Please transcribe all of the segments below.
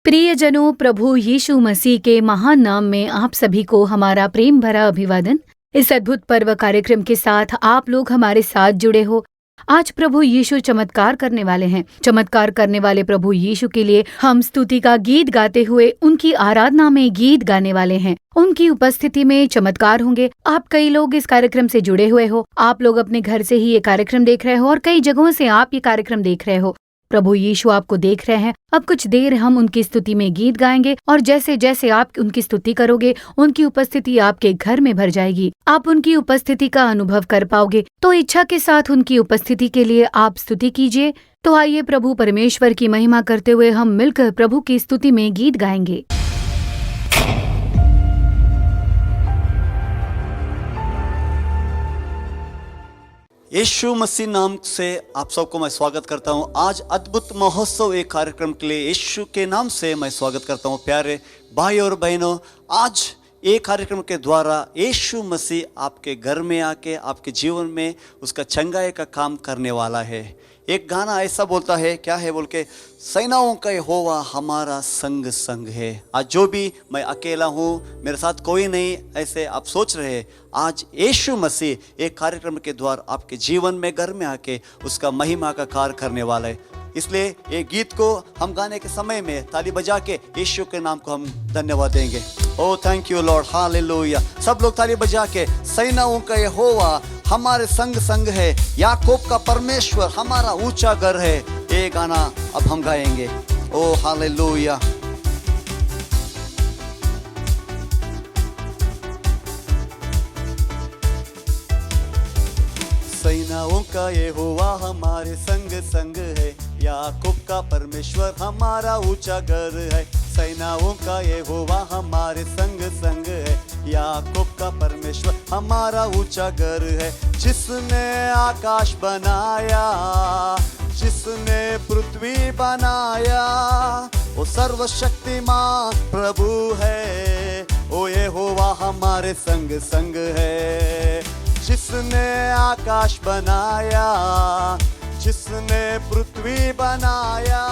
प्रियजनों, प्रभु यीशु मसीह के महान नाम में आप सभी को हमारा प्रेम भरा अभिवादन। इस अद्भुत पर्व कार्यक्रम के साथ आप लोग हमारे साथ जुड़े हो। आज प्रभु यीशु चमत्कार करने वाले हैं। चमत्कार करने वाले प्रभु यीशु के लिए हम स्तुति का गीत गाते हुए उनकी आराधना में गीत गाने वाले हैं। उनकी उपस्थिति में चमत्कार होंगे। आप कई लोग इस कार्यक्रम से जुड़े हुए हो। आप लोग अपने घर से ही ये कार्यक्रम देख रहे हो और कई जगहों से आप ये कार्यक्रम देख रहे हो। प्रभु यीशु आपको देख रहे हैं। अब कुछ देर हम उनकी स्तुति में गीत गाएंगे और जैसे जैसे आप उनकी स्तुति करोगे, उनकी उपस्थिति आपके घर में भर जाएगी। आप उनकी उपस्थिति का अनुभव कर पाओगे। तो इच्छा के साथ उनकी उपस्थिति के लिए आप स्तुति कीजिए। तो आइए प्रभु परमेश्वर की महिमा करते हुए हम मिलकर प्रभु की स्तुति में गीत गाएंगे। यीशु मसीह नाम से आप सबको मैं स्वागत करता हूं। आज अद्भुत महोत्सव एक कार्यक्रम के लिए यीशु के नाम से मैं स्वागत करता हूं। प्यारे भाई और बहनों, आज एक कार्यक्रम के द्वारा यीशु मसीह आपके घर में आके आपके जीवन में उसका चंगाई का काम करने वाला है। एक गाना ऐसा बोलता है, क्या है बोल के, सेनाओं का यहोवा हमारा संग संग है। आज जो भी मैं अकेला हूँ, मेरे साथ कोई नहीं, ऐसे आप सोच रहे हैं, आज यीशु मसीह एक कार्यक्रम के द्वारा आपके जीवन में घर में आके उसका महिमा का कार्य करने वाला है। इसलिए ये गीत को हम गाने के समय में ताली बजा के यीशु के नाम को हम धन्यवाद देंगे। ओ थैंक यू लॉर्ड, हालेलुया। सब लोग ताली बजा के, सेनाओं का यहोवा हमारे संग संग है, याकूब का परमेश्वर हमारा ऊंचा घर है। ये गाना अब हम गाएंगे। ओ हालेलुया। सेनाओं का यहोवा हमारे संग संग है, याकूब का परमेश्वर हमारा ऊंचा घर है। सेनाओं का यहोवा हमारे संग संग है, याकूब का परमेश्वर हमारा ऊंचा घर है। जिसने आकाश बनाया, जिसने पृथ्वी बनाया, वो सर्वशक्तिमान प्रभु है। ओ यहोवा हमारे संग संग है। जिसने आकाश बनाया, जिसने पृथ्वी बनाया,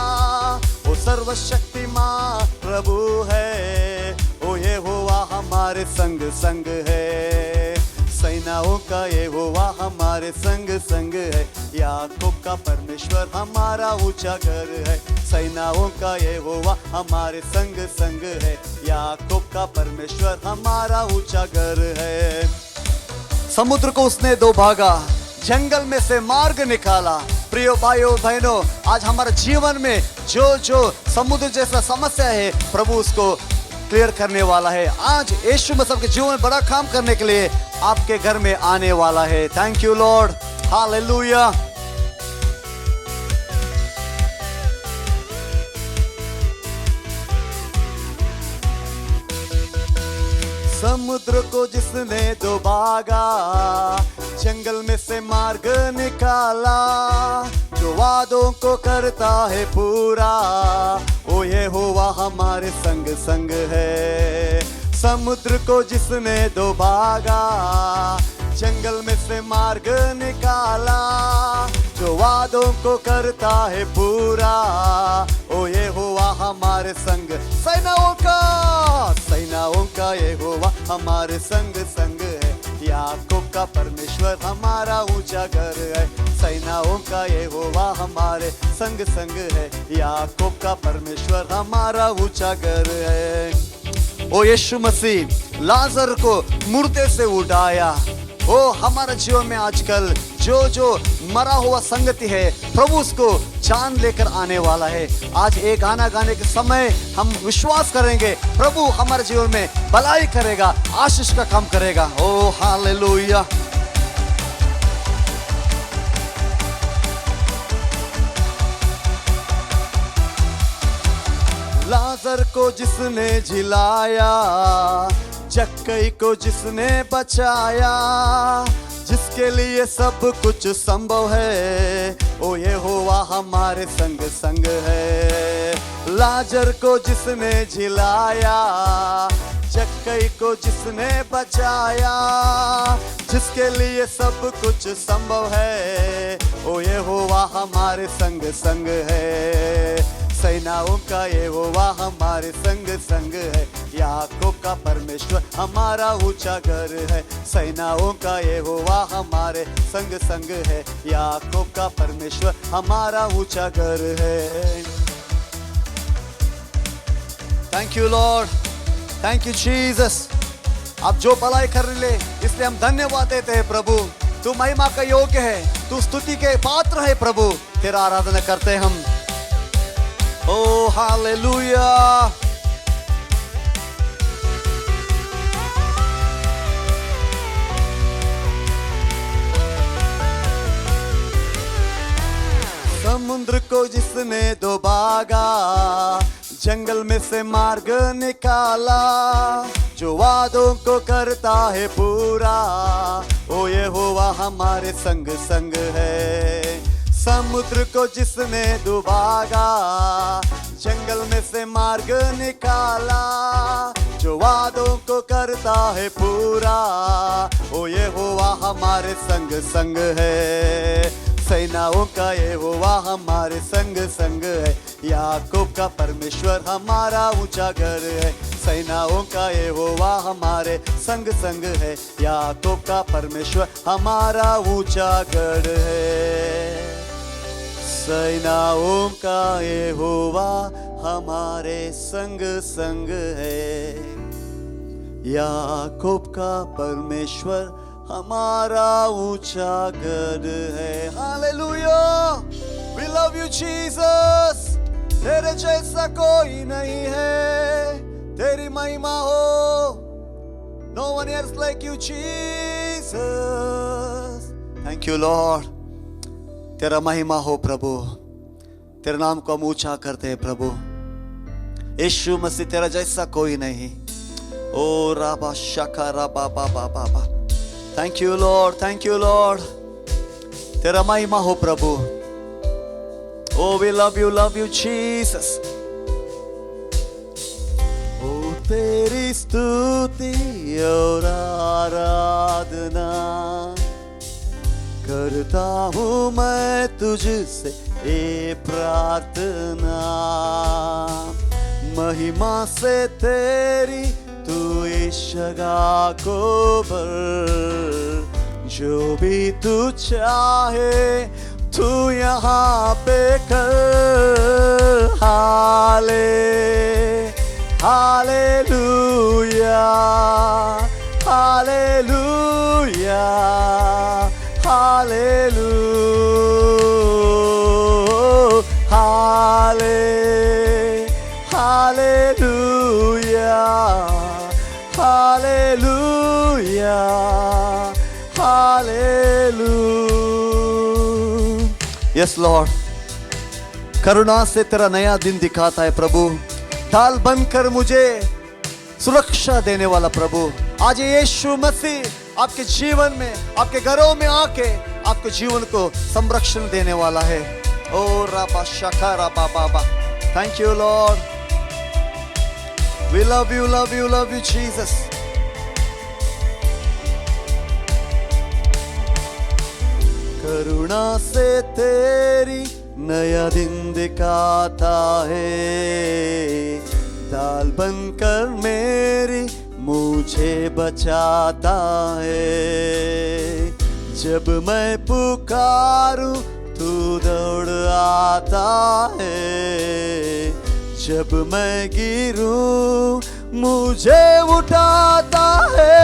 वो सर्वशक्तिमान प्रभु है। ओ यहोवा हमारे संग संग है। सेनाओं का यहोवा हमारे संग संग है, याकूब का परमेश्वर हमारा ऊंचा घर है। सेनाओं का यहोवा हमारे संग संग है, याकूब का परमेश्वर हमारा ऊंचा घर है। समुद्र को उसने दो भागा, जंगल में से मार्ग निकाला। प्रिय भाइयों बहनों, आज हमारे जीवन में जो समुद्र जैसा समस्या है, प्रभु उसको क्लियर करने वाला है। आज यीशु मसीह के जीवन में बड़ा काम करने के लिए आपके घर में आने वाला है। Thank you Lord, hallelujah. समुद्र को जिसने दो भागा, जंगल में से मार्ग निकाला, जो वादों को करता है पूरा, ओ यहोवा हमारे संग संग है। समुद्र को जिसने दो भागा, जंगल में से मार्ग निकाला, जो वादों को करता है पूरा, ओ यहोवा हमारे संग। सेनाओं का यहोवा हमारे संग संग है, याकूब का परमेश्वर हमारा ऊंचा घर है। सेनाओं का यहोवा हमारे संग संग है, याकूब का परमेश्वर हमारा ऊंचा घर है। ओ यीशु मसीह लाजर को मुर्दे से उठाया। ओ हमारे जीवन में आजकल जो मरा हुआ संगति है, प्रभु उसको जान लेकर आने वाला है। आज एक गाना गाने के समय हम विश्वास करेंगे, प्रभु हमारे जीवन में भलाई करेगा, आशीष का काम करेगा। ओ हालेलुया। लाजर को जिसने जिलाया, जक्कई को जिसने बचाया, जिसके लिए सब कुछ संभव है, ओ यहोवा हमारे संग संग है। लाजर को जिसने जिलाया, जक्कई को जिसने बचाया, जिसके लिए सब कुछ संभव है, ओ यहोवा हमारे संग संग है। सेनाओं का यहोवा हमारे संग संग है, याकूब का परमेश्वर हमारा ऊंचा घर है। सेनाओं का यहोवा हमारे संग संग है, याकूब का परमेश्वर हमारा ऊंचा घर है। Thank you lord, thank you Jesus. आप जो भलाई कर ले इसलिए हम धन्यवाद देते हैं प्रभु। तू महिमा का योग्य है, तू स्तुति के पात्र है प्रभु। तेरा आराधना करते हम। ओ हालेलुया। समुद्र को जिसने डुबागा, जंगल में से मार्ग निकाला, जो वादों को करता है पूरा, ओ यहोवा हमारे संग संग है। समुद्र को जिसने डुबागा, जंगल में से मार्ग निकाला, जो वादों को करता है पूरा, ओ यहोवा हमारे संग संग है। सेनाओं का यहोवा हमारे संग संग है, याकूब का परमेश्वर हमारा ऊंचा घर है। सेनाओं का यहोवा हमारे संग संग है, याकूब का परमेश्वर हमारा ऊंचा घर है। सेनाओं का यहोवा हमारे संग संग है, याकूब का परमेश्वर हमारा ऊंचा घर है। Hallelujah, we love you Jesus. तेरे जैसा कोई नहीं है, तेरी महिमा हो। No one else like you Jesus। Thank you lord. तेरा महिमा हो प्रभु, तेरे नाम को हम ऊंचा करते हैं प्रभु। यीशु मसीह तेरा जैसा कोई नहीं। ओ राबा शका राबा बाबा बाबा। Thank you lord, thank you lord. तेरा महिमा हो प्रभु। ओ वी लव यू जीसस। ओ तेरी स्तुति और आराधना करता हूँ मैं तुझसे ये प्रार्थना। महिमा से तेरी तू इस जगह को भर, जो भी तू चाहे तू यहाँ पे कर। Hallelujah, hallelujah, hallelujah, hallelujah, hallelujah. Yes lord, करुणा से तेरा नया दिन दिखाता है प्रभु। ढाल बनकर मुझे सुरक्षा देने वाला प्रभु, आज यीशु मसीह आपके जीवन में, आपके घरों में आके आपके जीवन को संरक्षण देने वाला है। ओ राबा शका राबा बाबा। Thank you lord, we love you Jesus. करुणा से तेरी नया दिन दिखाता है, ढाल बनकर मेरी मुझे बचाता है। जब मैं पुकारूं तू दौड़ आता है, जब मैं गिरूं मुझे उठाता है।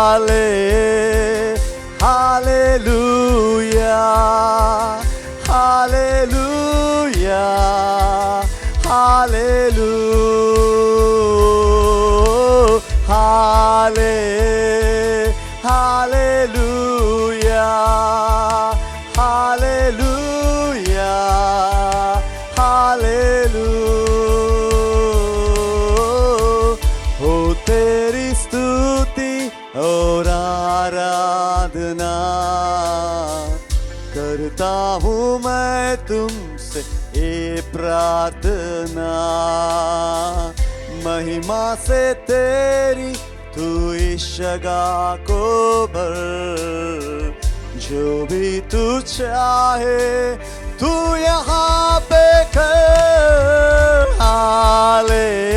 Hallelujah, hallelujah, hallelujah, hallelujah, hallelujah, hallelujah. हो तेरी स्तुति और आराधना करता हूँ मैं तुमसे ये प्रार्थना। महिमा से तेरी तू इस जगह को भर, जो भी तू चाहे तू यहाँ पे कर हालेलुया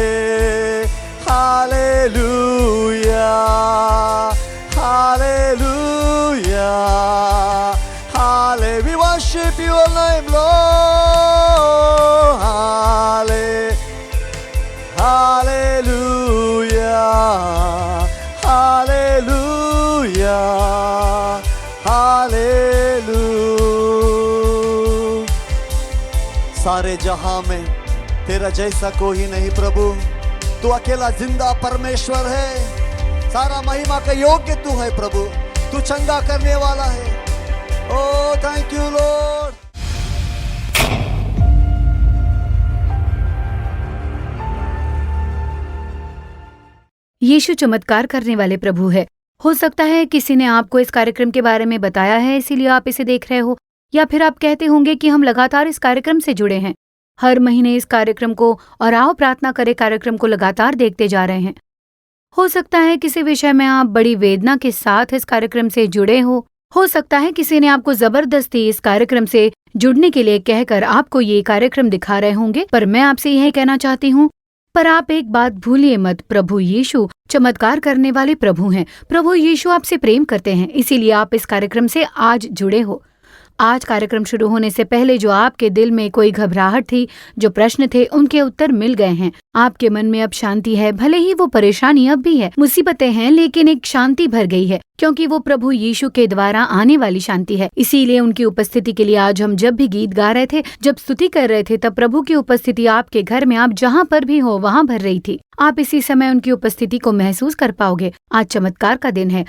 हालेलुया हाले we worship your name Lord hallelujah hallelujah hallelujah सारे जहां में तेरा जैसा कोई नहीं प्रभु तू अकेला जिंदा परमेश्वर है सारा महिमा का योग्य तू है प्रभु तू चंगा करने वाला है ओ थैंक यू लॉर्ड यीशु चमत्कार करने वाले प्रभु है। हो सकता है किसी ने आपको इस कार्यक्रम के बारे में बताया है इसीलिए आप इसे देख रहे हो, या फिर आप कहते होंगे कि हम लगातार इस कार्यक्रम से जुड़े हैं, हर महीने इस कार्यक्रम को और आओ प्रार्थना करें कार्यक्रम को लगातार देखते जा रहे हैं। हो सकता है किसी विषय में आप बड़ी वेदना के साथ इस कार्यक्रम से जुड़े हो सकता है किसी ने आपको जबरदस्ती इस कार्यक्रम से जुड़ने के लिए कहकर आपको ये कार्यक्रम दिखा रहे होंगे, पर मैं आपसे यह कहना चाहती हूँ, पर आप एक बात भूलिए मत, प्रभु यीशु चमत्कार करने वाले प्रभु हैं। प्रभु यीशु आपसे प्रेम करते हैं, इसीलिए आप इस कार्यक्रम से आज जुड़े हो। आज कार्यक्रम शुरू होने से पहले जो आपके दिल में कोई घबराहट थी, जो प्रश्न थे, उनके उत्तर मिल गए हैं। आपके मन में अब शांति है, भले ही वो परेशानी अब भी है, मुसीबतें हैं, लेकिन एक शांति भर गई है, क्योंकि वो प्रभु यीशु के द्वारा आने वाली शांति है। इसीलिए उनकी उपस्थिति के लिए आज हम जब भी गीत गा रहे थे, जब स्तुति कर रहे थे, तब प्रभु की उपस्थिति आपके घर में, आप जहाँ पर भी हो वहाँ भर रही थी। आप इसी समय उनकी उपस्थिति को महसूस कर पाओगे। आज चमत्कार का दिन है।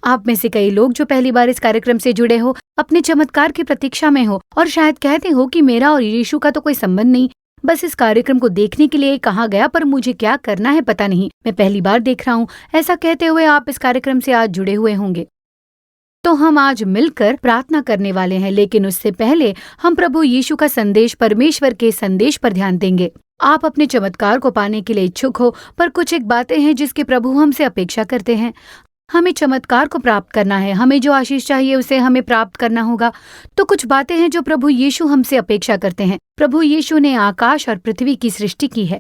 आप में से कई लोग जो पहली बार इस कार्यक्रम से जुड़े हो, अपने चमत्कार की प्रतीक्षा में हो और शायद कहते हो कि मेरा और यीशु का तो कोई संबंध नहीं, बस इस कार्यक्रम को देखने के लिए कहा गया, पर मुझे क्या करना है पता नहीं, मैं पहली बार देख रहा हूँ। ऐसा कहते हुए आप इस कार्यक्रम से आज जुड़े हुए होंगे। तो हम आज मिलकर प्रार्थना करने वाले हैं, लेकिन उससे पहले हम प्रभु यीशु का संदेश, परमेश्वर के संदेश पर ध्यान देंगे। आप अपने चमत्कार को पाने के लिए इच्छुक हो, पर कुछ एक बातें हैं जिसके प्रभु हमसे अपेक्षा करते हैं। हमें चमत्कार को प्राप्त करना है, हमें जो आशीष चाहिए उसे हमें प्राप्त करना होगा। तो कुछ बातें हैं जो प्रभु यीशु हमसे अपेक्षा करते हैं। प्रभु यीशु ने आकाश और पृथ्वी की सृष्टि की है,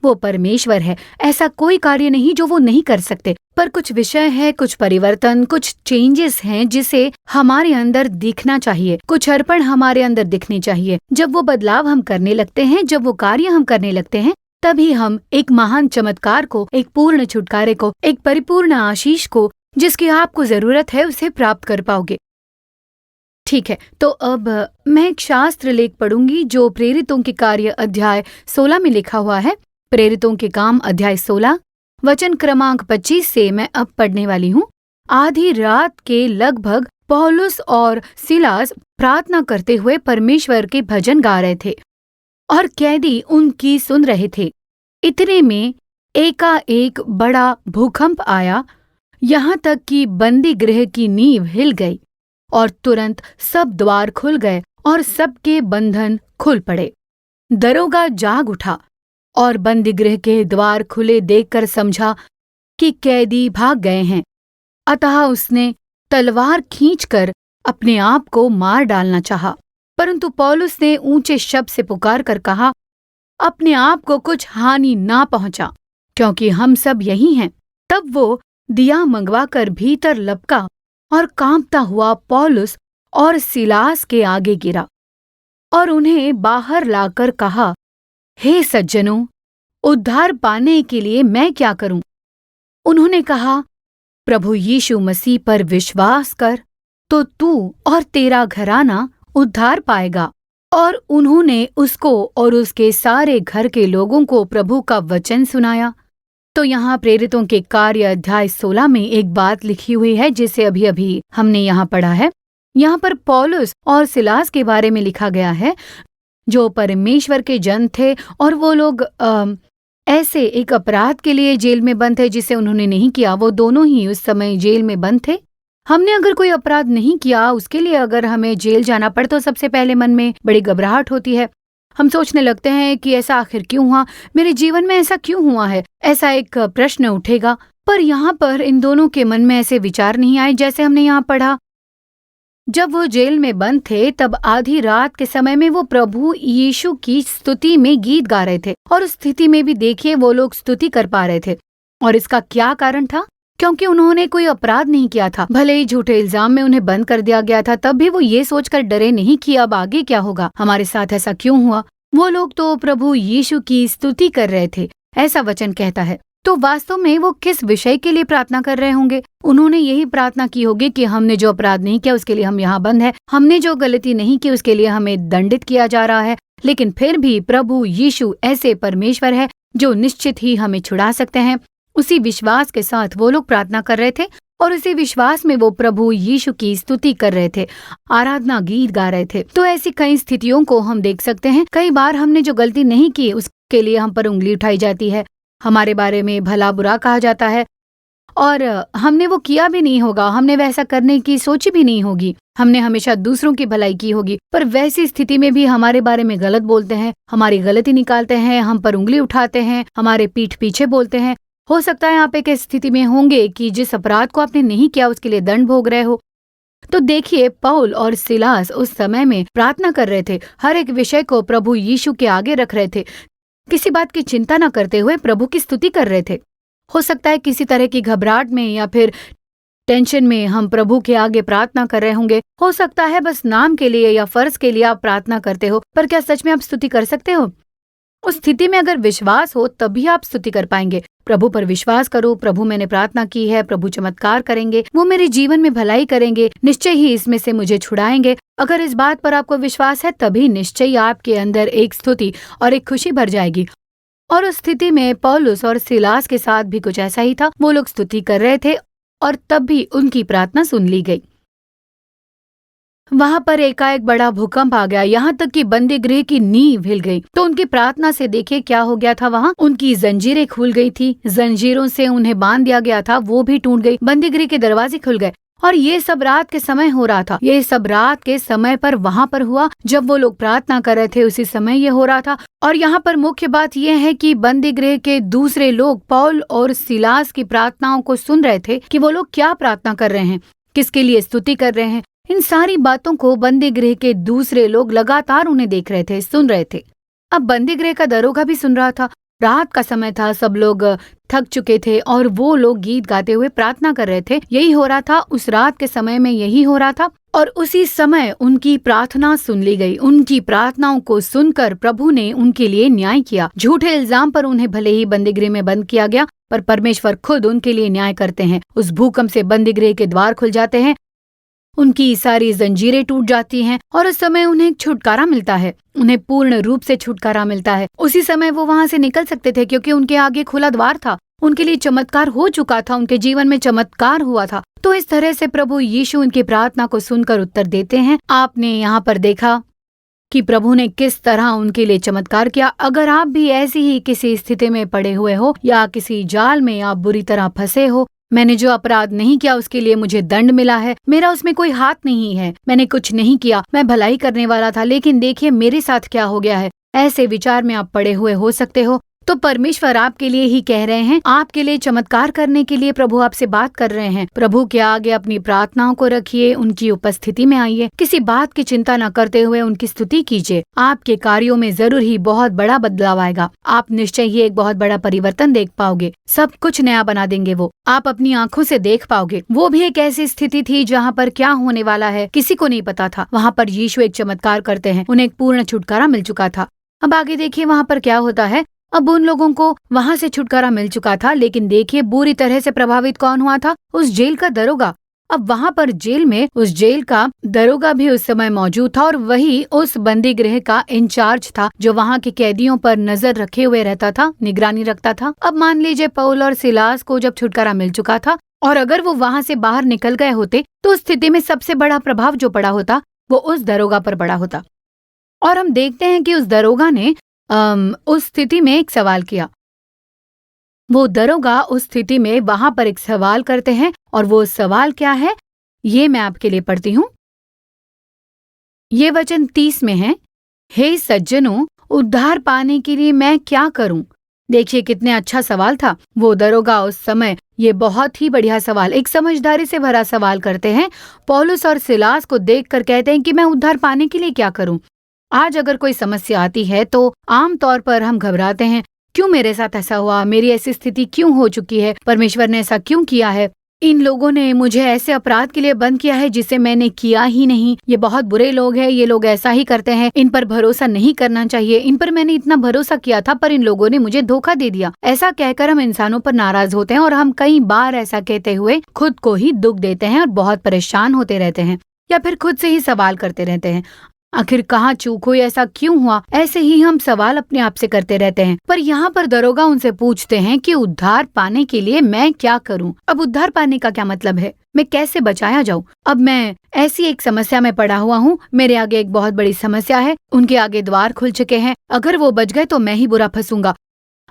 वो परमेश्वर है। ऐसा कोई कार्य नहीं जो वो नहीं कर सकते, पर कुछ विषय है, कुछ परिवर्तन, कुछ चेंजेस हैं जिसे हमारे अंदर दिखना चाहिए, कुछ अर्पण हमारे अंदर दिखने चाहिए। जब वो बदलाव हम करने लगते हैं, जब वो कार्य हम करने लगते हैं, तभी हम एक महान चमत्कार को, एक पूर्ण छुटकारे को, एक परिपूर्ण आशीष को, जिसकी आपको जरूरत है, उसे प्राप्त कर पाओगे। ठीक है, तो अब मैं एक शास्त्र लेख पढ़ूंगी जो प्रेरितों के कार्य अध्याय 16 में लिखा हुआ है। प्रेरितों के काम अध्याय 16 वचन क्रमांक 25 से मैं अब पढ़ने वाली हूँ। आधी रात के लगभग पौलुस और सिलास प्रार्थना करते हुए परमेश्वर के भजन गा रहे थे और कैदी उनकी सुन रहे थे। इतने में एकाएक बड़ा भूकंप आया, यहाँ तक कि बंदी गृह की नींव हिल गई और तुरंत सब द्वार खुल गए और सबके बंधन खुल पड़े। दरोगा जाग उठा और बंदी गृह के द्वार खुले देखकर समझा कि कैदी भाग गए हैं। अतः उसने तलवार खींचकर अपने आप को मार डालना चाहा, परंतु पौलुस ने ऊंचे शब्द से पुकार कर कहा, अपने आप को कुछ हानि ना पहुंचा, क्योंकि हम सब यही हैं। तब वो दिया मंगवाकर भीतर लपका और कांपता हुआ पौलुस और सिलास के आगे गिरा और उन्हें बाहर लाकर कहा, हे सज्जनों, उद्धार पाने के लिए मैं क्या करूं? उन्होंने कहा, प्रभु यीशु मसीह पर विश्वास कर तो तू और तेरा घराना उद्धार पाएगा। और उन्होंने उसको और उसके सारे घर के लोगों को प्रभु का वचन सुनाया। तो यहाँ प्रेरितों के कार्य अध्याय 16 में एक बात लिखी हुई है जिसे अभी अभी हमने यहाँ पढ़ा है। यहाँ पर पौलुस और सिलास के बारे में लिखा गया है जो परमेश्वर के जन थे और वो लोग ऐसे एक अपराध के लिए जेल में बंद थे जिसे उन्होंने नहीं किया। वो दोनों ही उस समय जेल में बंद थे। हमने अगर कोई अपराध नहीं किया, उसके लिए अगर हमें जेल जाना पड़े तो सबसे पहले मन में बड़ी घबराहट होती है। हम सोचने लगते हैं कि ऐसा आखिर क्यों हुआ, मेरे जीवन में ऐसा क्यों हुआ है, ऐसा एक प्रश्न उठेगा। पर यहाँ पर इन दोनों के मन में ऐसे विचार नहीं आए जैसे हमने यहाँ पढ़ा। जब वो जेल में बंद थे तब आधी रात के समय में वो प्रभु यीशु की स्तुति में गीत गा रहे थे और उस स्थिति में भी देखिए वो लोग स्तुति कर पा रहे थे। और इसका क्या कारण था? क्योंकि उन्होंने कोई अपराध नहीं किया था। भले ही झूठे इल्जाम में उन्हें बंद कर दिया गया था, तब भी वो ये सोचकर डरे नहीं कि अब आगे क्या होगा, हमारे साथ ऐसा क्यों हुआ। वो लोग तो प्रभु यीशु की स्तुति कर रहे थे, ऐसा वचन कहता है। तो वास्तव में वो किस विषय के लिए प्रार्थना कर रहे होंगे? उन्होंने यही प्रार्थना की होगी कि हमने जो अपराध नहीं किया उसके लिए हम यहाँ बंद है, हमने जो गलती नहीं की उसके लिए हमें दंडित किया जा रहा है, लेकिन फिर भी प्रभु यीशु ऐसे परमेश्वर है जो निश्चित ही हमें छुड़ा सकते हैं। उसी विश्वास के साथ वो लोग प्रार्थना कर रहे थे और उसी विश्वास में वो प्रभु यीशु की स्तुति कर रहे थे, आराधना गीत गा रहे थे। तो ऐसी कई स्थितियों को हम देख सकते हैं। कई बार हमने जो गलती नहीं की उसके लिए हम पर उंगली उठाई जाती है, हमारे बारे में भला बुरा कहा जाता है और हमने वो किया भी नहीं होगा, हमने वैसा करने की सोची भी नहीं होगी, हमने हमेशा दूसरों की भलाई की होगी, पर वैसी स्थिति में भी हमारे बारे में गलत बोलते हैं, हमारी गलती निकालते हैं, हम पर उंगली उठाते हैं, हमारे पीठ पीछे बोलते हैं। हो सकता है आप एक स्थिति में होंगे कि जिस अपराध को आपने नहीं किया उसके लिए दंड भोग रहे हो। तो देखिए पौल और सिलास उस समय में प्रार्थना कर रहे थे, हर एक विषय को प्रभु यीशु के आगे रख रहे थे, किसी बात की चिंता न करते हुए प्रभु की स्तुति कर रहे थे। हो सकता है किसी तरह की घबराहट में या फिर टेंशन में हम प्रभु के आगे प्रार्थना कर रहे होंगे। हो सकता है बस नाम के लिए या फर्ज के लिए आप प्रार्थना करते हो, पर क्या सच में आप स्तुति कर सकते हो? उस स्थिति में अगर विश्वास हो तभी आप स्तुति कर पाएंगे। प्रभु पर विश्वास करो, प्रभु मैंने प्रार्थना की है, प्रभु चमत्कार करेंगे, वो मेरे जीवन में भलाई करेंगे, निश्चय ही इसमें से मुझे छुड़ाएंगे। अगर इस बात पर आपको विश्वास है तभी निश्चय ही आपके अंदर एक स्तुति और एक खुशी भर जाएगी। और उस स्थिति में पौलुस और सिलास के साथ भी कुछ ऐसा ही था। वो लोग स्तुति कर रहे थे और तब भी उनकी प्रार्थना सुन ली गई। वहां पर एकाएक बड़ा भूकंप आ गया, यहाँ तक कि बंदी गृह की नींव हिल गई। तो उनकी प्रार्थना से देखिए क्या हो गया था। वहां उनकी जंजीरें खुल गई थी, जंजीरों से उन्हें बांध दिया गया था, वो भी टूट गई, बंदी गृह के दरवाजे खुल गए। और ये सब रात के समय हो रहा था। ये सब रात के समय पर वहां पर हुआ, जब वो लोग प्रार्थना कर रहे थे उसी समय ये हो रहा था। और यहाँ पर मुख्य बात यह है कि बंदी गृह के दूसरे लोग पौल और सिलास की प्रार्थनाओं को सुन रहे थे कि वो लोग क्या प्रार्थना कर रहे हैं, किसके लिए स्तुति कर रहे हैं। इन सारी बातों को बंदी गृह के दूसरे लोग लगातार उन्हें देख रहे थे, सुन रहे थे। अब बंदी गृह का दरोगा भी सुन रहा था। रात का समय था, सब लोग थक चुके थे और वो लोग गीत गाते हुए प्रार्थना कर रहे थे। यही हो रहा था उस रात के समय में, यही हो रहा था। और उसी समय उनकी प्रार्थना सुन ली गई। उनकी प्रार्थनाओं को सुनकर प्रभु ने उनके लिए न्याय किया। झूठे इल्जाम पर उन्हें भले ही बंदी गृह में बंद किया गया, पर परमेश्वर खुद उनके लिए न्याय करते हैं। उस भूकंप से बंदी गृह के द्वार खुल जाते हैं, उनकी सारी जंजीरें टूट जाती हैं और उस समय उन्हें छुटकारा मिलता है, उन्हें पूर्ण रूप से छुटकारा मिलता है। उसी समय वो वहां से निकल सकते थे क्योंकि उनके आगे खुला द्वार था, उनके लिए चमत्कार हो चुका था, उनके जीवन में चमत्कार हुआ था। तो इस तरह से प्रभु यीशु उनकी प्रार्थना को सुनकर उत्तर देते हैं। आपने यहाँ पर देखा कि प्रभु ने किस तरह उनके लिए चमत्कार किया। अगर आप भी ऐसी ही किसी स्थिति में पड़े हुए हो या किसी जाल में आप बुरी तरह फंसे हो, मैंने जो अपराध नहीं किया उसके लिए मुझे दंड मिला है, मेरा उसमें कोई हाथ नहीं है, मैंने कुछ नहीं किया, मैं भलाई करने वाला था, लेकिन देखिए मेरे साथ क्या हो गया है, ऐसे विचार में आप पड़े हुए हो सकते हो। तो परमेश्वर आपके लिए ही कह रहे हैं, आपके लिए चमत्कार करने के लिए प्रभु आपसे बात कर रहे हैं। प्रभु के आगे अपनी प्रार्थनाओं को रखिए, उनकी उपस्थिति में आइए, किसी बात की चिंता न करते हुए उनकी स्तुति कीजिए। आपके कार्यों में जरूर ही बहुत बड़ा बदलाव आएगा। आप निश्चय ही एक बहुत बड़ा परिवर्तन देख पाओगे, सब कुछ नया बना देंगे वो, आप अपनी आंखों से देख पाओगे। वो भी एक ऐसी स्थिति थी जहाँ पर क्या होने वाला है किसी को नहीं पता था। वहाँ पर यीशु एक चमत्कार करते हैं, उन्हें एक पूर्ण छुटकारा मिल चुका था। अब आगे देखिए वहाँ पर क्या होता है। अब उन लोगों को वहां से छुटकारा मिल चुका था, लेकिन देखिए बुरी तरह से प्रभावित कौन हुआ था? उस जेल का दरोगा। अब वहां पर जेल में उस जेल का दरोगा भी उस समय मौजूद था और वही उस बंदी गृह का इंचार्ज था जो वहां के कैदियों पर नजर रखे हुए रहता था, निगरानी रखता था। अब मान लीजिए पौल और सिलास को जब छुटकारा मिल चुका था और अगर वो वहां से बाहर निकल गए होते तो उस स्थिति में सबसे बड़ा प्रभाव जो पड़ा होता वो उस दरोगा पर पड़ा होता। और हम देखते हैं कि उस दरोगा ने उस स्थिति में एक सवाल किया। वो दरोगा उस स्थिति में वहां पर एक सवाल करते हैं और वो सवाल क्या है ये मैं आपके लिए पढ़ती हूँ। ये वचन 30 में है। हे सज्जनों, उद्धार पाने के लिए मैं क्या करूं? देखिए कितने अच्छा सवाल था। वो दरोगा उस समय ये बहुत ही बढ़िया सवाल, एक समझदारी से भरा सवाल करते हैं। पौलुस और सिलास को देखकर कहते हैं कि मैं उद्धार पाने के लिए क्या करूं। आज अगर कोई समस्या आती है तो आम तौर पर हम घबराते हैं। क्यों मेरे साथ ऐसा हुआ, मेरी ऐसी स्थिति क्यों हो चुकी है, परमेश्वर ने ऐसा क्यों किया है, इन लोगों ने मुझे ऐसे अपराध के लिए बंद किया है जिसे मैंने किया ही नहीं, ये बहुत बुरे लोग हैं, ये लोग ऐसा ही करते हैं, इन पर भरोसा नहीं करना चाहिए, इन पर मैंने इतना भरोसा किया था पर इन लोगों ने मुझे धोखा दे दिया। ऐसा कहकर हम इंसानों पर नाराज होते हैं और हम कई बार ऐसा कहते हुए खुद को ही दुख देते हैं और बहुत परेशान होते रहते हैं, या फिर खुद से ही सवाल करते रहते हैं, आखिर कहाँ चूक हुई, ऐसा क्यों हुआ। ऐसे ही हम सवाल अपने आप से करते रहते हैं। पर यहाँ पर दरोगा उनसे पूछते हैं कि उद्धार पाने के लिए मैं क्या करूँ। अब उद्धार पाने का क्या मतलब है, मैं कैसे बचाया जाऊँ। अब मैं ऐसी एक समस्या में पड़ा हुआ हूँ, मेरे आगे एक बहुत बड़ी समस्या है, उनके आगे द्वार खुल चुके हैं, अगर वो बच गए तो मैं ही बुरा फंसूंगा,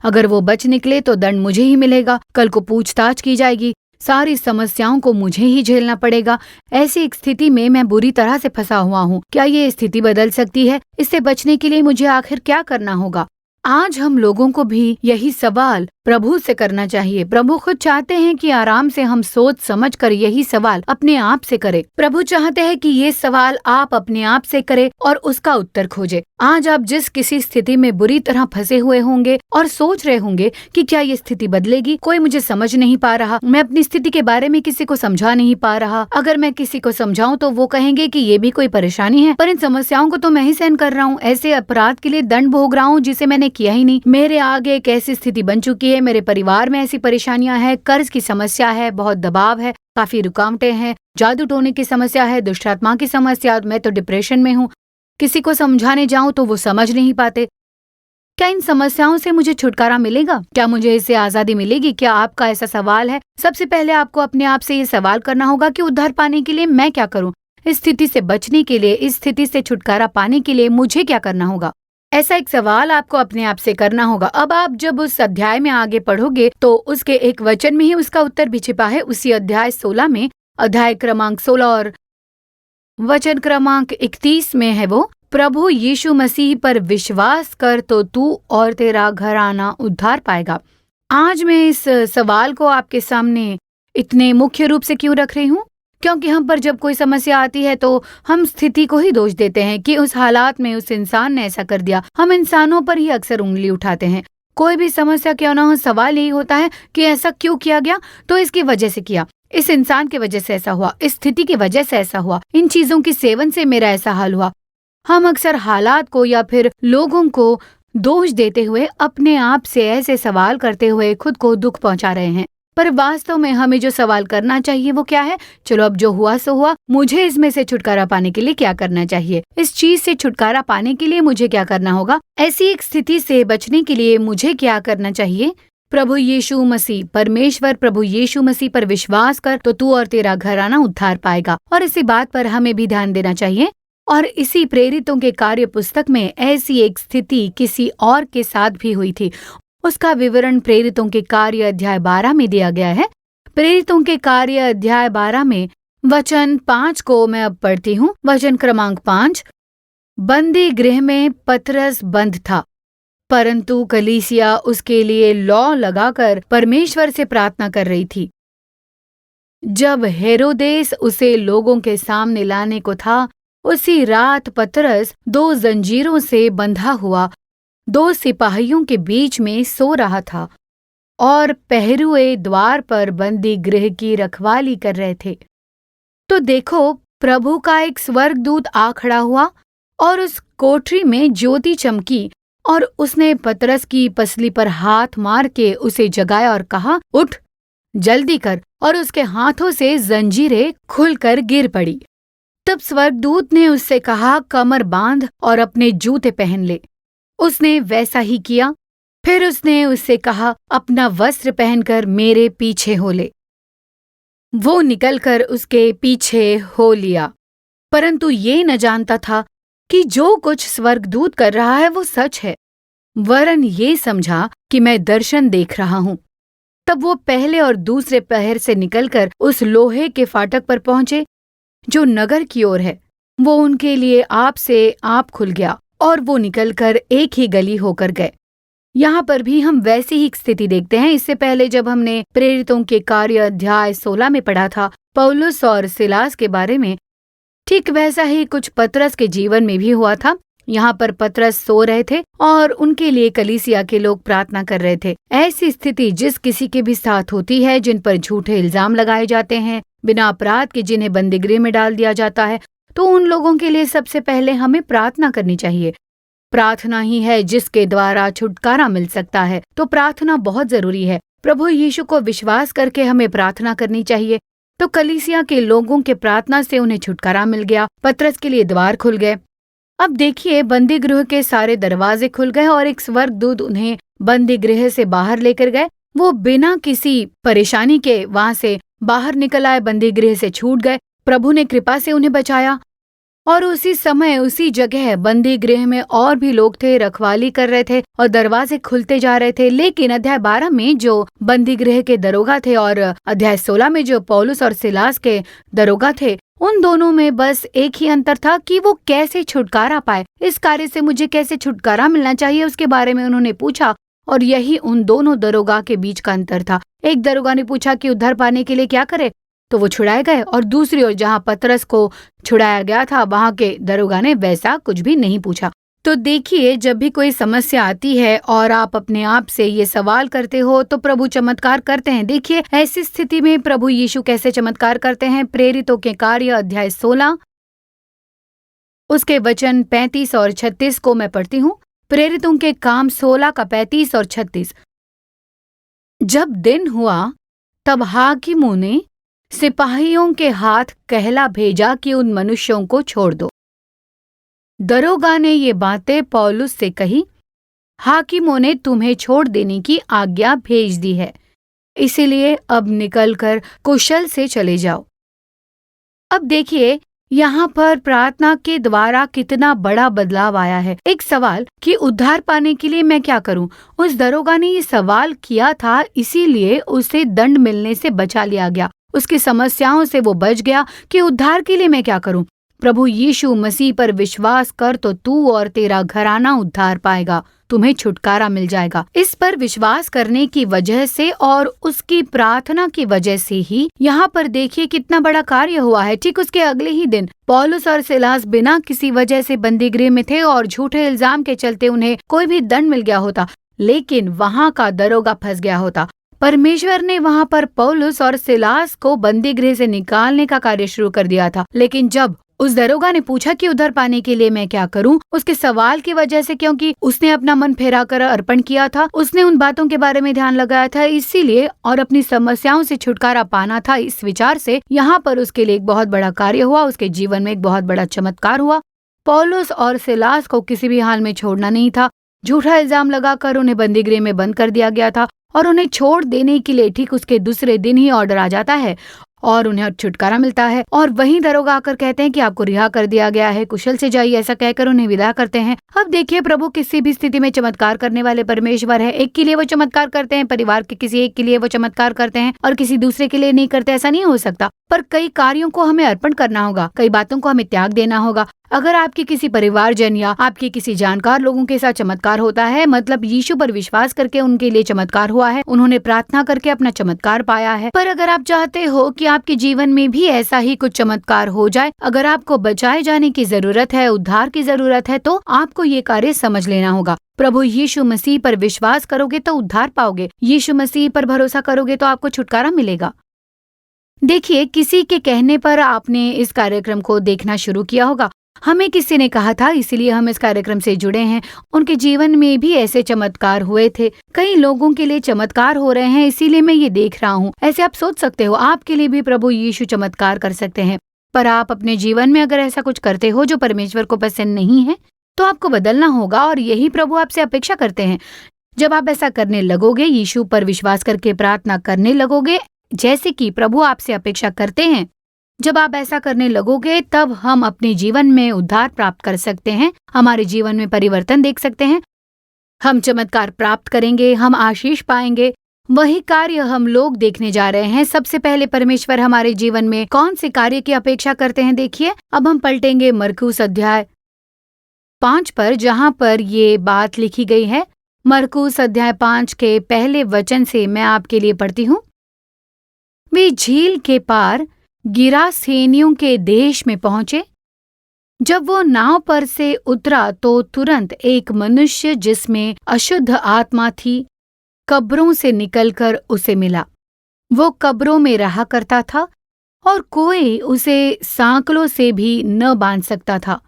अगर वो बच निकले तो दंड मुझे ही मिलेगा, कल को पूछताछ की जाएगी, सारी समस्याओं को मुझे ही झेलना पड़ेगा। ऐसी एक स्थिति में मैं बुरी तरह से फंसा हुआ हूँ। क्या ये स्थिति बदल सकती है? इससे बचने के लिए मुझे आखिर क्या करना होगा? आज हम लोगों को भी यही सवाल प्रभु से करना चाहिए। प्रभु खुद चाहते हैं कि आराम से हम सोच समझ कर यही सवाल अपने आप से करें। प्रभु चाहते हैं कि ये सवाल आप अपने आप से करें और उसका उत्तर खोजें। आज आप जिस किसी स्थिति में बुरी तरह फंसे हुए होंगे और सोच रहे होंगे कि क्या ये स्थिति बदलेगी, कोई मुझे समझ नहीं पा रहा, मैं अपनी स्थिति के बारे में किसी को समझा नहीं पा रहा, अगर मैं किसी को समझाऊं तो वो कहेंगे कि ये भी कोई परेशानी है, पर इन समस्याओं को तो मैं ही सहन कर रहा हूँ, ऐसे अपराध के लिए दंड भोग रहा हूँ जिसे मैंने किया ही नहीं, मेरे आगे एक ऐसी स्थिति बन चुकी है, मेरे परिवार में ऐसी परेशानियां हैं, कर्ज की समस्या है, बहुत दबाव है, काफी रुकावटें हैं, जादू टोने की समस्या है, दुष्ट आत्मा की समस्या, मैं तो डिप्रेशन में हूँ, किसी को समझाने जाऊं तो वो समझ नहीं पाते। क्या इन समस्याओं से मुझे छुटकारा मिलेगा? क्या मुझे इससे आजादी मिलेगी? क्या आपका ऐसा सवाल है? सबसे पहले आपको अपने आप से ये सवाल करना होगा कि उद्धार पाने के लिए मैं क्या करूं? इस स्थिति से बचने के लिए, इस स्थिति से छुटकारा पाने के लिए मुझे क्या करना होगा? ऐसा एक सवाल आपको अपने आप से करना होगा। अब आप जब उस अध्याय में आगे पढ़ोगे तो उसके एक वचन में ही उसका उत्तर भी छिपा है। उसी अध्याय 16 में, अध्याय क्रमांक 16 और वचन क्रमांक 31 में है वो, प्रभु यीशु मसीह पर विश्वास कर तो तू और तेरा घराना उद्धार पाएगा। आज मैं इस सवाल को आपके सामने इतने मुख्य रूप से क्यों रख रही हूँ? क्योंकि हम पर जब कोई समस्या आती है तो हम स्थिति को ही दोष देते हैं कि उस हालात में उस इंसान ने ऐसा कर दिया। हम इंसानों पर ही अक्सर उंगली उठाते हैं। कोई भी समस्या क्यों ना हो, सवाल यही होता है कि ऐसा क्यों किया गया, तो इसकी वजह से किया, इस इंसान की वजह से ऐसा हुआ, इस स्थिति की वजह से ऐसा हुआ, इन चीजों के सेवन से मेरा ऐसा हाल हुआ। हम अक्सर हालात को या फिर लोगों को दोष देते हुए अपने आप से ऐसे सवाल करते हुए खुद को दुख पहुंचा रहे हैं। पर वास्तव में हमें जो सवाल करना चाहिए वो क्या है? चलो अब जो हुआ सो हुआ, मुझे इसमें से छुटकारा पाने के लिए क्या करना चाहिए? इस चीज से छुटकारा पाने के लिए मुझे क्या करना होगा? ऐसी एक स्थिति से बचने के लिए मुझे क्या करना चाहिए? प्रभु यीशु मसीह, परमेश्वर प्रभु यीशु मसीह पर विश्वास कर तो तू और तेरा घराना उद्धार पाएगा। और इसी बात पर हमें भी ध्यान देना चाहिए। और इसी प्रेरितों के कार्य पुस्तक में ऐसी एक स्थिति किसी और के साथ भी हुई थी। उसका विवरण प्रेरितों के कार्य अध्याय 12 में दिया गया है। प्रेरितों के कार्य अध्याय 12 में वचन 5 को मैं अब पढ़ती हूँ। वचन क्रमांक 5, बंदी गृह में पतरस बंद था, परंतु कलीसिया उसके लिए लौ लगाकर परमेश्वर से प्रार्थना कर रही थी। जब हेरोदेस उसे लोगों के सामने लाने को था, उसी रात पतरस 2 जंजीरों से बंधा हुआ 2 सिपाहियों के बीच में सो रहा था और पहरुए द्वार पर बंदी गृह की रखवाली कर रहे थे। तो देखो, प्रभु का एक स्वर्गदूत आ खड़ा हुआ और उस कोठरी में ज्योति चमकी और उसने पतरस की पसली पर हाथ मार के उसे जगाया और कहा, उठ, जल्दी कर। और उसके हाथों से जंजीरें खुलकर गिर पड़ी। तब स्वर्गदूत ने उससे कहा, कमर बांध और अपने जूते पहन ले। उसने वैसा ही किया। फिर उसने उससे कहा, अपना वस्त्र पहनकर मेरे पीछे हो ले। वो निकलकर उसके पीछे हो लिया, परंतु ये न जानता था कि जो कुछ स्वर्गदूत कर रहा है वो सच है, वरन ये समझा कि मैं दर्शन देख रहा हूँ। तब वो पहले और दूसरे पहर से निकलकर उस लोहे के फाटक पर पहुंचे जो नगर की ओर है। वो उनके लिए आप से आप खुल गया और वो निकलकर एक ही गली होकर गए। यहाँ पर भी हम वैसी ही स्थिति देखते हैं। इससे पहले जब हमने प्रेरितों के कार्य अध्याय 16 में पढ़ा था पौलुस और सिलास के बारे में, ठीक वैसा ही कुछ पतरस के जीवन में भी हुआ था। यहाँ पर पतरस सो रहे थे और उनके लिए कलीसिया के लोग प्रार्थना कर रहे थे। ऐसी स्थिति जिस किसी के भी साथ होती है, जिन पर झूठे इल्जाम लगाए जाते हैं, बिना अपराध के जिन्हें बंदीगृह में डाल दिया जाता है, तो उन लोगों के लिए सबसे पहले हमें प्रार्थना करनी चाहिए। प्रार्थना ही है जिसके द्वारा छुटकारा मिल सकता है। तो प्रार्थना बहुत जरूरी है। प्रभु यीशु को विश्वास करके हमें प्रार्थना करनी चाहिए। तो कलीसिया के लोगों के प्रार्थना से उन्हें छुटकारा मिल गया। पतरस के लिए द्वार खुल गए। अब देखिए, बंदी गृह के सारे दरवाजे खुल गए और एक स्वर्गदूत उन्हें बंदी गृह से बाहर लेकर गए। वो बिना किसी परेशानी के वहां से बाहर निकल आए, बंदी गृह से छूट गए। प्रभु ने कृपा से उन्हें बचाया। और उसी समय उसी जगह बंदी गृह में और भी लोग थे, रखवाली कर रहे थे और दरवाजे खुलते जा रहे थे। लेकिन अध्याय 12 में जो बंदी गृह के दरोगा थे और अध्याय 16 में जो पौलुस और सिलास के दरोगा थे, उन दोनों में बस एक ही अंतर था कि वो कैसे छुटकारा पाए। इस कार्य से मुझे कैसे छुटकारा मिलना चाहिए, उसके बारे में उन्होंने पूछा। और यही उन दोनों दरोगा के बीच का अंतर था। एक दरोगा ने पूछा कि उद्धार पाने के लिए क्या करे, तो वो छुड़ाए गए। और दूसरी ओर जहाँ पतरस को छुड़ाया गया था, वहां के दरोगा ने वैसा कुछ भी नहीं पूछा। तो देखिए, जब भी कोई समस्या आती है और आप अपने आप से ये सवाल करते हो, तो प्रभु चमत्कार करते हैं। देखिए, ऐसी स्थिति में प्रभु यीशु कैसे चमत्कार करते हैं। प्रेरितों के कार्य अध्याय 16 उसके वचन 35 और 36 को मैं पढ़ती हूँ। प्रेरितों के काम 16 का 35 और 36। जब दिन हुआ तब हाकिमों ने सिपाहियों के हाथ कहला भेजा कि उन मनुष्यों को छोड़ दो। दरोगा ने ये बातें पौलुस से कही। हाकिमों ने तुम्हें छोड़ देने की आज्ञा भेज दी है, इसीलिए अब निकलकर कुशल से चले जाओ। अब देखिए, यहाँ पर प्रार्थना के द्वारा कितना बड़ा बदलाव आया है। एक सवाल कि उद्धार पाने के लिए मैं क्या करूं। उस दरोगा ने ये सवाल किया था, इसीलिए उसे दंड मिलने से बचा लिया गया। उसकी समस्याओं से वो बच गया कि उद्धार के लिए मैं क्या करूं। प्रभु यीशु मसीह पर विश्वास कर तो तू और तेरा घराना उद्धार पाएगा, तुम्हें छुटकारा मिल जाएगा। इस पर विश्वास करने की वजह से और उसकी प्रार्थना की वजह से ही यहाँ पर देखिए कितना बड़ा कार्य हुआ है। ठीक उसके अगले ही दिन पौलुस और सिलास बिना किसी वजह से बंदीगृह में थे और झूठे इल्जाम के चलते उन्हें कोई भी दंड मिल गया होता, लेकिन वहाँ का दरोगा फंस गया होता। परमेश्वर ने वहाँ पर पौलुस और सिलास को बंदीगृह से निकालने का कार्य शुरू कर दिया था। लेकिन जब उस दरोगा ने पूछा कि उद्धार पाने के लिए मैं क्या करूं, उसके सवाल की वजह से, क्योंकि उसने अपना मन फेरा कर अर्पण किया था, उसने उन बातों के बारे में ध्यान लगाया था, इसीलिए और अपनी समस्याओं से छुटकारा पाना था, इस विचार से यहाँ पर उसके लिए एक बहुत बड़ा कार्य हुआ। उसके जीवन में एक बहुत बड़ा चमत्कार हुआ। पौलुस और सिलास को किसी भी हाल में छोड़ना नहीं था। झूठा इल्जाम लगाकर उन्हें बंदीगृह में बंद कर दिया गया था और उन्हें छोड़ देने के लिए ठीक उसके दूसरे दिन ही ऑर्डर आ जाता है और उन्हें छुटकारा मिलता है। और वहीं दरोगा आकर कहते हैं कि आपको रिहा कर दिया गया है, कुशल से जाइए, ऐसा कहकर उन्हें विदा करते हैं। अब देखिए, प्रभु किसी भी स्थिति में चमत्कार करने वाले परमेश्वर है। एक के लिए वो चमत्कार करते हैं, परिवार के किसी एक के लिए वो चमत्कार करते हैं और किसी दूसरे के लिए नहीं करते, ऐसा नहीं हो सकता। पर कई कार्यों को हमें अर्पण करना होगा, कई बातों को हमें त्याग देना होगा। अगर आपके किसी परिवारजन या आपके किसी जानकार लोगों के साथ चमत्कार होता है, मतलब यीशु पर विश्वास करके उनके लिए चमत्कार हुआ है, उन्होंने प्रार्थना करके अपना चमत्कार पाया है। पर अगर आप चाहते हो कि आपके जीवन में भी ऐसा ही कुछ चमत्कार हो जाए, अगर आपको बचाए जाने की जरूरत है, उद्धार की जरूरत है, तो आपको ये कार्य समझ लेना होगा। प्रभु यीशु मसीह पर विश्वास करोगे तो उद्धार पाओगे। यीशु मसीह पर भरोसा करोगे तो आपको छुटकारा मिलेगा। देखिए, किसी के कहने पर आपने इस कार्यक्रम को देखना शुरू किया होगा। हमें किसी ने कहा था, इसीलिए हम इस कार्यक्रम से जुड़े हैं। उनके जीवन में भी ऐसे चमत्कार हुए थे। कई लोगों के लिए चमत्कार हो रहे हैं, इसीलिए मैं ये देख रहा हूँ। ऐसे आप सोच सकते हो, आपके लिए भी प्रभु यीशु चमत्कार कर सकते हैं। पर आप अपने जीवन में अगर ऐसा कुछ करते हो जो परमेश्वर को पसंद नहीं है, तो आपको बदलना होगा और यही प्रभु आपसे अपेक्षा करते हैं। जब आप ऐसा करने लगोगे, यीशु पर विश्वास करके प्रार्थना करने लगोगे, जैसे कि प्रभु आपसे अपेक्षा करते हैं, जब आप ऐसा करने लगोगे, तब हम अपने जीवन में उद्धार प्राप्त कर सकते हैं, हमारे जीवन में परिवर्तन देख सकते हैं, हम चमत्कार प्राप्त करेंगे, हम आशीष पाएंगे। वही कार्य हम लोग देखने जा रहे हैं। सबसे पहले परमेश्वर हमारे जीवन में कौन से कार्य की अपेक्षा करते हैं, देखिए। अब हम पलटेंगे मरकुस अध्याय 5 पर, जहाँ पर ये बात लिखी गई है। मरकुस अध्याय 5 के पहले वचन से मैं आपके लिए पढ़ती हूँ। वे झील के पार गिरासेनियों के देश में पहुंचे। जब वो नाव पर से उतरा तो तुरंत एक मनुष्य जिसमें अशुद्ध आत्मा थी कब्रों से निकलकर उसे मिला। वो कब्रों में रहा करता था और कोई उसे सांकलों से भी न बांध सकता था,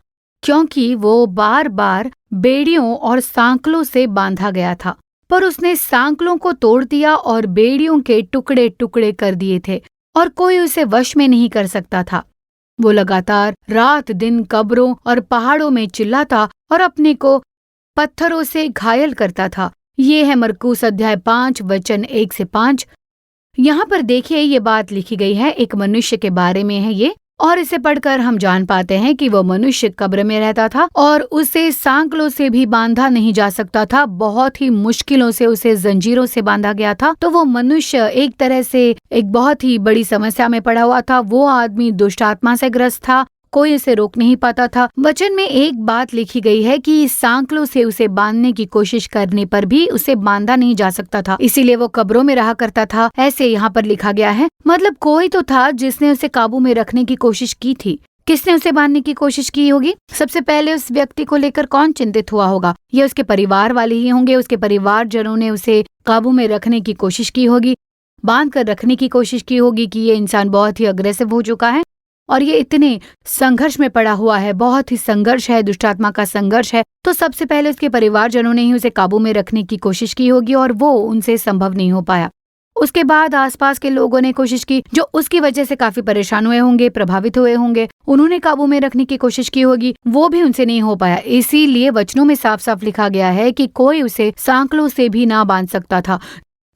क्योंकि वो बार बार बेड़ियों और सांकलों से बांधा गया था। पर उसने सांकलों को तोड़ दिया और बेड़ियों के टुकड़े टुकड़े कर दिए थे और कोई उसे वश में नहीं कर सकता था। वो लगातार रात दिन कब्रों और पहाड़ों में चिल्लाता और अपने को पत्थरों से घायल करता था। ये है मरकुस अध्याय 5 वचन 1 से 5। यहाँ पर देखिए ये बात लिखी गई है, एक मनुष्य के बारे में है ये, और इसे पढ़कर हम जान पाते हैं कि वो मनुष्य कब्र में रहता था और उसे सांकलों से भी बांधा नहीं जा सकता था। बहुत ही मुश्किलों से उसे जंजीरों से बांधा गया था। तो वो मनुष्य एक तरह से एक बहुत ही बड़ी समस्या में पड़ा हुआ था। वो आदमी दुष्ट आत्मा से ग्रस्त था, कोई उसे रोक नहीं पाता था। वचन में एक बात लिखी गई है कि सांकलों से उसे बांधने की कोशिश करने पर भी उसे बांधा नहीं जा सकता था, इसीलिए वो कब्रों में रहा करता था, ऐसे यहाँ पर लिखा गया है। मतलब कोई तो था जिसने उसे काबू में रखने की कोशिश की थी। किसने उसे बांधने की कोशिश की होगी? सबसे पहले उस व्यक्ति को लेकर कौन चिंतित हुआ होगा? ये उसके परिवार वाले ही होंगे। उसके परिवारजनों ने उसे काबू में रखने की कोशिश की होगी, बांध कर रखने की कोशिश की होगी कि ये इंसान बहुत ही अग्रेसिव हो चुका है और ये इतने संघर्ष में पड़ा हुआ है, बहुत ही संघर्ष है, दुष्टात्मा का संघर्ष है। तो सबसे पहले उसके परिवारजनों ने ही उसे काबू में रखने की कोशिश की होगी और वो उनसे संभव नहीं हो पाया। उसके बाद आसपास के लोगों ने कोशिश की, जो उसकी वजह से काफी परेशान हुए होंगे, प्रभावित हुए होंगे, उन्होंने काबू में रखने की कोशिश की होगी, वो भी उनसे नहीं हो पाया। इसीलिए वचनों में साफ साफ लिखा गया है कि कोई उसे सांकलों से भी ना बांध सकता था,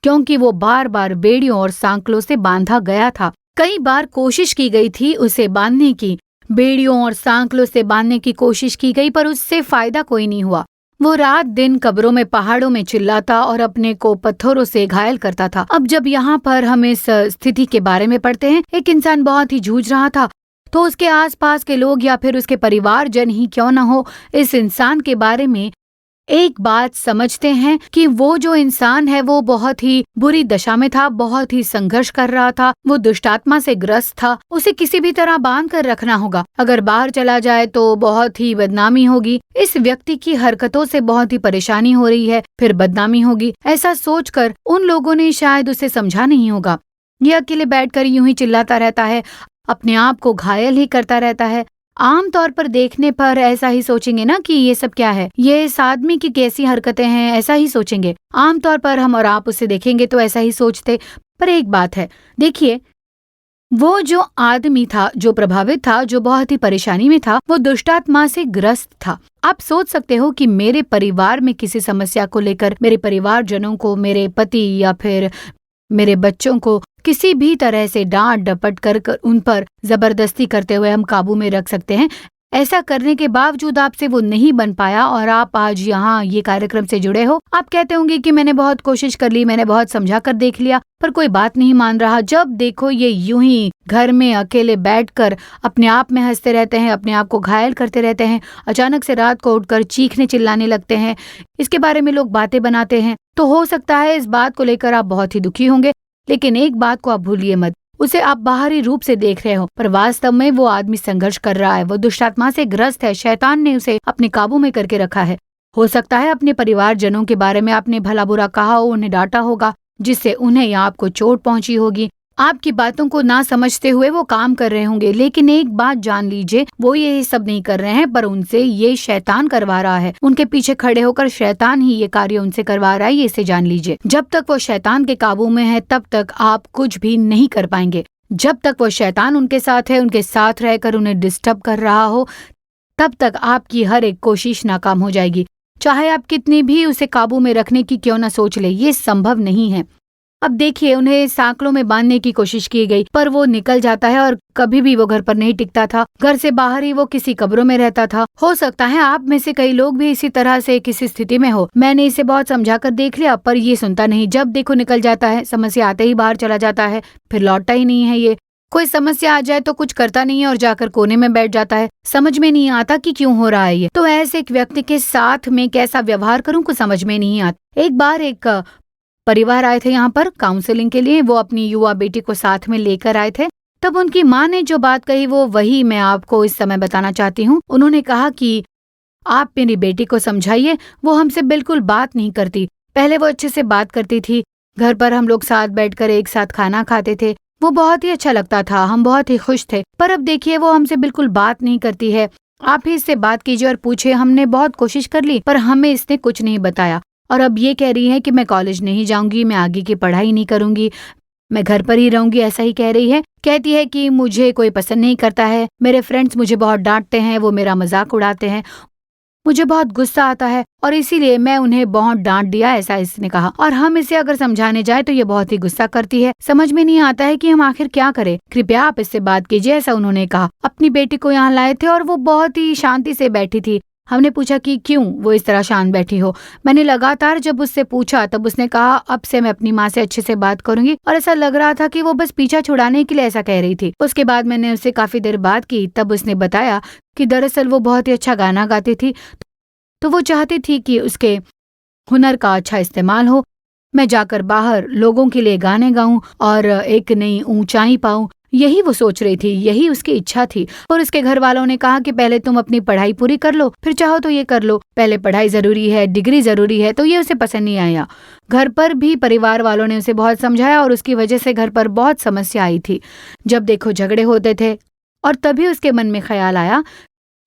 क्योंकि वो बार बार बेड़ियों और सांकलों से बांधा गया था। कई बार कोशिश की गई थी उसे बांधने की, बेड़ियों और सांकलों से बांधने की कोशिश की गई, पर उससे फायदा कोई नहीं हुआ। वो रात दिन कब्रों में पहाड़ों में चिल्लाता और अपने को पत्थरों से घायल करता था। अब जब यहाँ पर हम इस स्थिति के बारे में पढ़ते हैं, एक इंसान बहुत ही जूझ रहा था, तो उसके आसपास के लोग या फिर उसके परिवारजन ही क्यों न हो, इस इंसान के बारे में एक बात समझते हैं कि वो जो इंसान है वो बहुत ही बुरी दशा में था, बहुत ही संघर्ष कर रहा था, वो दुष्टात्मा से ग्रस्त था। उसे किसी भी तरह बांध कर रखना होगा, अगर बाहर चला जाए तो बहुत ही बदनामी होगी। इस व्यक्ति की हरकतों से बहुत ही परेशानी हो रही है, फिर बदनामी होगी, ऐसा सोचकर उन लोगों ने शायद उसे समझा नहीं होगा। ये अकेले बैठकर यूं ही चिल्लाता रहता है, अपने आप को घायल ही करता रहता है। आम तौर पर देखने पर ऐसा ही सोचेंगे ना कि ये सब क्या है, ये इस आदमी की कैसी हरकतें हैं, ऐसा ही सोचेंगे। आम तौर पर हम और आप उसे देखेंगे तो ऐसा ही सोचते। पर एक बात है, देखिए वो जो आदमी था, जो प्रभावित था, जो बहुत ही परेशानी में था, वो दुष्टात्मा से ग्रस्त था। आप सोच सकते हो कि मेरे परिवार में किसी समस्या को लेकर मेरे परिवारजनों को, मेरे पति या फिर मेरे बच्चों को किसी भी तरह से डांट डपट कर उन पर जबरदस्ती करते हुए हम काबू में रख सकते हैं। ऐसा करने के बावजूद आपसे वो नहीं बन पाया और आप आज यहाँ ये कार्यक्रम से जुड़े हो। आप कहते होंगे कि मैंने बहुत कोशिश कर ली, मैंने बहुत समझा कर देख लिया, पर कोई बात नहीं मान रहा। जब देखो ये यूं ही घर में अकेले बैठकर अपने आप में हंसते रहते हैं, अपने आप को घायल करते रहते हैं, अचानक से रात को उठकर चीखने चिल्लाने लगते हैं, इसके बारे में लोग बातें बनाते हैं। तो हो सकता है इस बात को लेकर आप बहुत ही दुखी होंगे, लेकिन एक बात को आप भूलिए मत, उसे आप बाहरी रूप से देख रहे हो, पर वास्तव में वो आदमी संघर्ष कर रहा है, वो दुष्टात्मा से ग्रस्त है, शैतान ने उसे अपने काबू में करके रखा है। हो सकता है अपने परिवारजनों के बारे में आपने भला बुरा कहा हो, उन्हें डांटा होगा, जिससे उन्हें या आपको चोट पहुंची होगी। आपकी बातों को ना समझते हुए वो काम कर रहे होंगे, लेकिन एक बात जान लीजिए, वो ये सब नहीं कर रहे हैं, पर उनसे ये शैतान करवा रहा है। उनके पीछे खड़े होकर शैतान ही ये कार्य उनसे करवा रहा है, ये इसे जान लीजिए। जब तक वो शैतान के काबू में है, तब तक आप कुछ भी नहीं कर पाएंगे। जब तक वो शैतान उनके साथ है, उनके साथ रहकर उन्हें डिस्टर्ब कर रहा हो, तब तक आपकी हर एक कोशिश नाकाम हो जाएगी। चाहे आप कितनी भी उसे काबू में रखने की क्यों ना सोच ले, ये संभव नहीं है। अब देखिए, उन्हें सांकलों में बांधने की कोशिश की गई, पर वो निकल जाता है और कभी भी वो घर पर नहीं टिकता था। घर से बाहर ही वो किसी कब्रों में रहता था। हो सकता है आप में से कई लोग भी इसी तरह से किसी स्थिति में हो। मैंने इसे बहुत समझा कर देख लिया, पर ये सुनता नहीं। जब देखो निकल जाता है, समस्या आते ही बाहर चला जाता है, फिर लौटता ही नहीं है। ये कोई समस्या आ जाए तो कुछ करता नहीं है और जाकर कोने में बैठ जाता है। समझ में नहीं आता कि क्यों हो रहा है ये। तो ऐसे एक व्यक्ति के साथ में कैसा व्यवहार करूं, कुछ समझ में नहीं आता। एक बार एक परिवार आए थे यहाँ पर काउंसलिंग के लिए। वो अपनी युवा बेटी को साथ में लेकर आए थे। तब उनकी माँ ने जो बात कही वो वही मैं आपको इस समय बताना चाहती हूँ। उन्होंने कहा कि आप मेरी बेटी को समझाइए, वो हमसे बिल्कुल बात नहीं करती। पहले वो अच्छे से बात करती थी, घर पर हम लोग साथ बैठकर एक साथ खाना खाते थे, वो बहुत ही अच्छा लगता था, हम बहुत ही खुश थे। पर अब देखिए वो हमसे बिल्कुल बात नहीं करती है। आप ही इससे बात कीजिए और पूछिए। हमने बहुत कोशिश कर ली पर हमें इसने कुछ नहीं बताया। और अब ये कह रही है कि मैं कॉलेज नहीं जाऊंगी, मैं आगे की पढ़ाई नहीं करूंगी, मैं घर पर ही रहूंगी, ऐसा ही कह रही है। कहती है कि मुझे कोई पसंद नहीं करता है, मेरे फ्रेंड्स मुझे बहुत डांटते हैं, वो मेरा मजाक उड़ाते हैं, मुझे बहुत गुस्सा आता है और इसीलिए मैं उन्हें बहुत डांट दिया, ऐसा इसने कहा। और हम इसे अगर समझाने जाए तो ये बहुत ही गुस्सा करती है। समझ में नहीं आता है कि हम आखिर क्या करें, कृपया आप इससे बात कीजिए, ऐसा उन्होंने कहा। अपनी बेटी को यहाँ लाए थे और वो बहुत ही शांति से बैठी थी। हमने पूछा कि क्यों वो इस तरह शांत बैठी हो। मैंने लगातार जब उससे पूछा तब उसने कहा अब से मैं अपनी माँ से अच्छे से बात करूंगी। और ऐसा लग रहा था कि वो बस पीछा छुड़ाने के लिए ऐसा कह रही थी। उसके बाद मैंने उससे काफी देर बात की, तब उसने बताया कि दरअसल वो बहुत ही अच्छा गाना गाती थी, तो वो चाहती थी कि उसके हुनर का अच्छा इस्तेमाल हो, मैं जाकर बाहर लोगों के लिए गाने गाऊं और एक नई ऊंचाई पाऊं। यही वो सोच रही थी, यही उसकी इच्छा थी। और उसके घर वालों ने कहा कि पहले तुम अपनी पढ़ाई पूरी कर लो, फिर चाहो तो ये कर लो। पहले पढ़ाई जरूरी है, डिग्री जरूरी है। तो ये उसे पसंद नहीं आया। घर पर भी परिवार वालों ने उसे बहुत समझाया और उसकी वजह से घर पर बहुत समस्या आई थी। जब देखो झगड़े होते थे और तभी उसके मन में ख्याल आया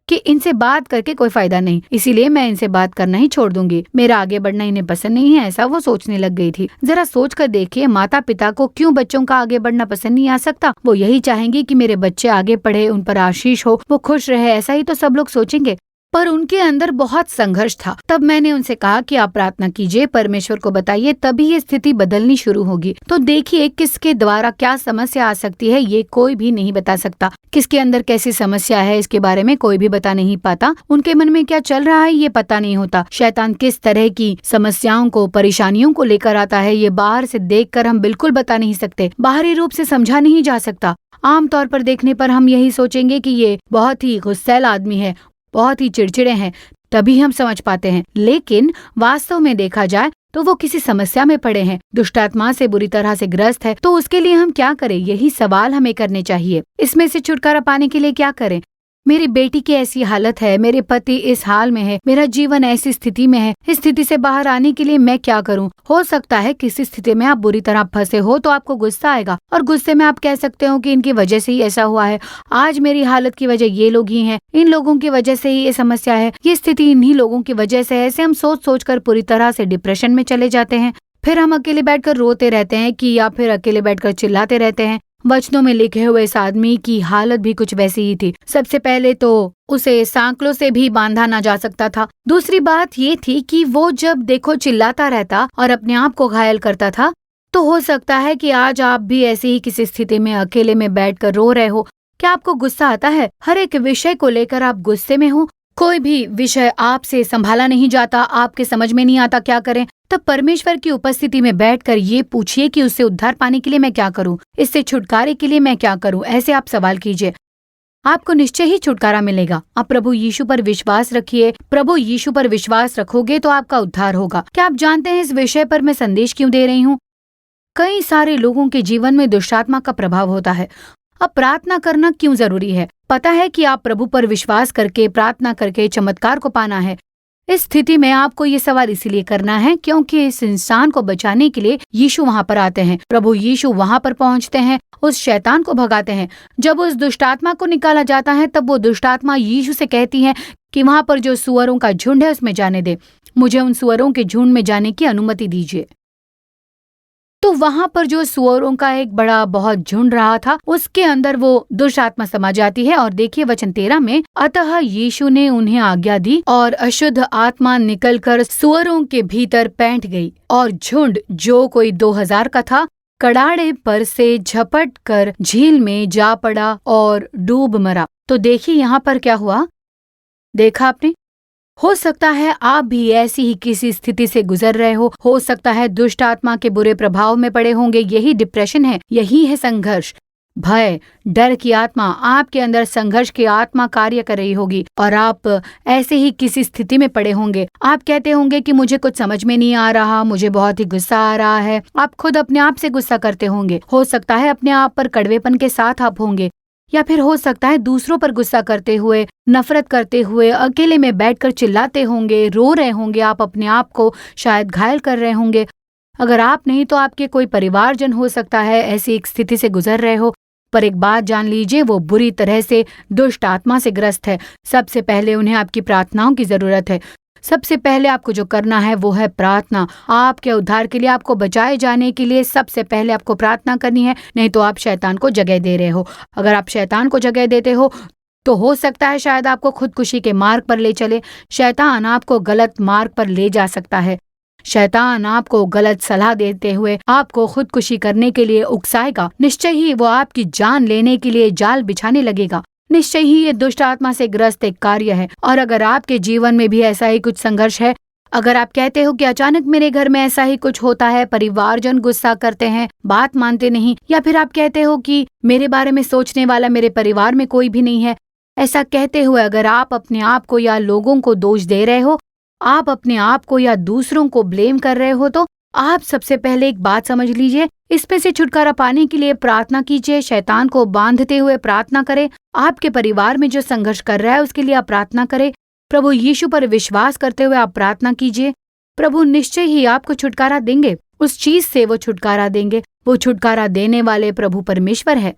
कि इनसे बात करके कोई फायदा नहीं, इसीलिए मैं इनसे बात करना ही छोड़ दूंगी। मेरा आगे बढ़ना इन्हें पसंद नहीं है, ऐसा वो सोचने लग गई थी। जरा सोच कर देखिए, माता पिता को क्यों बच्चों का आगे बढ़ना पसंद नहीं आ सकता। वो यही चाहेंगे कि मेरे बच्चे आगे पढ़े, उन पर आशीष हो, वो खुश रहे, ऐसा ही तो सब लोग सोचेंगे। पर उनके अंदर बहुत संघर्ष था। तब मैंने उनसे कहा कि आप प्रार्थना कीजिए, परमेश्वर को बताइए, तभी ये स्थिति बदलनी शुरू होगी। तो देखिए किसके द्वारा क्या समस्या आ सकती है ये कोई भी नहीं बता सकता। किसके अंदर कैसी समस्या है इसके बारे में कोई भी बता नहीं पाता। उनके मन में क्या चल रहा है ये पता नहीं होता। शैतान किस तरह की समस्याओं को, परेशानियों को लेकर आता है ये बाहर से देखकर हम बिल्कुल बता नहीं सकते, बाहरी रूप से समझा नहीं जा सकता। आमतौर पर देखने पर हम यही सोचेंगे कि ये बहुत ही गुस्सैल आदमी है, बहुत ही चिड़चिड़े हैं, तभी हम समझ पाते हैं। लेकिन वास्तव में देखा जाए तो वो किसी समस्या में पड़े हैं, दुष्ट आत्मा से बुरी तरह से ग्रस्त है। तो उसके लिए हम क्या करें, यही सवाल हमें करने चाहिए। इसमें से छुटकारा पाने के लिए क्या करें। मेरी बेटी की ऐसी हालत है, मेरे पति इस हाल में है, मेरा जीवन ऐसी स्थिति में है, इस स्थिति से बाहर आने के लिए मैं क्या करूं। हो सकता है किसी स्थिति में आप बुरी तरह फंसे हो तो आपको गुस्सा आएगा और गुस्से में आप कह सकते हो कि इनकी वजह से ही ऐसा हुआ है, आज मेरी हालत की वजह ये लोग ही हैं, इन लोगों की वजह से ही ये समस्या है, ये स्थिति इन्हीं लोगों की वजह से है। ऐसे हम सोच सोच कर पूरी तरह से डिप्रेशन में चले जाते हैं। फिर हम अकेले बैठकर रोते रहते हैं कि या फिर अकेले बैठकर चिल्लाते रहते हैं। वचनों में लिखे हुए इस आदमी की हालत भी कुछ वैसी ही थी। सबसे पहले तो उसे सांकलों से भी बांधा ना जा सकता था। दूसरी बात ये थी कि वो जब देखो चिल्लाता रहता और अपने आप को घायल करता था। तो हो सकता है कि आज आप भी ऐसी ही किसी स्थिति में अकेले में बैठकर रो रहे हो। क्या आपको गुस्सा आता है? हर एक विषय को लेकर आप गुस्से में हो। कोई भी विषय आपसे संभाला नहीं जाता, आपके समझ में नहीं आता क्या करें। तब परमेश्वर की उपस्थिति में बैठकर ये पूछिए कि उससे उद्धार पाने के लिए मैं क्या करूं, इससे छुटकारे के लिए मैं क्या करूं। ऐसे आप सवाल कीजिए, आपको निश्चय ही छुटकारा मिलेगा। आप प्रभु यीशु पर विश्वास रखिए। प्रभु यीशु पर विश्वास रखोगे तो आपका उद्धार होगा। क्या आप जानते हैं इस विषय पर मैं संदेश क्यों दे रही हूँ? कई सारे लोगों के जीवन में दुष्टात्मा का प्रभाव होता है। अब प्रार्थना करना क्यों जरूरी है? पता है कि आप प्रभु पर विश्वास करके, प्रार्थना करके चमत्कार को पाना है। इस स्थिति में आपको ये सवाल इसीलिए करना है क्योंकि इस इंसान को बचाने के लिए यीशु वहां पर आते हैं। प्रभु यीशु वहां पर पहुंचते हैं, उस शैतान को भगाते हैं। जब उस दुष्टात्मा को निकाला जाता है तब वो दुष्टात्मा यीशु से कहती है कि वहां पर जो सुअरों का झुंड है उसमें जाने दे, मुझे उन सुअरों के झुंड में जाने की अनुमति दीजिए। तो वहां पर जो सुअरों का एक बड़ा बहुत झुंड रहा था, उसके अंदर वो दुष्ट आत्मा समा जाती है। और देखिए वचन 13 में, अतः यीशु ने उन्हें आज्ञा दी और अशुद्ध आत्मा निकलकर सुअरों के भीतर पैंठ गई और झुंड जो कोई 2000 का था कड़ाड़े पर से झपट कर झील में जा पड़ा और डूब मरा। तो देखिए यहाँ पर क्या हुआ, देखा आपने? हो सकता है आप भी ऐसी ही किसी स्थिति से गुजर रहे हो सकता है दुष्ट आत्मा के बुरे प्रभाव में पड़े होंगे। यही डिप्रेशन है, यही है संघर्ष। भय, डर की आत्मा, आपके अंदर संघर्ष की आत्मा कार्य कर रही होगी और आप ऐसे ही किसी स्थिति में पड़े होंगे। आप कहते होंगे कि मुझे कुछ समझ में नहीं आ रहा, मुझे बहुत ही गुस्सा आ रहा है। आप खुद अपने आप से गुस्सा करते होंगे। हो सकता है अपने आप पर कड़वेपन के साथ आप होंगे, या फिर हो सकता है दूसरों पर गुस्सा करते हुए, नफरत करते हुए, अकेले में बैठकर चिल्लाते होंगे, रो रहे होंगे, आप अपने आप को शायद घायल कर रहे होंगे। अगर आप नहीं तो आपके कोई परिवारजन हो सकता है ऐसी एक स्थिति से गुजर रहे हो। पर एक बात जान लीजिए, वो बुरी तरह से दुष्ट आत्मा से ग्रस्त है। सबसे पहले उन्हें आपकी प्रार्थनाओं की जरूरत है। सबसे पहले आपको जो करना है वो है प्रार्थना। आपके उद्धार के लिए, आपको बचाए जाने के लिए सबसे पहले आपको प्रार्थना करनी है, नहीं तो आप शैतान को जगह दे रहे हो। अगर आप शैतान को जगह देते हो तो सकता है शायद आपको खुदकुशी के मार्ग पर ले चले। शैतान आपको गलत मार्ग पर ले जा सकता है। शैतान आपको गलत सलाह देते हुए आपको खुदकुशी करने के लिए उकसाएगा। निश्चय ही वो आपकी जान लेने के लिए जाल बिछाने लगेगा। निश्चय ही ये दुष्ट आत्मा से ग्रस्त एक कार्य है। और अगर आपके जीवन में भी ऐसा ही कुछ संघर्ष है, अगर आप कहते हो कि अचानक मेरे घर में ऐसा ही कुछ होता है, परिवारजन गुस्सा करते हैं, बात मानते नहीं, या फिर आप कहते हो कि मेरे बारे में सोचने वाला मेरे परिवार में कोई भी नहीं है, ऐसा कहते हुए अगर आप अपने आप को या लोगों को दोष दे रहे हो, आप अपने आप को या दूसरों को ब्लेम कर रहे हो, तो आप सबसे पहले एक बात समझ लीजिए, इसमें से छुटकारा पाने के लिए प्रार्थना कीजिए। शैतान को बांधते हुए प्रार्थना करें। आपके परिवार में जो संघर्ष कर रहा है उसके लिए आप प्रार्थना करें। प्रभु यीशु पर विश्वास करते हुए आप प्रार्थना कीजिए। प्रभु निश्चय ही आपको छुटकारा देंगे। उस चीज से वो छुटकारा देंगे। वो छुटकारा देने वाले प्रभु परमेश्वर है।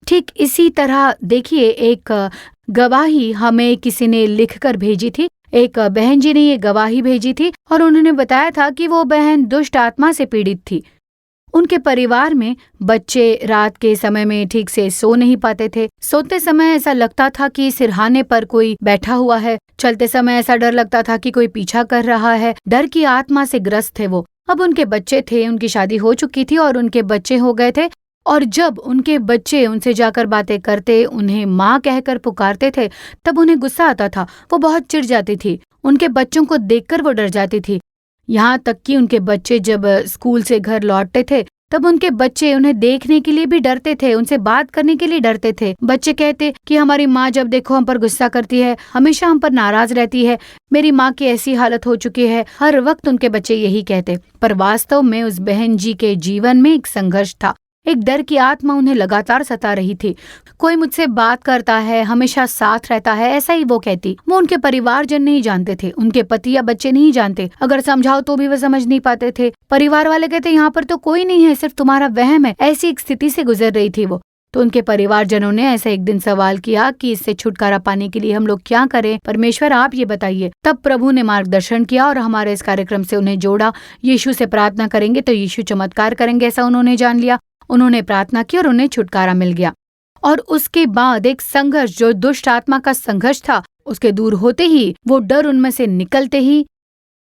ठीक इसी तरह देखिए, एक गवाही हमें किसी ने लिखकर भेजी थी। एक बहन जी ने ये गवाही भेजी थी और उन्होंने बताया था कि वो बहन दुष्ट आत्मा से पीड़ित थी। उनके परिवार में बच्चे रात के समय में ठीक से सो नहीं पाते थे। सोते समय ऐसा लगता था कि सिरहाने पर कोई बैठा हुआ है। चलते समय ऐसा डर लगता था कि कोई पीछा कर रहा है। डर की आत्मा से ग्रस्त थे वो। अब उनके बच्चे थे, उनकी शादी हो चुकी थी और उनके बच्चे हो गए थे। और जब उनके बच्चे उनसे जाकर बातें करते, उन्हें माँ कहकर पुकारते थे, तब उन्हें गुस्सा आता था। वो बहुत चिढ़ जाती थी। उनके बच्चों को देखकर वो डर जाती थी। यहाँ तक कि उनके बच्चे जब स्कूल से घर लौटते थे, तब उनके बच्चे उन्हें देखने के लिए भी डरते थे, उनसे बात करने के लिए डरते थे। बच्चे कहते कि हमारी माँ जब देखो हम पर गुस्सा करती है, हमेशा हम पर नाराज रहती है, मेरी माँ की ऐसी हालत हो चुकी है। हर वक्त उनके बच्चे यही कहते। पर वास्तव में उस बहन जी के जीवन में एक संघर्ष था। एक डर की आत्मा उन्हें लगातार सता रही थी। कोई मुझसे बात करता है, हमेशा साथ रहता है, ऐसा ही वो कहती। वो उनके परिवारजन नहीं जानते थे, उनके पति या बच्चे नहीं जानते। अगर समझाओ तो भी वो समझ नहीं पाते थे। परिवार वाले कहते यहाँ पर तो कोई नहीं है, सिर्फ तुम्हारा वहम है। ऐसी एक स्थिति से गुजर रही थी वो। तो उनके परिवारजनों ने ऐसा एक दिन सवाल किया कि इससे छुटकारा पाने के लिए हम लोग क्या करें, परमेश्वर आप ये बताइए। तब प्रभु ने मार्गदर्शन किया और हमारे इस कार्यक्रम से उन्हें जोड़ा। यीशु से प्रार्थना करेंगे तो यीशु चमत्कार करेंगे, ऐसा उन्होंने जान लिया। उन्होंने प्रार्थना की और उन्हें छुटकारा मिल गया। और उसके बाद एक संघर्ष, जो दुष्ट आत्मा का संघर्ष था, उसके दूर होते ही, वो डर उनमें से निकलते ही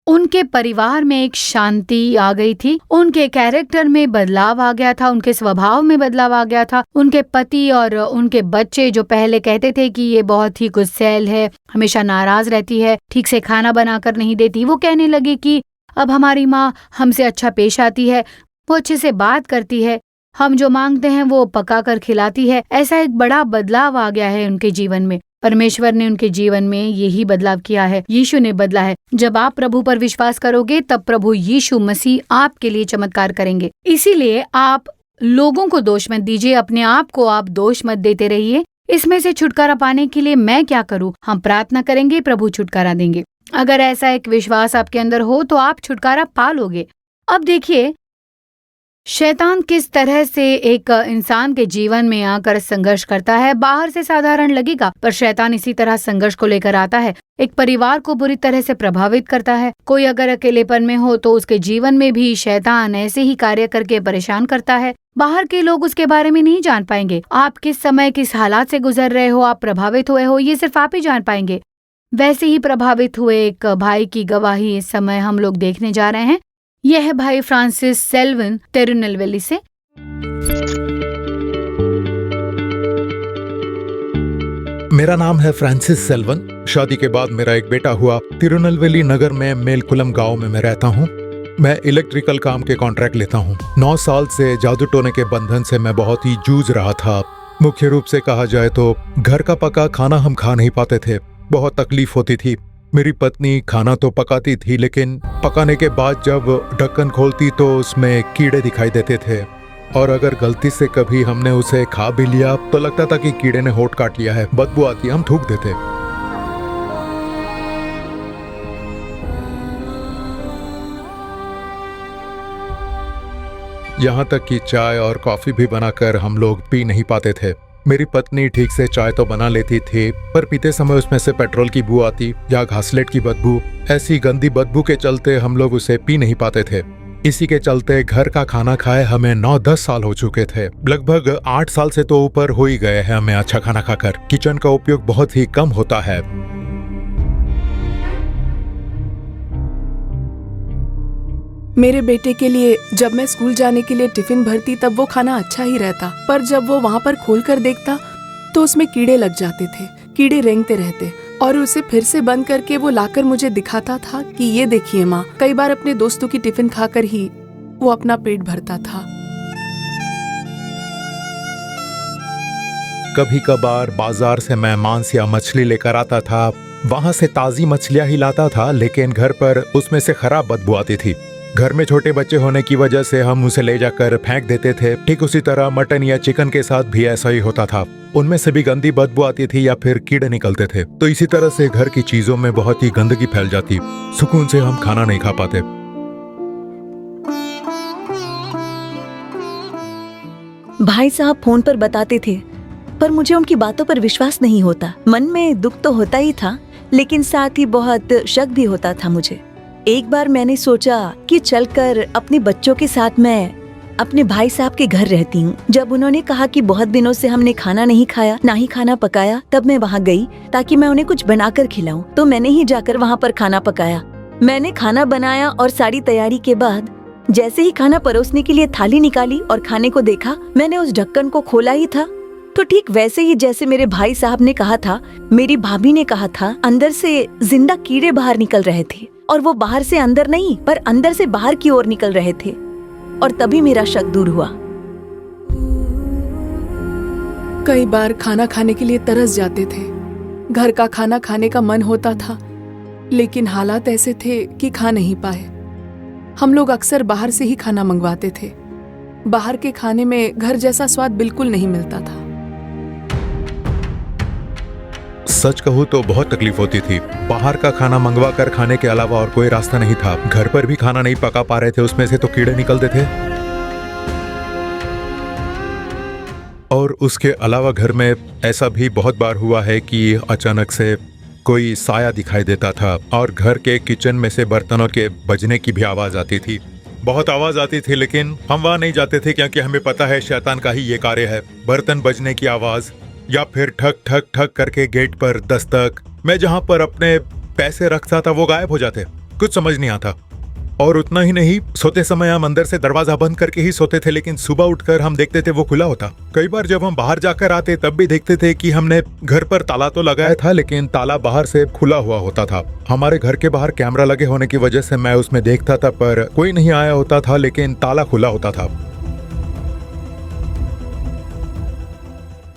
उनके परिवार में एक शांति आ गई थी। उनके कैरेक्टर में बदलाव आ गया था, उनके स्वभाव में बदलाव आ गया था। उनके पति और उनके बच्चे जो पहले कहते थे कि ये बहुत ही गुस्सैल है, हमेशा नाराज रहती है, ठीक से खाना बनाकर नहीं देती, वो कहने लगे कि अब हमारी माँ हमसे अच्छा पेश आती है, वो अच्छे से बात करती है, हम जो मांगते हैं वो पका कर खिलाती है। ऐसा एक बड़ा बदलाव आ गया है उनके जीवन में। परमेश्वर ने उनके जीवन में यही बदलाव किया है। यीशु ने बदला है। जब आप प्रभु पर विश्वास करोगे तब प्रभु यीशु मसीह आपके लिए चमत्कार करेंगे। इसीलिए आप लोगों को दोष मत दीजिए, अपने आप को आप दोष मत देते रहिए। इसमें से छुटकारा पाने के लिए मैं क्या करूं? हम प्रार्थना करेंगे, प्रभु छुटकारा देंगे। अगर ऐसा एक विश्वास आपके अंदर हो तो आप छुटकारा पा लोगे। अब देखिए शैतान किस तरह से एक इंसान के जीवन में आकर संघर्ष करता है। बाहर से साधारण लगेगा, पर शैतान इसी तरह संघर्ष को लेकर आता है। एक परिवार को बुरी तरह से प्रभावित करता है। कोई अगर अकेलेपन में हो तो उसके जीवन में भी शैतान ऐसे ही कार्य करके परेशान करता है। बाहर के लोग उसके बारे में नहीं जान पाएंगे। आप किस समय किस हालात से गुजर रहे हो, आप प्रभावित हुए हो, ये सिर्फ आप ही जान पाएंगे। वैसे ही प्रभावित हुए एक भाई की गवाही इस समय हम लोग देखने जा रहे हैं। यह है भाई फ्रांसिस सेल्वन तिरुनेलवेली से। मेरा नाम है फ्रांसिस सेल्वन। शादी के बाद मेरा एक बेटा हुआ। तिरुनेलवेली नगर में मेलकुलम गांव में मैं रहता हूँ। मैं इलेक्ट्रिकल काम के कॉन्ट्रैक्ट लेता हूँ। 9 साल से जादू टोने के बंधन से मैं बहुत ही जूझ रहा था। मुख्य रूप से कहा जाए तो घर का पका खाना हम खा नहीं पाते थे, बहुत तकलीफ होती थी। मेरी पत्नी खाना तो पकाती थी, लेकिन पकाने के बाद जब ढक्कन खोलती तो उसमें कीड़े दिखाई देते थे, और अगर गलती से कभी हमने उसे खा भी लिया तो लगता था कि कीड़े ने होठ काट लिया है, बदबू आती, हम थूक देते। यहाँ तक कि चाय और कॉफी भी बनाकर हम लोग पी नहीं पाते थे। मेरी पत्नी ठीक से चाय तो बना लेती थी, पर पीते समय उसमें से पेट्रोल की बू आती या घासलेट की बदबू। ऐसी गंदी बदबू के चलते हम लोग उसे पी नहीं पाते थे। इसी के चलते घर का खाना खाए हमें 9-10 साल हो चुके थे। लगभग 8 साल से तो ऊपर हो ही गए हैं हमें अच्छा खाना खाकर। किचन का उपयोग बहुत ही कम होता है। मेरे बेटे के लिए जब मैं स्कूल जाने के लिए टिफिन भरती तब वो खाना अच्छा ही रहता, पर जब वो वहाँ पर खोल कर देखता तो उसमें कीड़े लग जाते थे। कीड़े रेंगते रहते और उसे फिर से बंद करके वो लाकर मुझे दिखाता था कि ये देखिए माँ। कई बार अपने दोस्तों की टिफिन खाकर ही वो अपना पेट भरता था। कभी कभार बाजार से मैं मांस या मछली लेकर आता था, वहां से ताजी मछलियां ही लाता था, लेकिन घर पर उसमें से खराब बदबू आती थी। घर में छोटे बच्चे होने की वजह से हम उसे ले जाकर फेंक देते थे। ठीक उसी तरह मटन या चिकन के साथ भी ऐसा ही होता था, उनमें से भी गंदी बदबू आती थी या फिर कीड़े निकलते थे। तो इसी तरह से घर की चीजों में बहुत ही गंदगी फैल जाती, सुकून से हम खाना नहीं खा पाते। भाई साहब फोन पर बताते थे, पर मुझे उनकी बातों पर विश्वास नहीं होता। मन में दुख तो होता ही था, लेकिन साथ ही बहुत शक भी होता था मुझे। एक बार मैंने सोचा कि चलकर अपने बच्चों के साथ मैं अपने भाई साहब के घर रहती हूँ। जब उन्होंने कहा कि बहुत दिनों से हमने खाना नहीं खाया, ना ही खाना पकाया, तब मैं वहाँ गई ताकि मैं उन्हें कुछ बनाकर खिलाऊं। तो मैंने ही जाकर वहाँ पर खाना पकाया। मैंने खाना बनाया और सारी तैयारी के बाद जैसे ही खाना परोसने के लिए थाली निकाली और खाने को देखा, मैंने उस ढक्कन को खोला ही था तो ठीक वैसे ही जैसे मेरे भाई साहब ने कहा था, मेरी भाभी ने कहा था, अंदर से जिंदा कीड़े बाहर निकल रहे थे। और वो बाहर से अंदर नहीं, पर अंदर से बाहर की ओर निकल रहे थे। और तभी मेरा शक दूर हुआ। कई बार खाना खाने के लिए तरस जाते थे। घर का खाना खाने का मन होता था, लेकिन हालात ऐसे थे कि खा नहीं पाए। हम लोग अक्सर बाहर से ही खाना मंगवाते थे। बाहर के खाने में घर जैसा स्वाद बिल्कुल नहीं मिलता था। सच कहूँ तो बहुत तकलीफ होती थी। बाहर का खाना मंगवा कर खाने के अलावा और कोई रास्ता नहीं था। घर पर भी खाना नहीं पका पा रहे थे, उसमें से तो कीड़े निकलते थे। और उसके अलावा घर में ऐसा भी बहुत बार हुआ है कि अचानक से कोई साया दिखाई देता था और घर के किचन में से बर्तनों के बजने की भी आवाज आती थी। बहुत आवाज आती थी, लेकिन हम वहां नहीं जाते थे क्योंकि हमें पता है शैतान का ही ये कार्य है। बर्तन बजने की आवाज या फिर ठक ठक ठक करके गेट पर दस्तक। मैं जहां पर अपने पैसे रखता था वो गायब हो जाते, कुछ समझ नहीं आता। और उतना ही नहीं, सोते समय हम अंदर से दरवाजा बंद करके ही सोते थे, लेकिन सुबह उठकर हम देखते थे वो खुला होता। कई बार जब हम बाहर जाकर आते तब भी देखते थे कि हमने घर पर ताला तो लगाया था, लेकिन ताला बाहर से खुला हुआ होता था। हमारे घर के बाहर कैमरा लगे होने की वजह से मैं उसमें देखता था, पर कोई नहीं आया होता था, लेकिन ताला खुला होता था।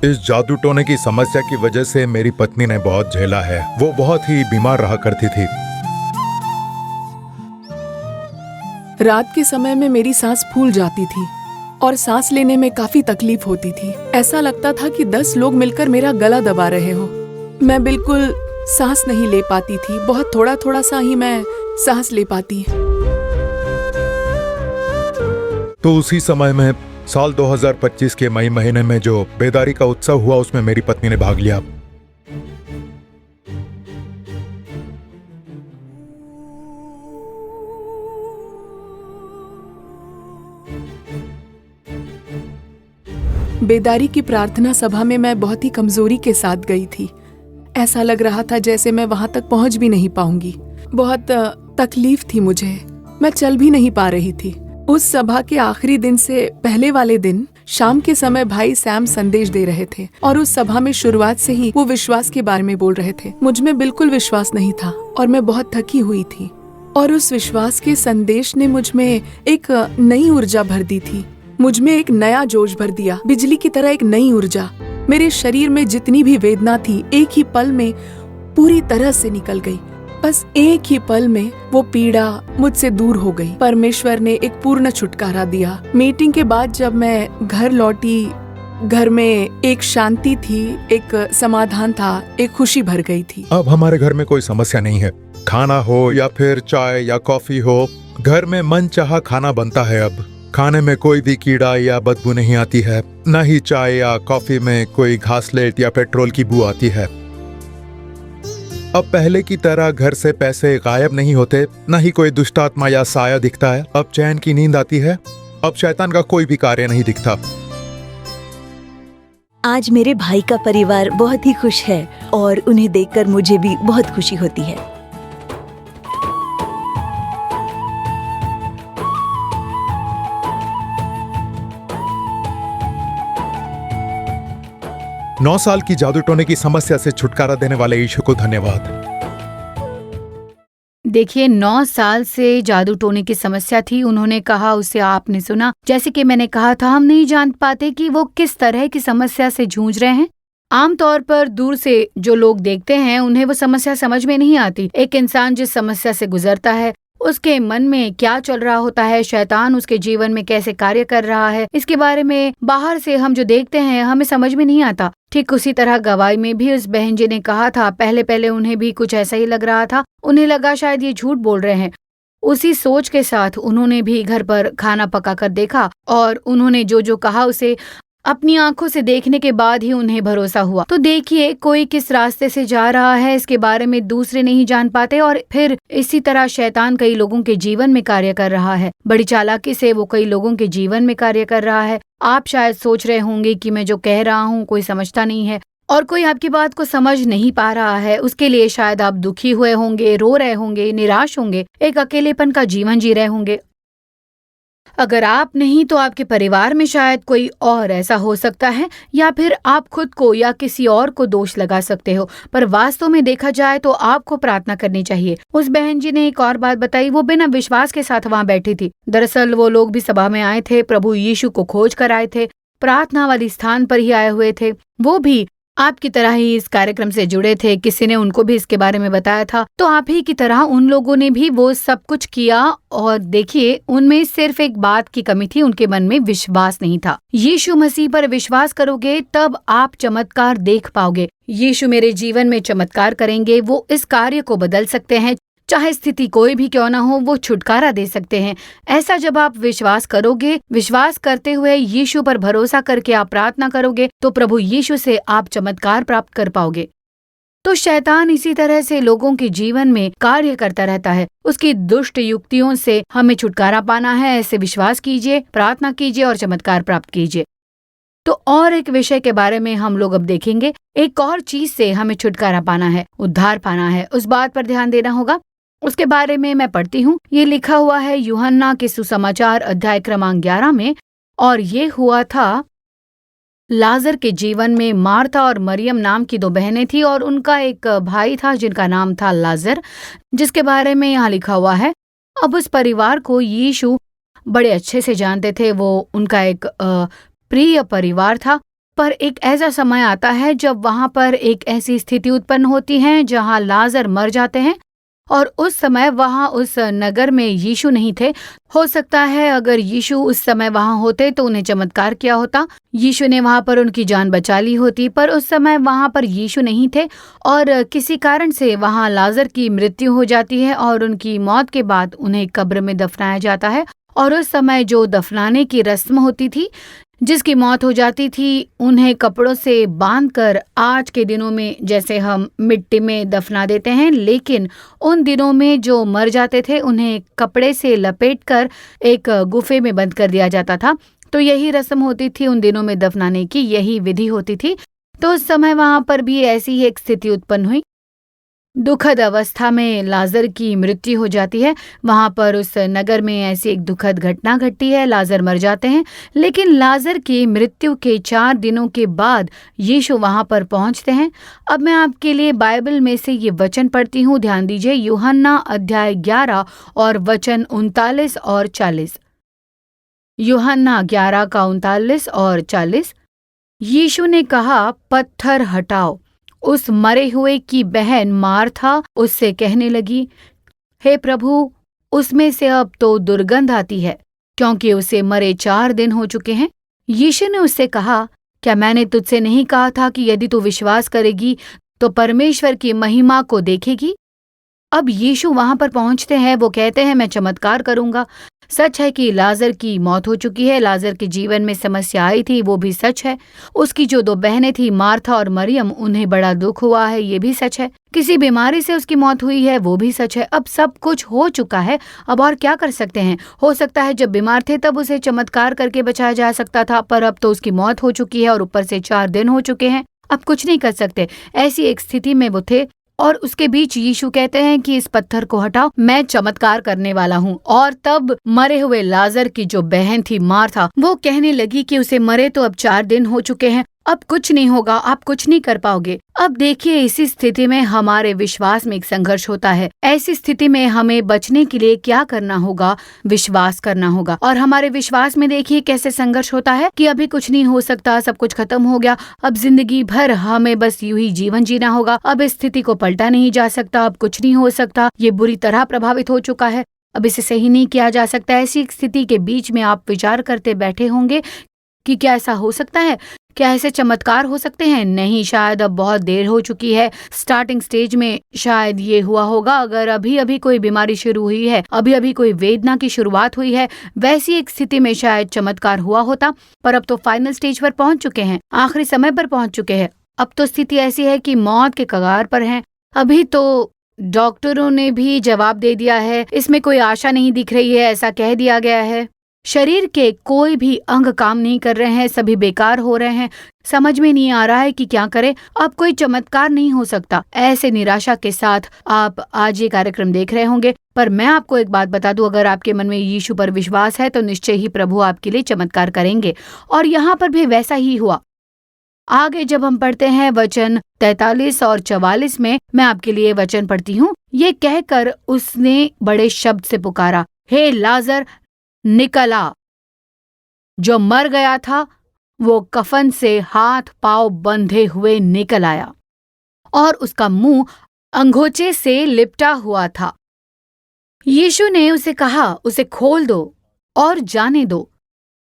इस जादू टोने की समस्या की वजह से मेरी पत्नी ने बहुत झेला है। वो बहुत ही बीमार रहा करती थी। रात के समय में मेरी सांस फूल जाती थी और सांस लेने में काफी तकलीफ होती थी। ऐसा लगता था कि 10 लोग मिलकर मेरा गला दबा रहे हो। मैं बिल्कुल सांस नहीं ले पाती थी, बहुत थोड़ा थोड़ा सा ही मैं सांस ले पाती। तो उसी समय में साल 2025 के मई महीने में जो बेदारी का उत्सव हुआ, उसमें मेरी पत्नी ने भाग लिया। बेदारी की प्रार्थना सभा में मैं बहुत ही कमजोरी के साथ गई थी। ऐसा लग रहा था जैसे मैं वहां तक पहुंच भी नहीं पाऊंगी। बहुत तकलीफ थी मुझे, मैं चल भी नहीं पा रही थी। उस सभा के आखिरी दिन से पहले वाले दिन शाम के समय भाई सैम संदेश दे रहे थे और उस सभा में शुरुआत से ही वो विश्वास के बारे में बोल रहे थे। मुझ में बिल्कुल विश्वास नहीं था और मैं बहुत थकी हुई थी। और उस विश्वास के संदेश ने मुझ में एक नई ऊर्जा भर दी थी। मुझ में एक नया जोश भर दिया, बिजली की तरह एक नई ऊर्जा। मेरे शरीर में जितनी भी वेदना थी एक ही पल में पूरी तरह से निकल गई। बस एक ही पल में वो पीड़ा मुझसे दूर हो गई। परमेश्वर ने एक पूर्ण छुटकारा दिया। मीटिंग के बाद जब मैं घर लौटी, घर में एक शांति थी, एक समाधान था, एक खुशी भर गई थी। अब हमारे घर में कोई समस्या नहीं है। खाना हो या फिर चाय या कॉफी हो, घर में मन चाहा खाना बनता है। अब खाने में कोई भी कीड़ा या बदबू नहीं आती है, न ही चाय या कॉफी में कोई घासलेट या पेट्रोल की बू आती है। अब पहले की तरह घर से पैसे गायब नहीं होते, न ही कोई दुष्ट आत्मा या साया दिखता है। अब चैन की नींद आती है। अब शैतान का कोई भी कार्य नहीं दिखता। आज मेरे भाई का परिवार बहुत ही खुश है और उन्हें देखकर मुझे भी बहुत खुशी होती है। नौ साल की जादू टोने की समस्या से छुटकारा देने वाले यीशु को धन्यवाद। देखिए, 9 साल से जादू टोने की समस्या थी। उन्होंने कहा, उसे आपने सुना। जैसे कि मैंने कहा था, हम नहीं जान पाते कि वो किस तरह की समस्या से जूझ रहे हैं। आमतौर पर दूर से जो लोग देखते हैं उन्हें वो समस्या समझ में नहीं आती। एक इंसान जिस समस्या से गुजरता है उसके मन में क्या चल रहा होता है, शैतान उसके जीवन में कैसे कार्य कर रहा है, इसके बारे में बाहर से हम जो देखते हैं हमें समझ में नहीं आता। ठीक उसी तरह गवाही में भी उस बहन जी ने कहा था, पहले पहले उन्हें भी कुछ ऐसा ही लग रहा था। उन्हें लगा शायद ये झूठ बोल रहे हैं। उसी सोच के साथ उन्होंने भी घर पर खाना पका कर देखा और उन्होंने जो जो कहा उसे अपनी आंखों से देखने के बाद ही उन्हें भरोसा हुआ। तो देखिए, कोई किस रास्ते से जा रहा है इसके बारे में दूसरे नहीं जान पाते और फिर इसी तरह शैतान कई लोगों के जीवन में कार्य कर रहा है। बड़ी चालाकी से वो कई लोगों के जीवन में कार्य कर रहा है। आप शायद सोच रहे होंगे कि मैं जो कह रहा हूँ कोई समझता नहीं है और कोई आपकी बात को समझ नहीं पा रहा है। उसके लिए शायद आप दुखी हुए होंगे, रो रहे होंगे, निराश होंगे, एक अकेलेपन का जीवन जी रहे होंगे। अगर आप नहीं तो आपके परिवार में शायद कोई और ऐसा हो सकता है, या फिर आप खुद को या किसी और को दोष लगा सकते हो। पर वास्तव में देखा जाए तो आपको प्रार्थना करनी चाहिए। उस बहन जी ने एक और बात बताई, वो बिना विश्वास के साथ वहां बैठी थी। दरअसल वो लोग भी सभा में आए थे, प्रभु यीशु को खोज कर आए थे, प्रार्थना वाली स्थान पर ही आए हुए थे। वो भी आपकी तरह ही इस कार्यक्रम से जुड़े थे। किसी ने उनको भी इसके बारे में बताया था। तो आप ही की तरह उन लोगों ने भी वो सब कुछ किया और देखिए, उनमें सिर्फ एक बात की कमी थी, उनके मन में विश्वास नहीं था। यीशु मसीह पर विश्वास करोगे तब आप चमत्कार देख पाओगे। यीशु मेरे जीवन में चमत्कार करेंगे, वो इस कार्य को बदल सकते हैं। चाहे स्थिति कोई भी क्यों ना हो, वो छुटकारा दे सकते हैं। ऐसा जब आप विश्वास करोगे, विश्वास करते हुए यीशु पर भरोसा करके आप प्रार्थना करोगे तो प्रभु यीशु से आप चमत्कार प्राप्त कर पाओगे। तो शैतान इसी तरह से लोगों के जीवन में कार्य करता रहता है। उसकी दुष्ट युक्तियों से हमें छुटकारा पाना है। ऐसे विश्वास कीजिए, प्रार्थना कीजिए और चमत्कार प्राप्त कीजिए। तो और एक विषय के बारे में हम लोग अब देखेंगे। एक और चीज से हमें छुटकारा पाना है, उद्धार पाना है, उस बात पर ध्यान देना होगा। उसके बारे में मैं पढ़ती हूँ। ये लिखा हुआ है यूहन्ना के सुसमाचार अध्याय क्रमांक 11 में। और ये हुआ था लाजर के जीवन में। मार्था और मरियम नाम की 2 बहनें थी और उनका एक भाई था जिनका नाम था लाजर, जिसके बारे में यहाँ लिखा हुआ है। अब उस परिवार को यीशु बड़े अच्छे से जानते थे। वो उनका एक प्रिय परिवार था। पर एक ऐसा समय आता है जब वहां पर एक ऐसी स्थिति उत्पन्न होती है जहां लाजर मर जाते हैं और उस समय वहां उस नगर में यीशु नहीं थे। हो सकता है अगर यीशु उस समय वहां होते तो उन्हें चमत्कार किया होता, यीशु ने वहां पर उनकी जान बचा ली होती। पर उस समय वहां पर यीशु नहीं थे और किसी कारण से वहां लाजर की मृत्यु हो जाती है और उनकी मौत के बाद उन्हें कब्र में दफनाया जाता है। और उस समय जो दफनाने की रस्म होती थी, जिसकी मौत हो जाती थी, उन्हें कपड़ों से बांधकर आज के दिनों में जैसे हम मिट्टी में दफना देते हैं, लेकिन उन दिनों में जो मर जाते थे उन्हें कपड़े से लपेटकर एक गुफे में बंद कर दिया जाता था। तो यही रस्म होती थी उन दिनों में दफनाने की, यही विधि होती थी। तो उस समय वहां पर भी ऐसी ही एक स्थिति उत्पन्न हुई। दुखद अवस्था में लाजर की मृत्यु हो जाती है। वहां पर उस नगर में ऐसी एक दुखद घटना घटती है, लाजर मर जाते हैं। लेकिन लाजर की मृत्यु के 4 दिनों के बाद यीशु वहां पर पहुंचते हैं। अब मैं आपके लिए बाइबल में से ये वचन पढ़ती हूँ, ध्यान दीजिए। यूहन्ना अध्याय 11 और वचन 39 और 40। यूहन्ना 11 का 39 और 40। यीशु ने कहा, पत्थर हटाओ। उस मरे हुए की बहन मार्था उससे कहने लगी, हे प्रभु, उसमें से अब तो दुर्गंध आती है, क्योंकि उसे मरे 4 दिन हो चुके हैं। यीशु ने उससे कहा, क्या मैंने तुझसे नहीं कहा था कि यदि तू विश्वास करेगी तो परमेश्वर की महिमा को देखेगी? अब यीशु वहां पर पहुंचते हैं। वो कहते हैं, मैं चमत्कार करूंगा। सच है कि लाजर की मौत हो चुकी है। लाजर के जीवन में समस्या आई थी, वो भी सच है। उसकी जो 2 बहनें थी, मार्था और मरियम, उन्हें बड़ा दुख हुआ है, ये भी सच है। किसी बीमारी से उसकी मौत हुई है, वो भी सच है। अब सब कुछ हो चुका है, अब और क्या कर सकते हैं? हो सकता है जब बीमार थे तब उसे चमत्कार करके बचाया जा सकता था, पर अब तो उसकी मौत हो चुकी है और ऊपर से 4 दिन हो चुके हैं। अब कुछ नहीं कर सकते। ऐसी एक स्थिति में वो थे और उसके बीच यीशु कहते हैं कि इस पत्थर को हटाओ, मैं चमत्कार करने वाला हूँ। और तब मरे हुए लाजर की जो बहन थी मार्था, वो कहने लगी कि उसे मरे तो अब 4 दिन हो चुके हैं, अब कुछ नहीं होगा, आप कुछ नहीं कर पाओगे। अब देखिए, इसी स्थिति में हमारे विश्वास में एक संघर्ष होता है। ऐसी स्थिति में हमें बचने के लिए क्या करना होगा? विश्वास करना होगा। और हमारे विश्वास में देखिए कैसे संघर्ष होता है कि अभी कुछ नहीं हो सकता, सब कुछ खत्म हो गया, अब जिंदगी भर हमें बस यूं ही जीवन जीना होगा, अब इस स्थिति को पलटा नहीं जा सकता, अब कुछ नहीं हो सकता, ये बुरी तरह प्रभावित हो चुका है, अब इसे सही नहीं किया जा सकता। ऐसी स्थिति के बीच में आप विचार करते बैठे होंगे कि क्या ऐसा हो सकता है? क्या ऐसे चमत्कार हो सकते हैं? नहीं, शायद अब बहुत देर हो चुकी है। स्टार्टिंग स्टेज में शायद ये हुआ होगा, अगर अभी अभी कोई बीमारी शुरू हुई है, अभी अभी कोई वेदना की शुरुआत हुई है, वैसी एक स्थिति में शायद चमत्कार हुआ होता। पर अब तो फाइनल स्टेज पर पहुंच चुके हैं, आखिरी समय पर पहुंच चुके हैं। अब तो स्थिति ऐसी है कि मौत के कगार पर हैं। अभी तो डॉक्टरों ने भी जवाब दे दिया है, इसमें कोई आशा नहीं दिख रही है, ऐसा कह दिया गया है। शरीर के कोई भी अंग काम नहीं कर रहे हैं, सभी बेकार हो रहे हैं। समझ में नहीं आ रहा है कि क्या करें, अब कोई चमत्कार नहीं हो सकता। ऐसे निराशा के साथ आप आज ये कार्यक्रम देख रहे होंगे। पर मैं आपको एक बात बता दूं, अगर आपके मन में यीशु पर विश्वास है तो निश्चय ही प्रभु आपके लिए चमत्कार करेंगे। और यहाँ पर भी वैसा ही हुआ। आगे जब हम पढ़ते हैं वचन 43 और 44 में, मैं आपके लिए वचन पढ़ती हूँ। ये कहकर उसने बड़े शब्द से पुकारा, हे लाजर, निकल आ। जो मर गया था वो कफन से हाथ पांव बंधे हुए निकल आया और उसका मुंह अंगोचे से लिपटा हुआ था। यीशु ने उसे कहा, उसे खोल दो और जाने दो।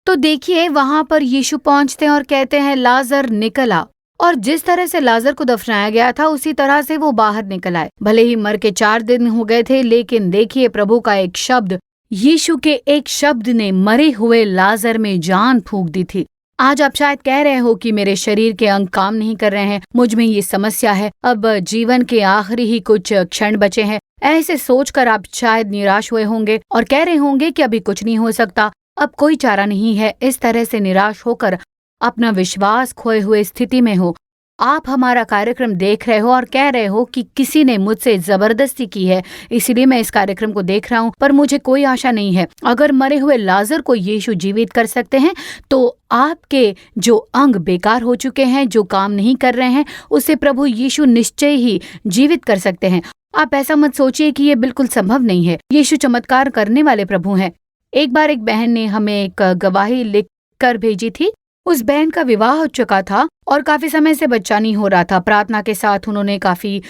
तो देखिए, वहां पर यीशु पहुंचते हैं और कहते हैं, लाजर निकल आ। और जिस तरह से लाजर को दफनाया गया था उसी तरह से वो बाहर निकल आए। भले ही मर के 4 दिन हो गए थे, लेकिन देखिए प्रभु का एक शब्द, यीशु के एक शब्द ने मरे हुए लाजर में जान फूंक दी थी। आज आप शायद कह रहे हो कि मेरे शरीर के अंग काम नहीं कर रहे हैं, मुझ में ये समस्या है, अब जीवन के आखिरी ही कुछ क्षण बचे हैं। ऐसे सोचकर आप शायद निराश हुए होंगे और कह रहे होंगे कि अभी कुछ नहीं हो सकता, अब कोई चारा नहीं है। इस तरह से निराश होकर अपना विश्वास खोए हुए स्थिति में हो। आप हमारा कार्यक्रम देख रहे हो और कह रहे हो कि किसी ने मुझसे जबरदस्ती की है, इसीलिए मैं इस कार्यक्रम को देख रहा हूँ, पर मुझे कोई आशा नहीं है। अगर मरे हुए लाजर को यीशु जीवित कर सकते हैं तो आपके जो अंग बेकार हो चुके हैं, जो काम नहीं कर रहे हैं, उसे प्रभु यीशु निश्चय ही जीवित कर सकते हैं। आप ऐसा मत सोचिए कि ये बिल्कुल संभव नहीं है। यीशु चमत्कार करने वाले प्रभु हैं। एक बार एक बहन ने हमें एक गवाही लिख कर भेजी थी। उस बहन का विवाह हो चुका था और काफी समय से बच्चा नहीं हो रहा था। प्रार्थना के साथ उन्होंने काफी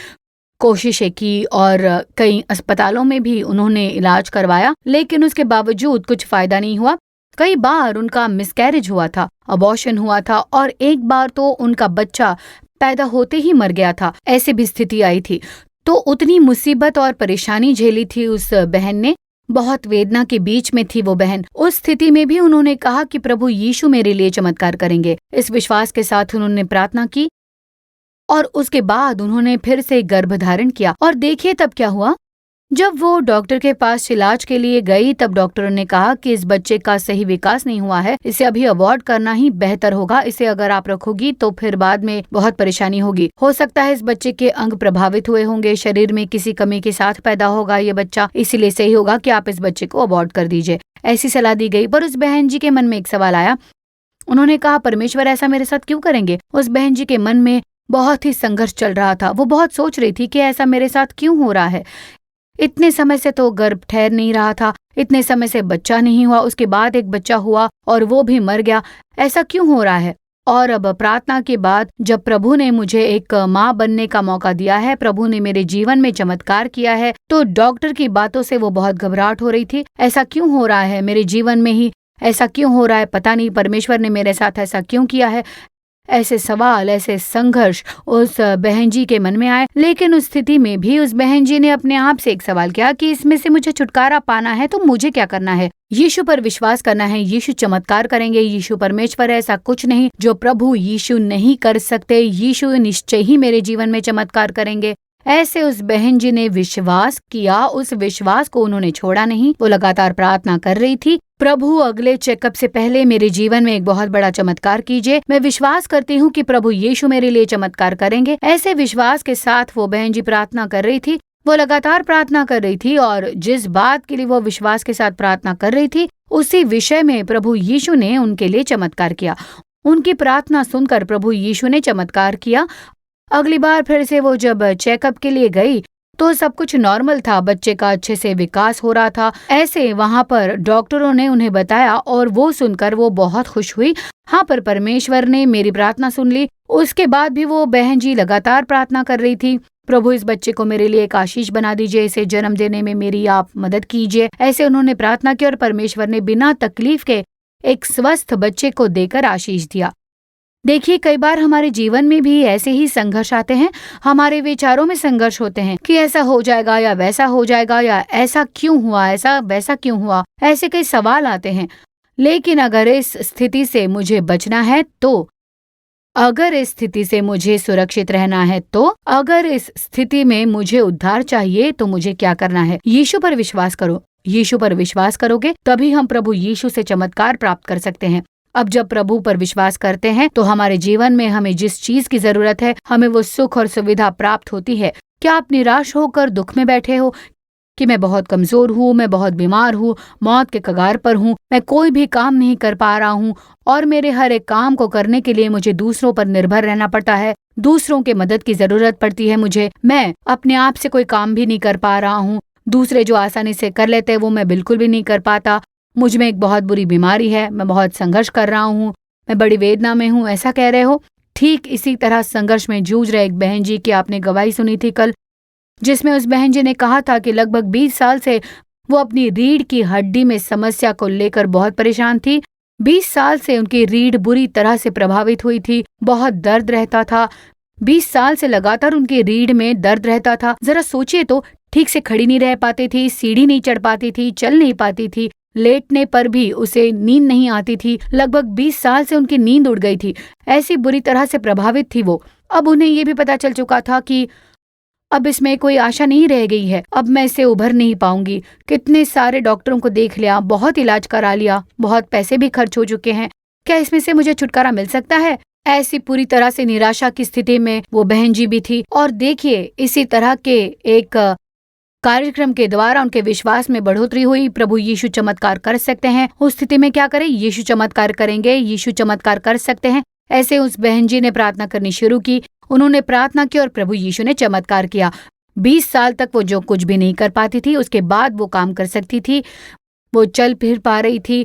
कोशिशें की और कई अस्पतालों में भी उन्होंने इलाज करवाया, लेकिन उसके बावजूद कुछ फायदा नहीं हुआ। कई बार उनका मिसकैरेज हुआ था, अबॉर्शन हुआ था, और एक बार तो उनका बच्चा पैदा होते ही मर गया था। ऐसी भी स्थिति आई थी। तो उतनी मुसीबत और परेशानी झेली थी उस बहन ने, बहुत वेदना के बीच में थी वो बहन। उस स्थिति में भी उन्होंने कहा कि प्रभु यीशु मेरे लिए चमत्कार करेंगे। इस विश्वास के साथ उन्होंने प्रार्थना की और उसके बाद उन्होंने फिर से गर्भ धारण किया। और देखिए तब क्या हुआ, जब वो डॉक्टर के पास इलाज के लिए गई तब डॉक्टरों ने कहा कि इस बच्चे का सही विकास नहीं हुआ है, इसे अभी अबॉर्ट करना ही बेहतर होगा। इसे अगर आप रखोगी तो फिर बाद में बहुत परेशानी होगी। हो सकता है इस बच्चे के अंग प्रभावित हुए होंगे, शरीर में किसी कमी के साथ पैदा होगा ये बच्चा, इसीलिए सही होगा कि आप इस बच्चे को अबॉर्ट कर दीजिए। ऐसी सलाह दी गई। पर उस बहन जी के मन में एक सवाल आया। उन्होंने कहा, परमेश्वर ऐसा मेरे साथ क्यों करेंगे? उस बहन जी के मन में बहुत ही संघर्ष चल रहा था। वो बहुत सोच रही थी कि ऐसा मेरे साथ क्यों हो रहा है। इतने समय से तो गर्भ ठहर नहीं रहा था, इतने समय से बच्चा नहीं हुआ, उसके बाद एक बच्चा हुआ और वो भी मर गया। ऐसा क्यों हो रहा है? और अब प्रार्थना के बाद जब प्रभु ने मुझे एक माँ बनने का मौका दिया है, प्रभु ने मेरे जीवन में चमत्कार किया है, तो डॉक्टर की बातों से वो बहुत घबराहट हो रही थी। ऐसा क्यों हो रहा है मेरे जीवन में ही? ऐसा क्यों हो रहा है? पता नहीं परमेश्वर ने मेरे साथ ऐसा क्यों किया है। ऐसे सवाल, ऐसे संघर्ष उस बहन जी के मन में आए। लेकिन उस स्थिति में भी उस बहन जी ने अपने आप से एक सवाल किया कि इसमें से मुझे छुटकारा पाना है तो मुझे क्या करना है? यीशु पर विश्वास करना है। यीशु चमत्कार करेंगे। यीशु परमेश्वर है, ऐसा कुछ नहीं जो प्रभु यीशु नहीं कर सकते। यीशु निश्चय ही मेरे जीवन में चमत्कार करेंगे। ऐसे उस बहन जी ने विश्वास किया। उस विश्वास को उन्होंने छोड़ा नहीं। वो लगातार प्रार्थना कर रही थी, प्रभु अगले चेकअप से पहले मेरे जीवन में एक बहुत बड़ा चमत्कार कीजिए। मैं विश्वास करती हूँ कि प्रभु यीशु मेरे लिए चमत्कार करेंगे। ऐसे विश्वास के साथ वो बहन जी प्रार्थना कर रही थी। वो लगातार प्रार्थना कर रही थी और जिस बात के लिए वो विश्वास के साथ प्रार्थना कर रही थी, उसी विषय में प्रभु यीशु ने उनके लिए चमत्कार किया। उनकी प्रार्थना सुनकर प्रभु यीशु ने चमत्कार किया। अगली बार फिर से वो जब चेकअप के लिए गई तो सब कुछ नॉर्मल था, बच्चे का अच्छे से विकास हो रहा था। ऐसे वहां पर डॉक्टरों ने उन्हें बताया और वो सुनकर वो बहुत खुश हुई। हाँ, पर परमेश्वर ने मेरी प्रार्थना सुन ली। उसके बाद भी वो बहन जी लगातार प्रार्थना कर रही थी, प्रभु इस बच्चे को मेरे लिए एक आशीष बना दीजिए, इसे जन्म देने में मेरी आप मदद कीजिए। ऐसे उन्होंने प्रार्थना की और परमेश्वर ने बिना तकलीफ के एक स्वस्थ बच्चे को देकर आशीष दिया। देखिए, कई बार हमारे जीवन में भी ऐसे ही संघर्ष आते हैं। हमारे विचारों में संघर्ष होते हैं कि ऐसा हो जाएगा या वैसा हो जाएगा, या ऐसा क्यों हुआ, ऐसा वैसा क्यों हुआ, ऐसे कई सवाल आते हैं। लेकिन अगर इस स्थिति से मुझे बचना है तो, अगर इस स्थिति से मुझे सुरक्षित रहना है तो, अगर इस स्थिति में मुझे उद्धार चाहिए तो मुझे क्या करना है? यीशु पर विश्वास करो। यीशु पर विश्वास करोगे तभी हम प्रभु यीशु से चमत्कार प्राप्त कर सकते हैं। अब जब प्रभु पर विश्वास करते हैं तो हमारे जीवन में हमें जिस चीज की जरूरत है, हमें वो सुख और सुविधा प्राप्त होती है। क्या आप निराश होकर दुख में बैठे हो कि मैं बहुत कमजोर हूँ, मैं बहुत बीमार हूँ, मौत के कगार पर हूँ, मैं कोई भी काम नहीं कर पा रहा हूँ और मेरे हर एक काम को करने के लिए मुझे दूसरों पर निर्भर रहना पड़ता है, दूसरों के मदद की जरूरत पड़ती है मुझे, मैं अपने आप से कोई काम भी नहीं कर पा रहा हूँ, दूसरे जो आसानी से कर लेते हैं वो मैं बिल्कुल भी नहीं कर पाता, मुझ में एक बहुत बुरी बीमारी है, मैं बहुत संघर्ष कर रहा हूँ, मैं बड़ी वेदना में हूँ, ऐसा कह रहे हो? ठीक इसी तरह संघर्ष में जूझ रहे एक बहन जी की आपने गवाही सुनी थी कल, जिसमें उस बहन जी ने कहा था कि लगभग 20 साल से वो अपनी रीढ़ की हड्डी में समस्या को लेकर बहुत परेशान थी। 20 साल से उनकी रीढ़ बुरी तरह से प्रभावित हुई थी, बहुत दर्द रहता था। 20 साल से लगातार उनकी रीढ़ में दर्द रहता था। जरा सोचिए तो, ठीक से खड़ी नहीं रह पाती थी, सीढ़ी नहीं चढ़ पाती थी, चल नहीं पाती थी, लेटने पर भी उसे नींद नहीं आती थी। लगभग 20 साल से उनकी नींद उड़ गई थी, ऐसी बुरी तरह से प्रभावित थी वो। अब उन्हें ये भी पता चल चुका था कि अब इसमें कोई आशा नहीं रह गई है, अब मैं इससे उभर नहीं पाऊंगी। कितने सारे डॉक्टरों को देख लिया, बहुत इलाज करा लिया, बहुत पैसे भी खर्च हो चुके हैं, क्या इसमें से मुझे छुटकारा मिल सकता है? ऐसी पूरी तरह से निराशा की स्थिति में वो बहन जी भी थी। और देखिए, इसी तरह के एक कार्यक्रम के द्वारा उनके विश्वास में बढ़ोतरी हुई। प्रभु यीशु चमत्कार कर सकते हैं। उस स्थिति में क्या करें? यीशु चमत्कार करेंगे, यीशु चमत्कार कर सकते हैं। ऐसे उस बहन जी ने प्रार्थना करनी शुरू की। उन्होंने प्रार्थना की और प्रभु यीशु ने चमत्कार किया। 20 साल तक वो जो कुछ भी नहीं कर पाती थी, उसके बाद वो काम कर सकती थी। वो चल फिर पा रही थी,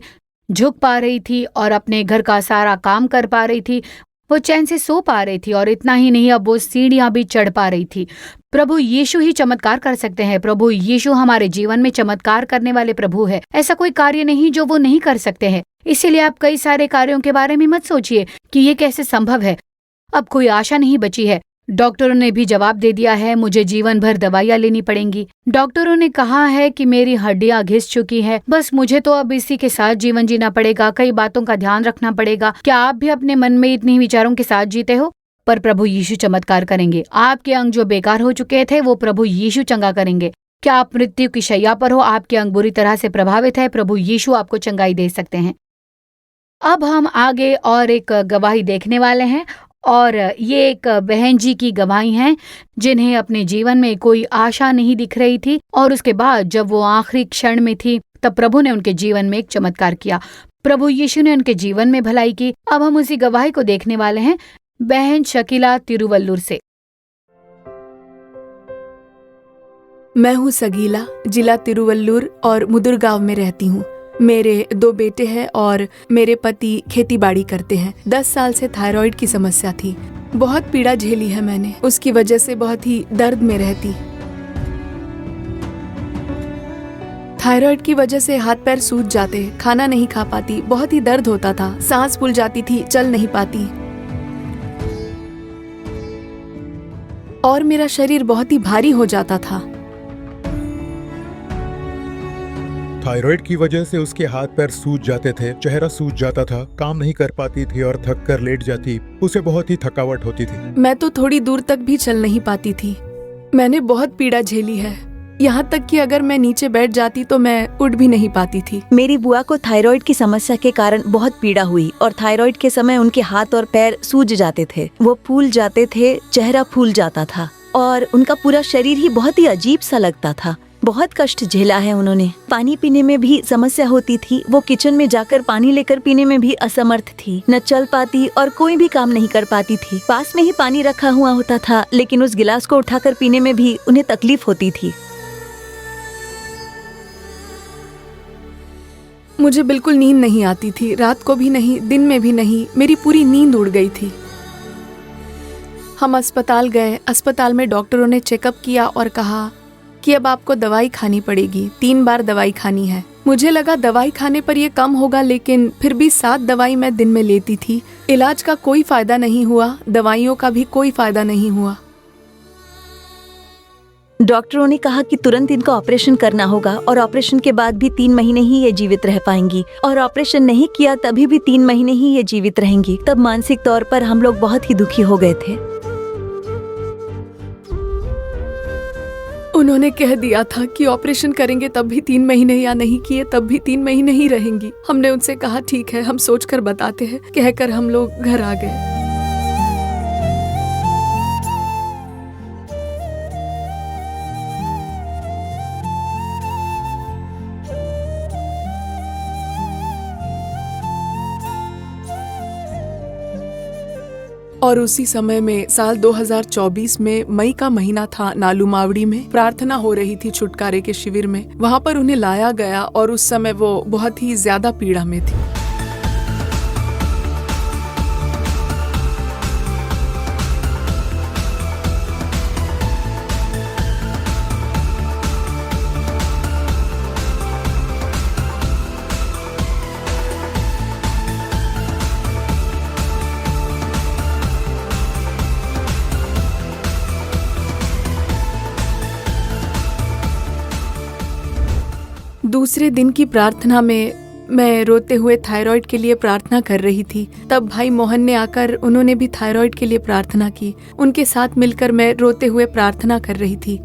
झुक पा रही थी और अपने घर का सारा काम कर पा रही थी। वो चैन से सो पा रही थी और इतना ही नहीं, अब वो सीढ़ियां भी चढ़ पा रही थी। प्रभु यीशु ही चमत्कार कर सकते हैं। प्रभु यीशु हमारे जीवन में चमत्कार करने वाले प्रभु है। ऐसा कोई कार्य नहीं जो वो नहीं कर सकते हैं। इसीलिए आप कई सारे कार्यों के बारे में मत सोचिए कि ये कैसे संभव है। अब कोई आशा नहीं बची है। डॉक्टरों ने भी जवाब दे दिया है, मुझे जीवन भर दवाइयाँ लेनी पड़ेंगी। डॉक्टरों ने कहा है कि मेरी हड्डियाँ घिस चुकी है, बस मुझे तो अब इसी के साथ जीवन जीना पड़ेगा, कई बातों का ध्यान रखना पड़ेगा। क्या आप भी अपने मन में इतने विचारों के साथ जीते हो? पर प्रभु यीशु चमत्कार करेंगे। आपके अंग जो बेकार हो चुके थे वो प्रभु यीशु चंगा करेंगे। क्या आप मृत्यु की शैया पर हो, आपके अंग बुरी तरह से प्रभावित है, प्रभु यीशु आपको चंगाई दे सकते हैं। अब हम आगे और एक गवाही देखने वाले हैं, और ये एक बहन जी की गवाही है जिन्हें अपने जीवन में कोई आशा नहीं दिख रही थी, और उसके बाद जब वो आखिरी क्षण में थी तब प्रभु ने उनके जीवन में एक चमत्कार किया। प्रभु यीशु ने उनके जीवन में भलाई की। अब हम उसी गवाही को देखने वाले हैं बहन शकीला तिरुवल्लुर से। मैं हूँ सगीला, जिला तिरुवल्लुर और मुदुरगांव में रहती हूँ। मेरे 2 बेटे हैं और मेरे पति खेतीबाड़ी करते हैं। 10 साल से थायराइड की समस्या थी। बहुत पीड़ा झेली है मैंने, उसकी वजह से बहुत ही दर्द में रहती। थायराइड की वजह से हाथ पैर सूज जाते, खाना नहीं खा पाती, बहुत ही दर्द होता था, सांस फूल जाती थी, चल नहीं पाती और मेरा शरीर बहुत ही भारी हो जाता था। थायराइड की वजह से उसके हाथ पैर सूज जाते थे, चेहरा सूज जाता था, काम नहीं कर पाती थी और थक कर लेट जाती। उसे बहुत ही थकावट होती थी। मैं तो थोड़ी दूर तक भी चल नहीं पाती थी। मैंने बहुत पीड़ा झेली है, यहाँ तक कि अगर मैं नीचे बैठ जाती तो मैं उठ भी नहीं पाती थी। मेरी बुआ को थायराइड की समस्या के कारण बहुत पीड़ा हुई और थायराइड के समय उनके हाथ और पैर सूज जाते थे, वो फूल जाते थे, चेहरा फूल जाता था और उनका पूरा शरीर ही बहुत ही अजीब सा लगता था। बहुत कष्ट झेला है उन्होंने। पानी पीने में भी समस्या होती थी, वो किचन में जाकर पानी लेकर पीने में भी असमर्थ थी, न चल पाती और कोई भी काम नहीं कर पाती थी। पास में ही पानी रखा हुआ होता था लेकिन उस गिलास को उठाकर पीने में भी उन्हें तकलीफ होती थी। मुझे बिल्कुल नींद नहीं आती थी, रात को भी नहीं, दिन में भी नहीं, मेरी पूरी नींद उड़ गई थी। हम अस्पताल गए, अस्पताल में डॉक्टरों ने चेकअप किया और कहा कि अब आपको दवाई खानी पड़ेगी, 3 बार दवाई खानी है। मुझे लगा दवाई खाने पर ये कम होगा, लेकिन फिर भी 7 दवाई मैं दिन में लेती थी। इलाज का कोई फायदा नहीं हुआ, दवाइयों का भी कोई फायदा नहीं हुआ। डॉक्टरों ने कहा कि तुरंत इनका ऑपरेशन करना होगा और ऑपरेशन के बाद भी 3 महीने ही ये जीवित रह पाएंगी, और ऑपरेशन नहीं किया तभी भी 3 महीने ही ये जीवित रहेंगी। तब मानसिक तौर पर हम लोग बहुत ही दुखी हो गए थे। उन्होंने कह दिया था कि ऑपरेशन करेंगे तब भी 3 महीने, या नहीं किए तब भी 3 महीने ही रहेंगी। हमने उनसे कहा ठीक है, हम सोचकर बताते हैं, कहकर हम लोग घर आ गए। और उसी समय में साल 2024 में मई का महीना था, नालूमावड़ी में प्रार्थना हो रही थी छुटकारे के शिविर में। वहाँ पर उन्हें लाया गया और उस समय वो बहुत ही ज्यादा पीड़ा में थी। दूसरे दिन की प्रार्थना में मैं रोते हुए थायराइड के लिए प्रार्थना कर रही थी। तब भाई मोहन ने आकर, उन्होंने भी थायराइड के लिए प्रार्थना की। उनके साथ मिलकर मैं रोते हुए प्रार्थना कर रही थी।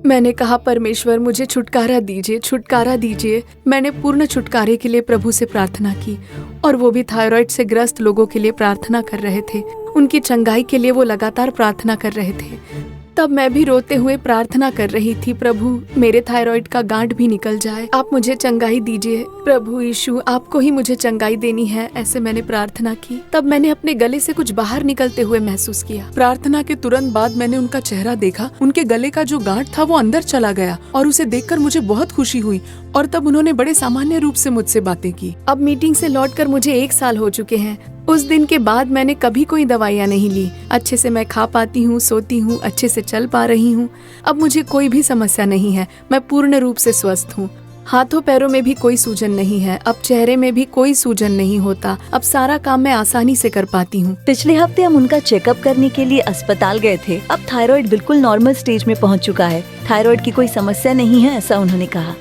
मैंने कहा, परमेश्वर मुझे छुटकारा दीजिए, छुटकारा दीजिए। मैंने पूर्ण छुटकारे के लिए प्रभु से प्रार्थना की, और वो भी थायराइड से ग्रस्त लोगों के लिए प्रार्थना कर रहे थे। उनकी चंगाई के लिए वो लगातार प्रार्थना कर रहे थे। तब मैं भी रोते हुए प्रार्थना कर रही थी, प्रभु मेरे थायराइड का गांठ भी निकल जाए, आप मुझे चंगाई दीजिए। प्रभु यीशु, आपको ही मुझे चंगाई देनी है, ऐसे मैंने प्रार्थना की। तब मैंने अपने गले से कुछ बाहर निकलते हुए महसूस किया। प्रार्थना के तुरंत बाद मैंने उनका चेहरा देखा। उनके गले का जो गांठ था वो अंदर चला गया और उसे देखकर मुझे बहुत खुशी हुई। और तब उन्होंने बड़े सामान्य रूप से मुझसे बातें की। अब मीटिंग से लौटकर मुझे 1 साल हो चुके हैं। उस दिन के बाद मैंने कभी कोई दवाइयाँ नहीं ली। अच्छे से मैं खा पाती हूँ, सोती हूँ, अच्छे से चल पा रही हूँ। अब मुझे कोई भी समस्या नहीं है। मैं पूर्ण रूप से स्वस्थ हूँ। हाथों पैरों में भी कोई सूजन नहीं है। अब चेहरे में भी कोई सूजन नहीं होता। अब सारा काम मैं आसानी से कर पाती हूँ। पिछले हफ्ते हम उनका चेकअप करने के लिए अस्पताल गए थे। अब थायराइड बिल्कुल नॉर्मल स्टेज में पहुँच चुका है। थायराइड की कोई समस्या नहीं है, ऐसा उन्होंने कहा।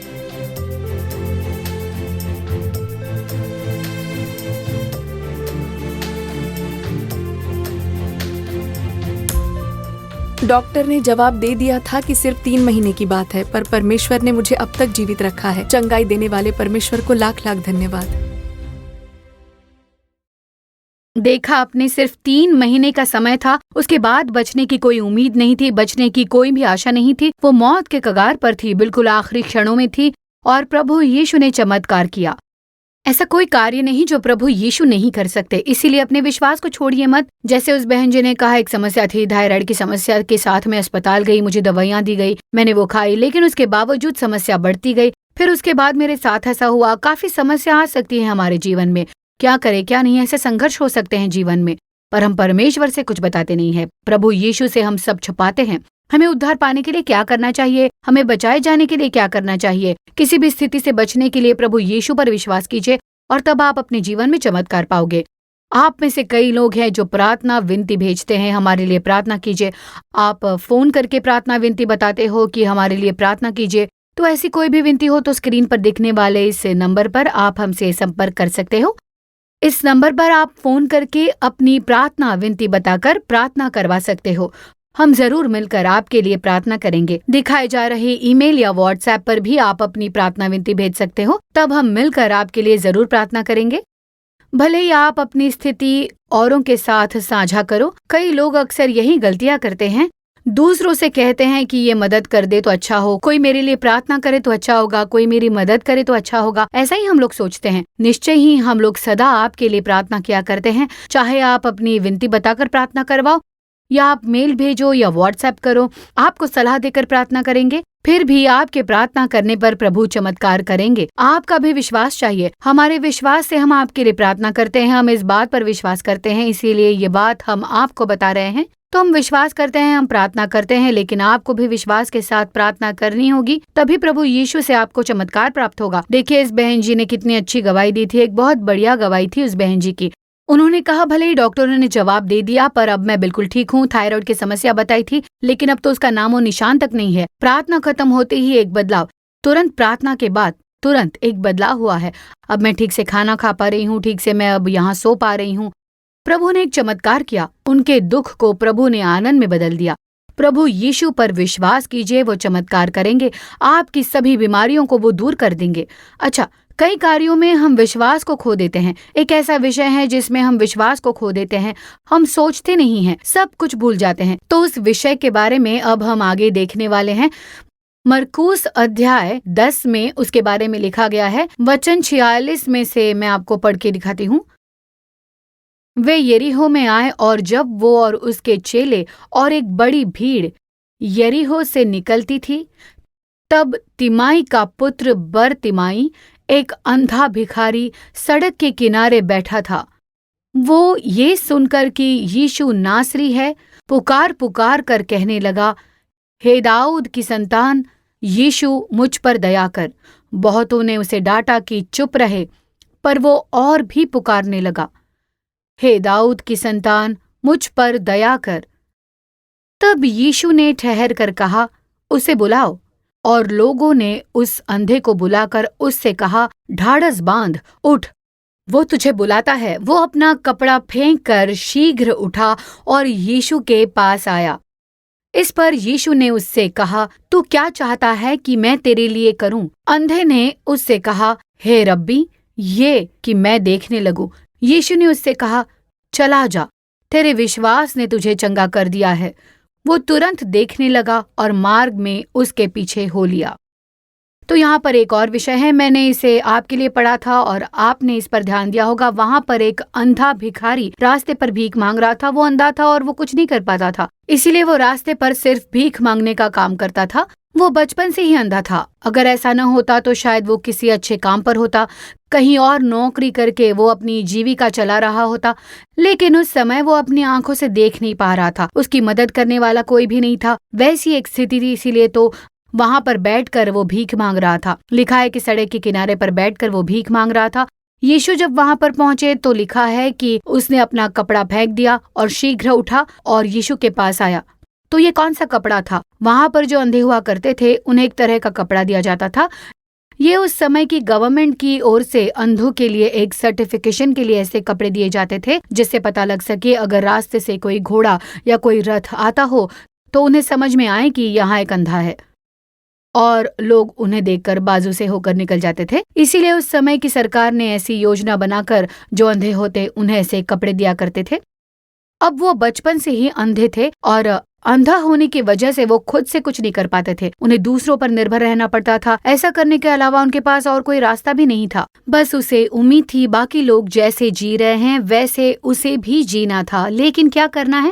डॉक्टर ने जवाब दे दिया था कि सिर्फ 3 महीने की बात है, पर परमेश्वर ने मुझे अब तक जीवित रखा है। चंगाई देने वाले परमेश्वर को लाख लाख धन्यवाद। देखा आपने, सिर्फ 3 महीने का समय था। उसके बाद बचने की कोई उम्मीद नहीं थी, बचने की कोई भी आशा नहीं थी। वो मौत के कगार पर थी, बिल्कुल आखिरी क्षणों में थी, और प्रभु यीशु ने चमत्कार किया। ऐसा कोई कार्य नहीं जो प्रभु यीशु नहीं कर सकते। इसीलिए अपने विश्वास को छोड़िए मत। जैसे उस बहन जी ने कहा, एक समस्या थी, थायराइड की समस्या के साथ मैं अस्पताल गई, मुझे दवाइयां दी गई, मैंने वो खाई, लेकिन उसके बावजूद समस्या बढ़ती गई। फिर उसके बाद मेरे साथ ऐसा हुआ। काफी समस्या आ सकती है हमारे जीवन में, क्या करें क्या नहीं, ऐसे संघर्ष हो सकते हैं जीवन में, पर हम परमेश्वर से कुछ बताते नहीं है। प्रभु यीशु से हम सब छुपाते हैं। हमें उद्धार पाने के लिए क्या करना चाहिए, हमें बचाए जाने के लिए क्या करना चाहिए, किसी भी स्थिति से बचने के लिए प्रभु यीशु पर विश्वास कीजिए, और तब आप अपने जीवन में चमत्कार पाओगे। आप में से कई लोग हैं जो प्रार्थना विनती भेजते हैं, हमारे लिए प्रार्थना कीजिए। आप फोन करके प्रार्थना विनती बताते हो कि हमारे लिए प्रार्थना कीजिए। तो ऐसी कोई भी विनती हो तो स्क्रीन पर दिखने वाले इस नंबर पर आप हमसे संपर्क कर सकते हो। इस नंबर पर आप फोन करके अपनी प्रार्थना विनती बताकर प्रार्थना करवा सकते हो। हम जरूर मिलकर आपके लिए प्रार्थना करेंगे। दिखाए जा रहे ईमेल या व्हाट्सएप पर भी आप अपनी प्रार्थना विनती भेज सकते हो, तब हम मिलकर आपके लिए जरूर प्रार्थना करेंगे। भले ही आप अपनी स्थिति औरों के साथ साझा करो। कई लोग अक्सर यही गलतियां करते हैं, दूसरों से कहते हैं कि ये मदद कर दे तो अच्छा हो, कोई मेरे लिए प्रार्थना करे तो अच्छा होगा, कोई मेरी मदद करे तो अच्छा होगा, ऐसा ही हम लोग सोचते हैं। निश्चय ही हम लोग सदा आपके लिए प्रार्थना किया करते हैं। चाहे आप अपनी विनती बताकर प्रार्थना करवाओ, या आप मेल भेजो या व्हाट्सएप करो, आपको सलाह देकर प्रार्थना करेंगे। फिर भी आपके प्रार्थना करने पर प्रभु चमत्कार करेंगे। आपका भी विश्वास चाहिए। हमारे विश्वास से हम आपके लिए प्रार्थना करते हैं। हम इस बात पर विश्वास करते हैं, इसीलिए ये बात हम आपको बता रहे हैं। तो हम विश्वास करते हैं, हम प्रार्थना करते हैं, लेकिन आपको भी विश्वास के साथ प्रार्थना करनी होगी, तभी प्रभु यीशु से आपको चमत्कार प्राप्त होगा। देखिए, इस बहन जी ने कितनी अच्छी गवाही दी थी। एक बहुत बढ़िया गवाही थी उस बहन जी की। उन्होंने कहा, भले ही डॉक्टरों ने जवाब दे दिया, पर अब मैं बिल्कुल ठीक हूँ। थायराइड की समस्या बताई थी, लेकिन अब तो उसका नामो निशान तक नहीं है। प्रार्थना खत्म होते ही एक बदलाव, तुरंत प्रार्थना के बाद तुरंत एक बदलाव हुआ है। अब मैं ठीक से खाना खा पा रही हूँ, ठीक से मैं अब यहाँ सो पा रही हूँ। प्रभु ने एक चमत्कार किया। उनके दुख को प्रभु ने आनंद में बदल दिया। प्रभु यीशु पर विश्वास कीजिए, वो चमत्कार करेंगे। आपकी सभी बीमारियों को वो दूर कर देंगे। अच्छा, कई कार्यों में हम विश्वास को खो देते हैं। एक ऐसा विषय है जिसमें हम विश्वास को खो देते हैं। हम सोचते नहीं हैं, सब कुछ भूल जाते हैं। तो उस विषय के बारे में अब हम आगे देखने वाले हैं। मरकुस अध्याय 10 में उसके बारे में लिखा गया है। वचन 46 में से मैं आपको पढ़ के दिखाती हूँ। वे यरीहो में आए, और जब वो और उसके चेले और एक बड़ी भीड़ यरीहो से निकलती थी, तब तिमाई का पुत्र बरतिमाई, एक अंधा भिखारी, सड़क के किनारे बैठा था। वो ये सुनकर कि यीशु नासरी है, पुकार पुकार कर कहने लगा, हे दाऊद की संतान, यीशु मुझ पर दया कर। बहुतों ने उसे डांटा कि चुप रहे, पर वो और भी पुकारने लगा, हे दाऊद की संतान, मुझ पर दया कर। तब यीशु ने ठहर कर कहा, उसे बुलाओ। और लोगों ने उस अंधे को बुलाकर उससे कहा, ढाढ़स बांध, उठ, वो तुझे बुलाता है। वो अपना कपड़ा फेंक कर शीघ्र उठा और यीशु के पास आया। इस पर यीशु ने उससे कहा, तू क्या चाहता है कि मैं तेरे लिए करूं? अंधे ने उससे कहा, हे रब्बी, ये कि मैं देखने लगूं। यीशु ने उससे कहा, चला जा, तेरे विश्वास ने तुझे चंगा कर दिया है। वो तुरंत देखने लगा और मार्ग में उसके पीछे हो लिया। तो यहाँ पर एक और विषय है, मैंने इसे आपके लिए पढ़ा था और आपने इस पर ध्यान दिया होगा। वहाँ पर एक अंधा भिखारी रास्ते पर भीख मांग रहा था। वो अंधा था और वो कुछ नहीं कर पाता था, इसीलिए वो रास्ते पर सिर्फ भीख मांगने का काम करता था। वो बचपन से ही अंधा था। अगर ऐसा न होता तो शायद वो किसी अच्छे काम पर होता, कहीं और नौकरी करके वो अपनी जीविका चला रहा होता, लेकिन उस समय वो अपनी आंखों से देख नहीं पा रहा था। उसकी मदद करने वाला कोई भी नहीं था। वैसी एक स्थिति थी, इसीलिए तो वहां पर बैठकर वो भीख मांग रहा था। लिखा है कि सड़क के किनारे पर बैठकर वो भीख मांग रहा था। यीशु जब वहां पर पहुंचे तो लिखा है कि उसने अपना कपड़ा फेंक दिया और शीघ्र उठा और यीशु के पास आया। तो ये कौन सा कपड़ा था? वहां पर जो अंधे हुआ करते थे उन्हें एक तरह का कपड़ा दिया जाता था। ये उस समय की गवर्नमेंट की ओर से अंधों के लिए एक सर्टिफिकेशन के लिए ऐसे कपड़े दिए जाते थे, जिससे पता लग सके अगर रास्ते से कोई घोड़ा या कोई रथ आता हो तो उन्हें समझ में आए कि यहाँ एक अंधा है और लोग उन्हें देखकर बाजू से होकर निकल जाते थे। इसीलिए उस समय की सरकार ने ऐसी योजना बनाकर जो अंधे होते उन्हें ऐसे कपड़े दिया करते थे। अब वो बचपन से ही अंधे थे और अंधा होने की वजह से वो खुद से कुछ नहीं कर पाते थे। उन्हें दूसरों पर निर्भर रहना पड़ता था। ऐसा करने के अलावा उनके पास और कोई रास्ता भी नहीं था। बस उसे उम्मीद थी बाकी लोग जैसे जी रहे हैं वैसे उसे भी जीना था, लेकिन क्या करना है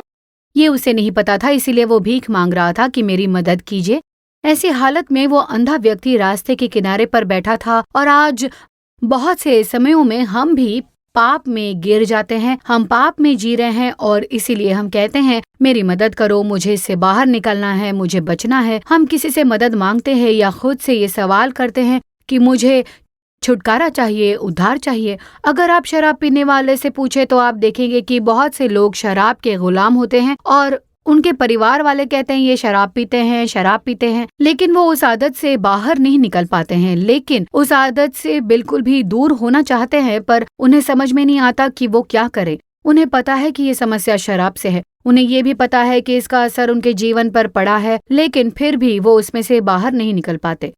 ये उसे नहीं पता था। इसीलिए वो भीख मांग रहा था कि मेरी मदद कीजिए। ऐसी हालत में वो अंधा व्यक्ति रास्ते के किनारे पर बैठा था। और आज बहुत से समयों में हम भी पाप में गिर जाते हैं, हम पाप में जी रहे हैं और इसीलिए हम कहते हैं मेरी मदद करो, मुझे इससे बाहर निकलना है, मुझे बचना है। हम किसी से मदद मांगते हैं या खुद से ये सवाल करते हैं कि मुझे छुटकारा चाहिए, उद्धार चाहिए। अगर आप शराब पीने वाले से पूछे तो आप देखेंगे कि बहुत से लोग शराब के गुलाम होते हैं और उनके परिवार वाले कहते हैं ये शराब पीते हैं, लेकिन वो उस आदत से बाहर नहीं निकल पाते हैं, लेकिन उस आदत से बिल्कुल भी दूर होना चाहते हैं, पर उन्हें समझ में नहीं आता कि वो क्या करें। उन्हें पता है कि ये समस्या शराब से है, उन्हें ये भी पता है कि इसका असर उनके जीवन पर पड़ा है, लेकिन फिर भी वो उसमें से बाहर नहीं निकल पाते।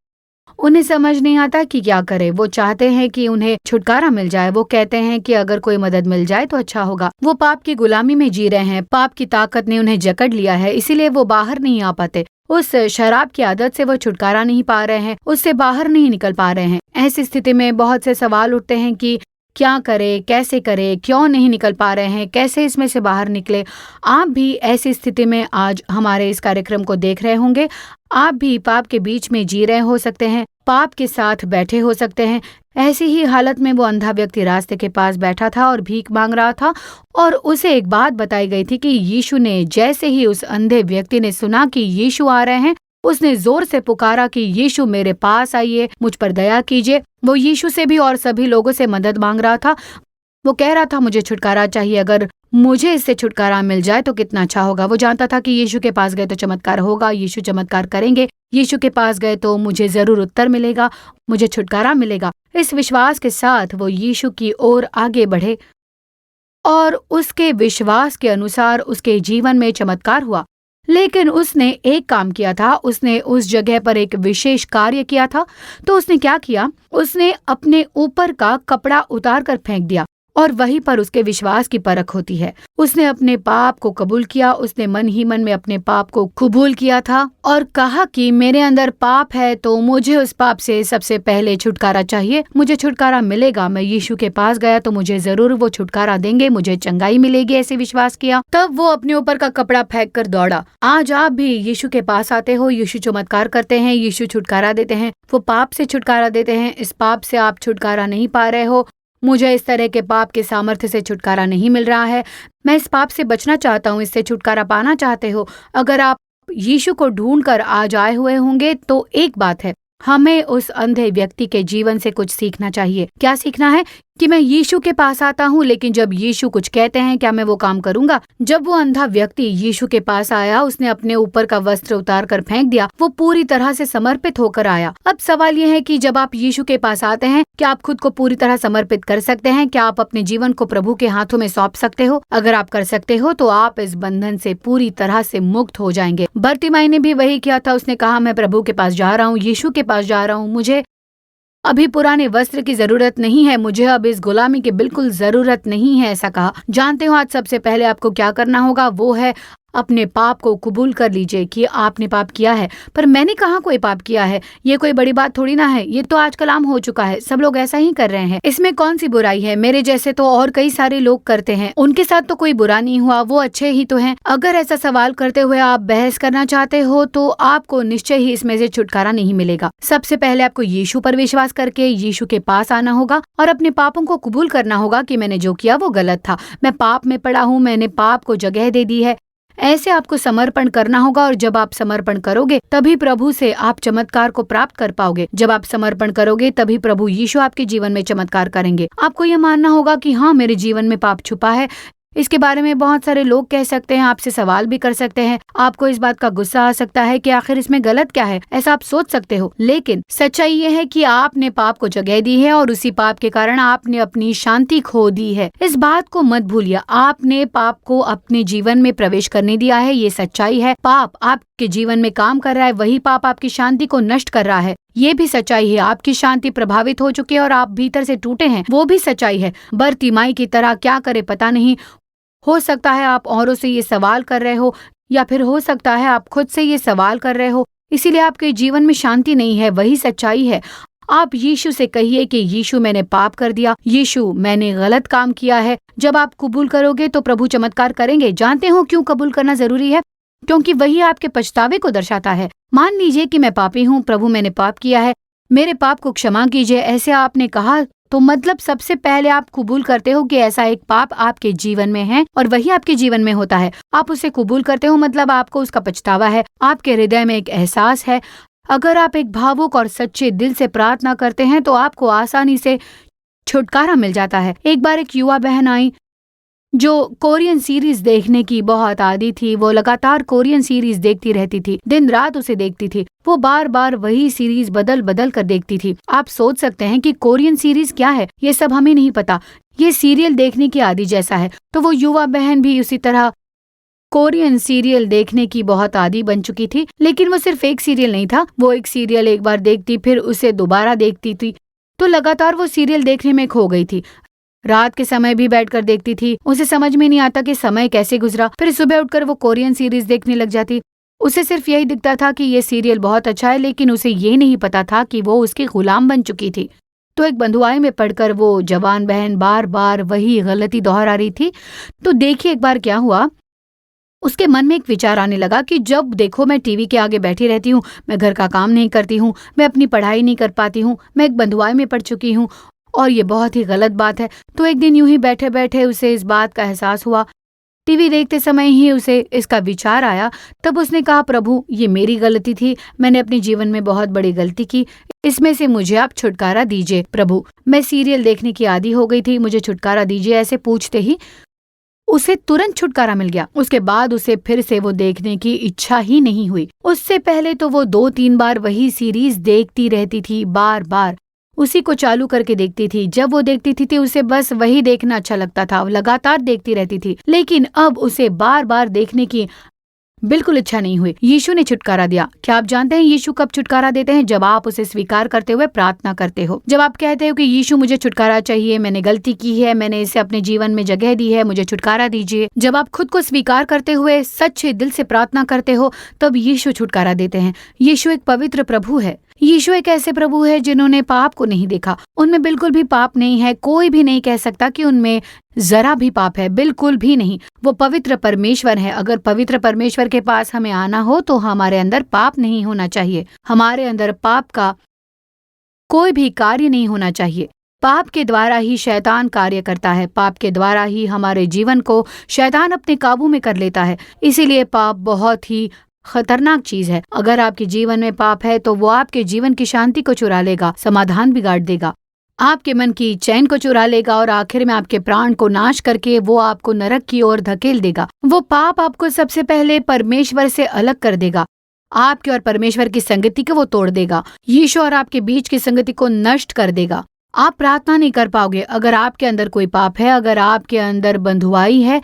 उन्हें समझ नहीं आता कि क्या करे। वो चाहते हैं कि उन्हें छुटकारा मिल जाए। वो कहते हैं कि अगर कोई मदद मिल जाए तो अच्छा होगा। वो पाप की गुलामी में जी रहे हैं, पाप की ताकत ने उन्हें जकड़ लिया है, इसीलिए वो बाहर नहीं आ पाते। उस शराब की आदत से वो छुटकारा नहीं पा रहे हैं, उससे बाहर नहीं निकल पा रहे हैं। ऐसी स्थिति में बहुत से सवाल उठते हैं कि क्या करे, कैसे करे, क्यों नहीं निकल पा रहे हैं, कैसे इसमें से बाहर निकले। आप भी ऐसी स्थिति में आज हमारे इस कार्यक्रम को देख रहे होंगे। आप भी पाप के बीच में जी रहे हो सकते हैं, पाप के साथ बैठे हो सकते हैं। ऐसी ही हालत में वो अंधा व्यक्ति रास्ते के पास बैठा था और भीख मांग रहा था और उसे एक बात बताई गई थी कि यीशु ने, जैसे ही उस अंधे व्यक्ति ने सुना कि यीशु आ रहे हैं, उसने जोर से पुकारा कि यीशु मेरे पास आइए, मुझ पर दया कीजिए। वो यीशु से भी और सभी लोगों से मदद मांग रहा था। वो कह रहा था मुझे छुटकारा चाहिए, अगर मुझे इससे छुटकारा मिल जाए तो कितना अच्छा होगा। वो जानता था कि यीशु के पास गए तो चमत्कार होगा, यीशु चमत्कार करेंगे, यीशु के पास गए तो मुझे जरूर उत्तर मिलेगा, मुझे छुटकारा मिलेगा। इस विश्वास के साथ वो यीशु की ओर आगे बढ़े और उसके विश्वास के अनुसार उसके जीवन में चमत्कार हुआ। लेकिन उसने एक काम किया था, उसने उस जगह पर एक विशेष कार्य किया था। तो उसने क्या किया, उसने अपने ऊपर का कपड़ा उतार कर फेंक दिया और वहीं पर उसके विश्वास की परख होती है। उसने अपने पाप को कबूल किया, उसने मन ही मन में अपने पाप को कबूल किया था और कहा कि मेरे अंदर पाप है तो मुझे उस पाप से सबसे पहले छुटकारा चाहिए, मुझे छुटकारा मिलेगा। मैं यीशु के पास गया तो मुझे जरूर वो छुटकारा देंगे, मुझे चंगाई मिलेगी, ऐसे विश्वास किया। तब वो अपने ऊपर का कपड़ा फेंक कर दौड़ा। आज आप भी यीशु के पास आते हो, यीशु चमत्कार करते हैं, यीशु छुटकारा देते हैं, वो पाप से छुटकारा देते हैं। इस पाप से आप छुटकारा नहीं पा रहे हो, मुझे इस तरह के पाप के सामर्थ्य से छुटकारा नहीं मिल रहा है, मैं इस पाप से बचना चाहता हूँ, इससे छुटकारा पाना चाहते हो। अगर आप यीशु को ढूंढकर आज आए हुए होंगे तो एक बात है, हमें उस अंधे व्यक्ति के जीवन से कुछ सीखना चाहिए। क्या सीखना है कि मैं यीशु के पास आता हूँ, लेकिन जब यीशु कुछ कहते हैं क्या मैं वो काम करूंगा? जब वो अंधा व्यक्ति यीशु के पास आया, उसने अपने ऊपर का वस्त्र उतार कर फेंक दिया, वो पूरी तरह से समर्पित होकर आया। अब सवाल ये है कि जब आप यीशु के पास आते हैं, क्या आप खुद को पूरी तरह समर्पित कर सकते हैं? क्या आप अपने जीवन को प्रभु के हाथों में सौंप सकते हो? अगर आप कर सकते हो तो आप इस बंधन से पूरी तरह से मुक्त हो जाएंगे। बर्तिमाई ने भी वही किया था। उसने कहा मैं प्रभु के पास जा रहा हूँ, यीशु के पास जा रहा हूँ, मुझे अभी पुराने वस्त्र की जरूरत नहीं है, मुझे अब इस गुलामी की बिल्कुल जरूरत नहीं है, ऐसा कहा। जानते हो आज सबसे पहले आपको क्या करना होगा, वो है अपने पाप को कबूल कर लीजिए कि आपने पाप किया है। पर मैंने कहाँ कोई पाप किया है, ये कोई बड़ी बात थोड़ी ना है, ये तो आजकल आम हो चुका है, सब लोग ऐसा ही कर रहे हैं, इसमें कौन सी बुराई है? मेरे जैसे तो और कई सारे लोग करते हैं, उनके साथ तो कोई बुरा नहीं हुआ, वो अच्छे ही तो हैं। अगर ऐसा सवाल करते हुए आप बहस करना चाहते हो तो आपको निश्चय ही इसमें से छुटकारा नहीं मिलेगा। सबसे पहले आपको यीशु पर विश्वास करके यीशु के पास आना होगा और अपने पापों को कबूल करना होगा कि मैंने जो किया वो गलत था, मैं पाप में पड़ा हूँ, मैंने पाप को जगह दे दी है। ऐसे आपको समर्पण करना होगा और जब आप समर्पण करोगे तभी प्रभु से आप चमत्कार को प्राप्त कर पाओगे। जब आप समर्पण करोगे तभी प्रभु यीशु आपके जीवन में चमत्कार करेंगे। आपको यह मानना होगा कि हाँ, मेरे जीवन में पाप छुपा है, इसके बारे में बहुत सारे लोग कह सकते हैं, आपसे सवाल भी कर सकते हैं, आपको इस बात का गुस्सा आ सकता है कि आखिर इसमें गलत क्या है, ऐसा आप सोच सकते हो। लेकिन सच्चाई ये है कि आपने पाप को जगह दी है और उसी पाप के कारण आपने अपनी शांति खो दी है। इस बात को मत भूलिए, आपने पाप को अपने जीवन में प्रवेश करने दिया है, ये सच्चाई है। पाप आपके जीवन में काम कर रहा है, वही पाप आपकी शांति को नष्ट कर रहा है, ये भी सच्चाई है। आपकी शांति प्रभावित हो चुकी है और आप भीतर से टूटे हैं, वो भी सच्चाई है। बरतिमाई की तरह क्या करे पता नहीं। हो सकता है आप औरों से ये सवाल कर रहे हो, या फिर हो सकता है आप खुद से ये सवाल कर रहे हो, इसीलिए आपके जीवन में शांति नहीं है। वही सच्चाई है। आप यीशु से कहिए कि यीशु मैंने पाप कर दिया, यीशु मैंने गलत काम किया है। जब आप कबूल करोगे तो प्रभु चमत्कार करेंगे। जानते हो क्यों कबूल करना जरूरी है? क्योंकि वही आपके पछतावे को दर्शाता है। मान लीजिए कि मैं पापी हूँ, प्रभु मैंने पाप किया है, मेरे पाप को क्षमा कीजिए, ऐसे आपने कहा तो मतलब सबसे पहले आप कबूल करते हो कि ऐसा एक पाप आपके जीवन में है और वही आपके जीवन में होता है। आप उसे कबूल करते हो, मतलब आपको उसका पछतावा है, आपके हृदय में एक एहसास है। अगर आप एक भावुक और सच्चे दिल से प्रार्थना करते हैं तो आपको आसानी से छुटकारा मिल जाता है। एक बार एक युवा बहन आई जो कोरियन सीरीज देखने की बहुत आदी थी। वो लगातार कोरियन सीरीज देखती रहती थी, दिन रात उसे देखती थी। वो बार बार वही सीरीज बदल बदल कर देखती थी। आप सोच सकते हैं कि कोरियन सीरीज क्या है, ये सब हमें नहीं पता, ये सीरियल देखने की आदी जैसा है। तो वो युवा बहन भी उसी तरह कोरियन सीरियल देखने की बहुत आदी बन चुकी थी। लेकिन वो सिर्फ एक सीरियल नहीं था, वो एक सीरियल एक बार देखती फिर उसे दोबारा देखती थी। तो लगातार वो सीरियल देखने में खो गई थी। रात के समय भी बैठकर देखती थी, उसे समझ में नहीं आता कि समय कैसे गुजरा। फिर सुबह उठकर वो कोरियन सीरीज देखने लग जाती। उसे सिर्फ यही दिखता था कि ये सीरियल बहुत अच्छा है, लेकिन उसे ये नहीं पता था कि वो उसकी गुलाम बन चुकी थी। तो एक बंधुआई में पढ़कर वो जवान बहन बार बार वही गलती दोहरा रही थी। तो देखिए एक बार क्या हुआ, उसके मन में एक विचार आने लगा कि जब देखो मैं टीवी के आगे बैठी रहती हूँ, मैं घर का काम नहीं करती हूँ, मैं अपनी पढ़ाई नहीं कर पाती हूँ, मैं एक बंधुआई में पढ़ चुकी हूँ और ये बहुत ही गलत बात है। तो एक दिन यूं ही बैठे बैठे उसे इस बात का एहसास हुआ। टीवी देखते समय ही उसे इसका विचार आया। तब उसने कहा, प्रभु ये मेरी गलती थी, मैंने अपने जीवन में बहुत बड़ी गलती की, इसमें से मुझे आप छुटकारा दीजिए प्रभु। मैं सीरियल देखने की आदी हो गई थी, मुझे छुटकारा दीजिए। ऐसे पूछते ही उसे तुरंत छुटकारा मिल गया। उसके बाद उसे फिर से वो देखने की इच्छा ही नहीं हुई। उससे पहले तो वो 2-3 बार वही सीरीज देखती रहती थी, बार बार उसी को चालू करके देखती थी। जब वो देखती थी उसे बस वही देखना अच्छा लगता था, लगातार देखती रहती थी। लेकिन अब उसे बार बार देखने की बिल्कुल इच्छा नहीं हुई। यीशु ने छुटकारा दिया। क्या आप जानते हैं यीशु कब छुटकारा देते हैं? जब आप उसे स्वीकार करते हुए प्रार्थना करते हो। जब आप कहते हो कि यीशु मुझे छुटकारा चाहिए, मैंने गलती की है, मैंने इसे अपने जीवन में जगह दी है, मुझे छुटकारा दीजिए। जब आप खुद को स्वीकार करते हुए सच्चे दिल से प्रार्थना करते हो तब यीशु छुटकारा देते हैं। यीशु एक पवित्र प्रभु है। यीशु एक ऐसे प्रभु है जिन्होंने पाप को नहीं देखा, उनमें बिल्कुल भी पाप नहीं है। कोई भी नहीं कह सकता कि उनमें जरा भी पाप है, बिल्कुल भी नहीं। वो पवित्र परमेश्वर है। अगर पवित्र परमेश्वर के पास हमें आना हो तो हमारे अंदर पाप नहीं होना चाहिए, हमारे अंदर पाप का कोई भी कार्य नहीं होना चाहिए। पाप के द्वारा ही शैतान कार्य करता है, पाप के द्वारा ही हमारे जीवन को शैतान अपने काबू में कर लेता है। इसीलिए पाप बहुत ही खतरनाक चीज है। अगर आपके जीवन में पाप है तो वो आपके जीवन की शांति को चुरा लेगा, समाधान बिगाड़ देगा, आपके मन की चैन को चुरा लेगा और आखिर में आपके प्राण को नाश करके वो आपको नरक की ओर धकेल देगा। वो पाप आपको सबसे पहले परमेश्वर से अलग कर देगा, आपके और परमेश्वर की संगति को वो तोड़ देगा, यीशु और आपके बीच की संगति को नष्ट कर देगा। आप प्रार्थना नहीं कर पाओगे। अगर आपके अंदर कोई पाप है, अगर आपके अंदर बंधुआई है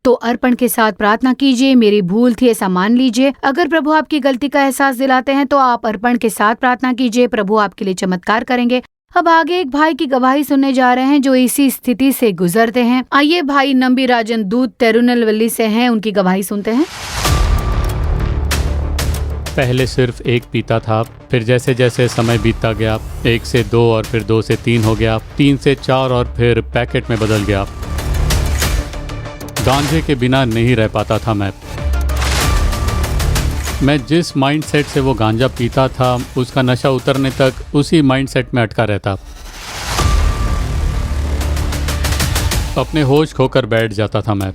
तो अर्पण के साथ प्रार्थना कीजिए, मेरी भूल थी ऐसा मान लीजिए। अगर प्रभु आपकी गलती का एहसास दिलाते हैं तो आप अर्पण के साथ प्रार्थना कीजिए, प्रभु आपके लिए चमत्कार करेंगे। अब आगे एक भाई की गवाही सुनने जा रहे हैं जो इसी स्थिति से गुजरते हैं। आइए भाई नंबी राजन दूत तिरुनेलवेली से हैं, उनकी गवाही सुनते हैं। पहले सिर्फ एक पीता था, फिर जैसे जैसे समय बीतता गया 1 से 2 और फिर 2 से 3 हो गया, 3 से 4 और फिर पैकेट में बदल गया। गांजे के बिना नहीं रह पाता था मैं जिस माइंडसेट से वो गांजा पीता था उसका नशा उतरने तक उसी माइंडसेट में अटका रहता। अपने होश खोकर बैठ जाता था मैं।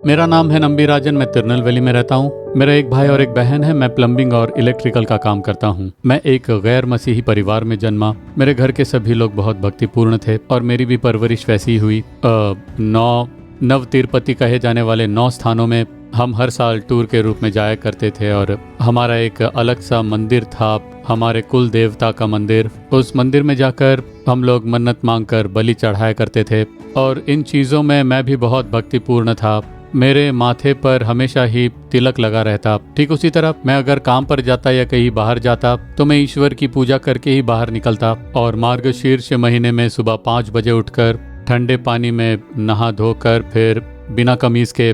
मेरा नाम है नंबी राजन, मैं तिरुनेलवेली में रहता हूँ। मेरा एक भाई और एक बहन है। मैं प्लम्बिंग और इलेक्ट्रिकल का काम करता हूँ। मैं एक गैर मसीही परिवार में जन्मा। मेरे घर के सभी लोग बहुत भक्तिपूर्ण थे और मेरी भी परवरिश वैसी ही हुई। 9 नव तिरुपति कहे जाने वाले 9 स्थानों में हम हर साल टूर के रूप में जाया करते थे और हमारा एक अलग सा मंदिर था, हमारे कुल देवता का मंदिर। उस मंदिर में जाकर हम लोग मन्नत मांगकर बलि चढ़ाया करते थे और इन चीज़ों में मैं भी बहुत भक्तिपूर्ण था। मेरे माथे पर हमेशा ही तिलक लगा रहता। ठीक उसी तरह मैं अगर काम पर जाता या कहीं बाहर जाता तो मैं ईश्वर की पूजा करके ही बाहर निकलता और मार्गशीर्ष महीने में सुबह 5 बजे उठकर ठंडे पानी में नहा धोकर फिर बिना कमीज के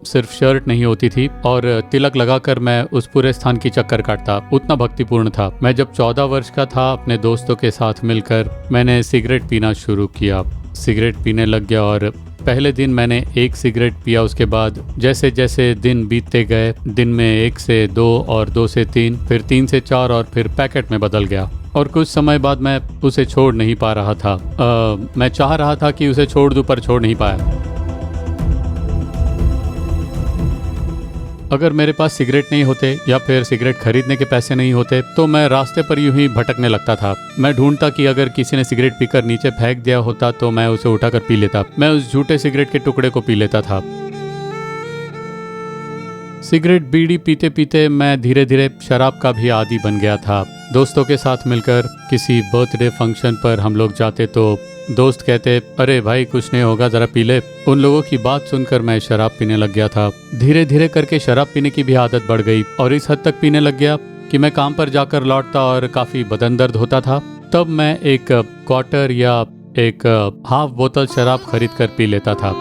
सिर्फ शर्ट नहीं होती थी और तिलक लगाकर मैं उस पूरे स्थान की चक्कर काटता। उतना भक्तिपूर्ण था। मैं जब 14 वर्ष का था, अपने दोस्तों के साथ मिलकर मैंने सिगरेट पीना शुरू किया। सिगरेट पीने लग गया और पहले दिन मैंने 1 सिगरेट पिया। उसके बाद जैसे जैसे दिन बीतते गए, दिन में 1 से 2 और 2 से 3, फिर 3 से 4 और फिर पैकेट में बदल गया और कुछ समय बाद मैं उसे छोड़ नहीं पा रहा था। मैं चाह रहा था कि उसे छोड़ दूं पर छोड़ नहीं पाया। अगर मेरे पास सिगरेट नहीं होते या फिर सिगरेट खरीदने के पैसे नहीं होते तो मैं रास्ते पर यूं ही भटकने लगता था। मैं ढूंढता कि अगर किसी ने सिगरेट पीकर नीचे फेंक दिया होता तो मैं उसे उठाकर पी लेता। मैं उस झूठे सिगरेट के टुकड़े को पी लेता था। सिगरेट बीड़ी पीते पीते मैं धीरे धीरे शराब का भी आदी बन गया था। दोस्तों के साथ मिलकर किसी बर्थडे फंक्शन पर हम लोग जाते तो दोस्त कहते, अरे भाई कुछ नहीं होगा, जरा पी ले। उन लोगों की बात सुनकर मैं शराब पीने लग गया था। धीरे धीरे करके शराब पीने की भी आदत बढ़ गई और इस हद तक पीने लग गया कि मैं काम पर जाकर लौटता और काफी बदन दर्द होता था। तब मैं एक क्वार्टर या एक हाफ बोतल शराब खरीद कर पी लेता था।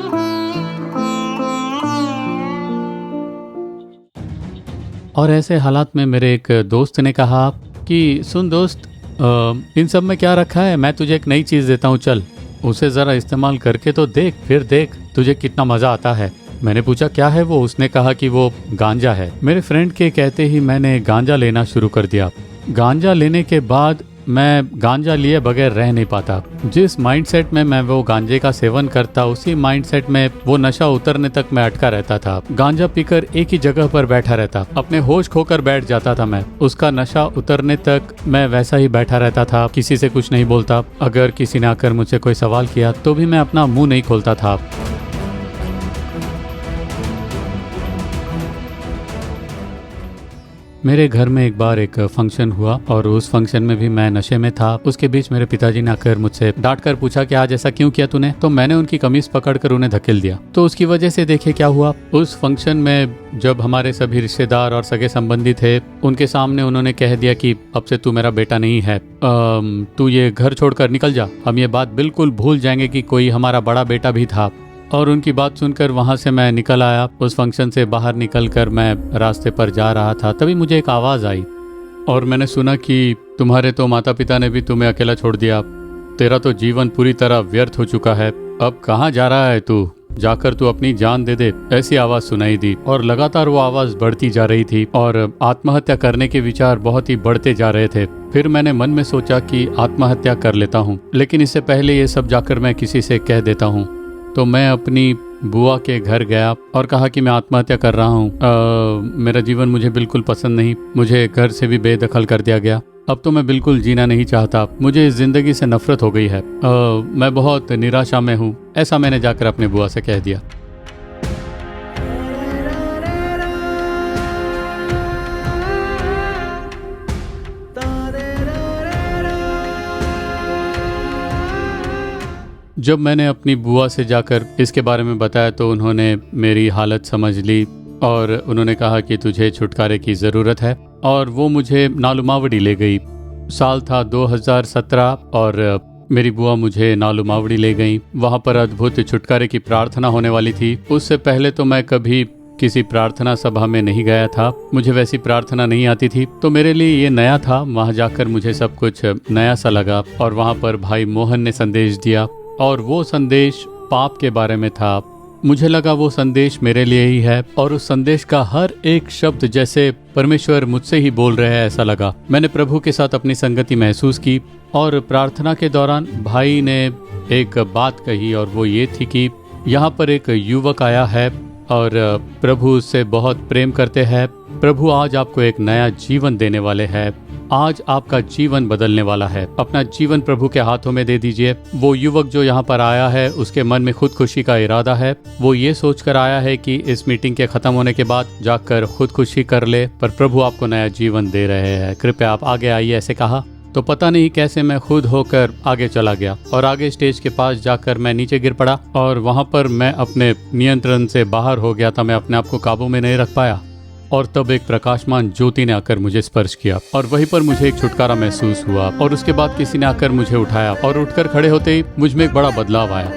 और ऐसे हालात में मेरे एक दोस्त ने कहा कि सुन दोस्त, इन सब में क्या रखा है, मैं तुझे एक नई चीज़ देता हूँ, चल उसे ज़रा इस्तेमाल करके तो देख, फिर देख तुझे कितना मज़ा आता है। मैंने पूछा क्या है वो? उसने कहा कि वो गांजा है। मेरे फ्रेंड के कहते ही मैंने गांजा लेना शुरू कर दिया। गांजा लेने के बाद मैं गांजा लिए बगैर रह नहीं पाता। जिस माइंडसेट में मैं वो गांजे का सेवन करता, उसी माइंडसेट में वो नशा उतरने तक मैं अटका रहता था। गांजा पीकर एक ही जगह पर बैठा रहता, अपने होश खोकर बैठ जाता था मैं। उसका नशा उतरने तक मैं वैसा ही बैठा रहता था, किसी से कुछ नहीं बोलता। अगर किसी ने आकर मुझसे कोई सवाल किया तो भी मैं अपना मुंह नहीं खोलता था। मेरे घर में एक बार एक फंक्शन हुआ और उस फंक्शन में भी मैं नशे में था। उसके बीच मेरे पिताजी ने आकर मुझसे डांट कर पूछा कि आज ऐसा क्यों किया तूने? तो मैंने उनकी कमीज पकड़कर उन्हें धकेल दिया। तो उसकी वजह से देखिए क्या हुआ। उस फंक्शन में जब हमारे सभी रिश्तेदार और सगे संबंधी थे, उनके सामने उन्होंने कह दिया कि अब से तू मेरा बेटा नहीं है, तू ये घर छोड़कर निकल जा। हम ये बात बिल्कुल भूल जाएंगे कि कोई हमारा बड़ा बेटा भी था। और उनकी बात सुनकर वहाँ से मैं निकल आया। उस फंक्शन से बाहर निकलकर मैं रास्ते पर जा रहा था, तभी मुझे एक आवाज़ आई और मैंने सुना कि तुम्हारे तो माता पिता ने भी तुम्हें अकेला छोड़ दिया, तेरा तो जीवन पूरी तरह व्यर्थ हो चुका है, अब कहाँ जा रहा है तू, जाकर तू अपनी जान दे दे। ऐसी आवाज़ सुनाई दी और लगातार वो आवाज़ बढ़ती जा रही थी और आत्महत्या करने के विचार बहुत ही बढ़ते जा रहे थे। फिर मैंने मन में सोचा कि आत्महत्या कर लेता हूँ, लेकिन इससे पहले ये सब जाकर मैं किसी से कह देता हूँ। तो मैं अपनी बुआ के घर गया और कहा कि मैं आत्महत्या कर रहा हूँ। मेरा जीवन मुझे बिल्कुल पसंद नहीं, मुझे घर से भी बेदखल कर दिया गया। अब तो मैं बिल्कुल जीना नहीं चाहता, मुझे इस जिंदगी से नफरत हो गई है। मैं बहुत निराशा में हूँ। ऐसा मैंने जाकर अपनी बुआ से कह दिया। जब मैंने अपनी बुआ से जाकर इसके बारे में बताया तो उन्होंने मेरी हालत समझ ली और उन्होंने कहा कि तुझे छुटकारे की ज़रूरत है और वो मुझे नालुमावड़ी ले गई। साल था 2017 और मेरी बुआ मुझे नालुमावड़ी ले गई। वहाँ पर अद्भुत छुटकारे की प्रार्थना होने वाली थी। उससे पहले तो मैं कभी किसी प्रार्थना सभा में नहीं गया था, मुझे वैसी प्रार्थना नहीं आती थी, तो मेरे लिए ये नया था। वहाँ जाकर मुझे सब कुछ नया सा लगा और वहाँ पर भाई मोहन ने संदेश दिया और वो संदेश पाप के बारे में था। मुझे लगा वो संदेश मेरे लिए ही है और उस संदेश का हर एक शब्द जैसे परमेश्वर मुझसे ही बोल रहे हैं, ऐसा लगा। मैंने प्रभु के साथ अपनी संगति महसूस की और प्रार्थना के दौरान भाई ने एक बात कही और वो ये थी कि यहाँ पर एक युवक आया है और प्रभु उससे बहुत प्रेम करते हैं। प्रभु आज आपको एक नया जीवन देने वाले हैं। आज आपका जीवन बदलने वाला है। अपना जीवन प्रभु के हाथों में दे दीजिए। वो युवक जो यहाँ पर आया है, उसके मन में खुदकुशी का इरादा है। वो ये सोचकर आया है कि इस मीटिंग के खत्म होने के बाद जाकर खुदकुशी कर ले, पर प्रभु आपको नया जीवन दे रहे हैं। कृपया आप आगे आइए, ऐसे कहा। तो पता नहीं कैसे मैं खुद होकर आगे चला गया और आगे स्टेज के पास जाकर मैं नीचे गिर पड़ा और वहाँ पर मैं अपने नियंत्रण से बाहर हो गया था। मैं अपने आप को काबू में नहीं रख पाया और तब एक प्रकाशमान ज्योति ने आकर मुझे स्पर्श किया और वहीं पर मुझे एक छुटकारा महसूस हुआ। और उसके बाद किसी ने आकर मुझे उठाया और उठकर खड़े होते ही मुझ में एक बड़ा बदलाव आया।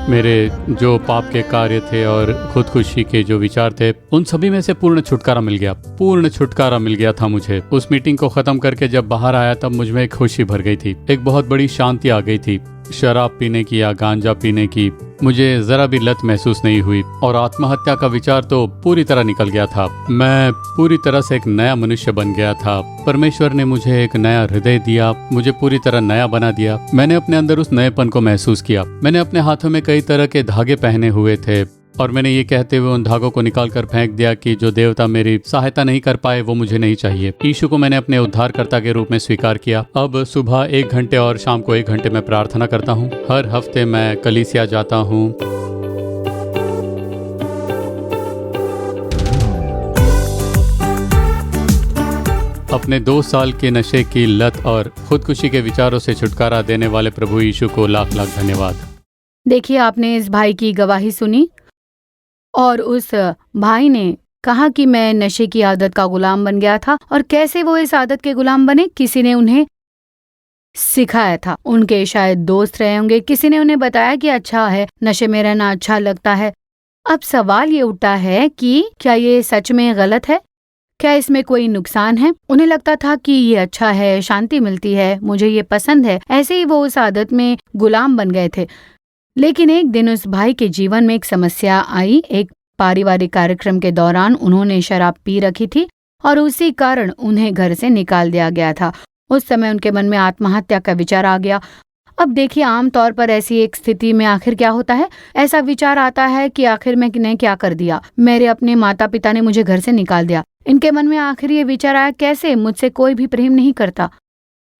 मेरे जो पाप के कार्य थे और खुदकुशी के जो विचार थे, उन सभी में से पूर्ण छुटकारा मिल गया। पूर्ण छुटकारा मिल गया था मुझे। उस मीटिंग को खत्म करके जब बाहर आया तब मुझ में एक खुशी भर गई थी। एक बहुत बड़ी शांति आ गई थी। शराब पीने की या गांजा पीने की मुझे जरा भी लत महसूस नहीं हुई और आत्महत्या का विचार तो पूरी तरह निकल गया था। मैं पूरी तरह से एक नया मनुष्य बन गया था। परमेश्वर ने मुझे एक नया हृदय दिया, मुझे पूरी तरह नया बना दिया। मैंने अपने अंदर उस नएपन को महसूस किया। मैंने अपने हाथों में कई तरह के धागे पहने हुए थे और मैंने ये कहते हुए उन धागों को निकाल कर फेंक दिया कि जो देवता मेरी सहायता नहीं कर पाए वो मुझे नहीं चाहिए। यीशु को मैंने अपने उद्धारकर्ता के रूप में स्वीकार किया। अब सुबह 1 घंटे और शाम को 1 घंटे में प्रार्थना करता हूँ। हर हफ्ते मैं कलीसिया जाता हूँ। अपने 2 साल के नशे की लत और खुदकुशी के विचारों से छुटकारा देने वाले प्रभु यीशु को लाख लाख धन्यवाद। देखिए, आपने इस भाई की गवाही सुनी और उस भाई ने कहा कि मैं नशे की आदत का गुलाम बन गया था। और कैसे वो इस आदत के गुलाम बने? किसी ने उन्हें सिखाया था। उनके शायद दोस्त रहे होंगे, किसी ने उन्हें बताया कि अच्छा है, नशे में रहना अच्छा लगता है। अब सवाल ये उठता है कि क्या ये सच में गलत है? क्या इसमें कोई नुकसान है? उन्हें लगता था कि ये अच्छा है, शांति मिलती है, मुझे ये पसंद है। ऐसे ही वो उस आदत में गुलाम बन गए थे। लेकिन एक दिन उस भाई के जीवन में एक समस्या आई। एक पारिवारिक कार्यक्रम के दौरान उन्होंने शराब पी रखी थी और उसी कारण उन्हें घर से निकाल दिया गया था। उस समय उनके मन में आत्महत्या का विचार आ गया। अब देखिए, आमतौर पर ऐसी एक स्थिति में आखिर क्या होता है? ऐसा विचार आता है कि आखिर मैंने क्या कर दिया? मेरे अपने माता पिता ने मुझे घर से निकाल दिया। इनके मन में आखिर ये विचार आया, कैसे? मुझसे कोई भी प्रेम नहीं करता,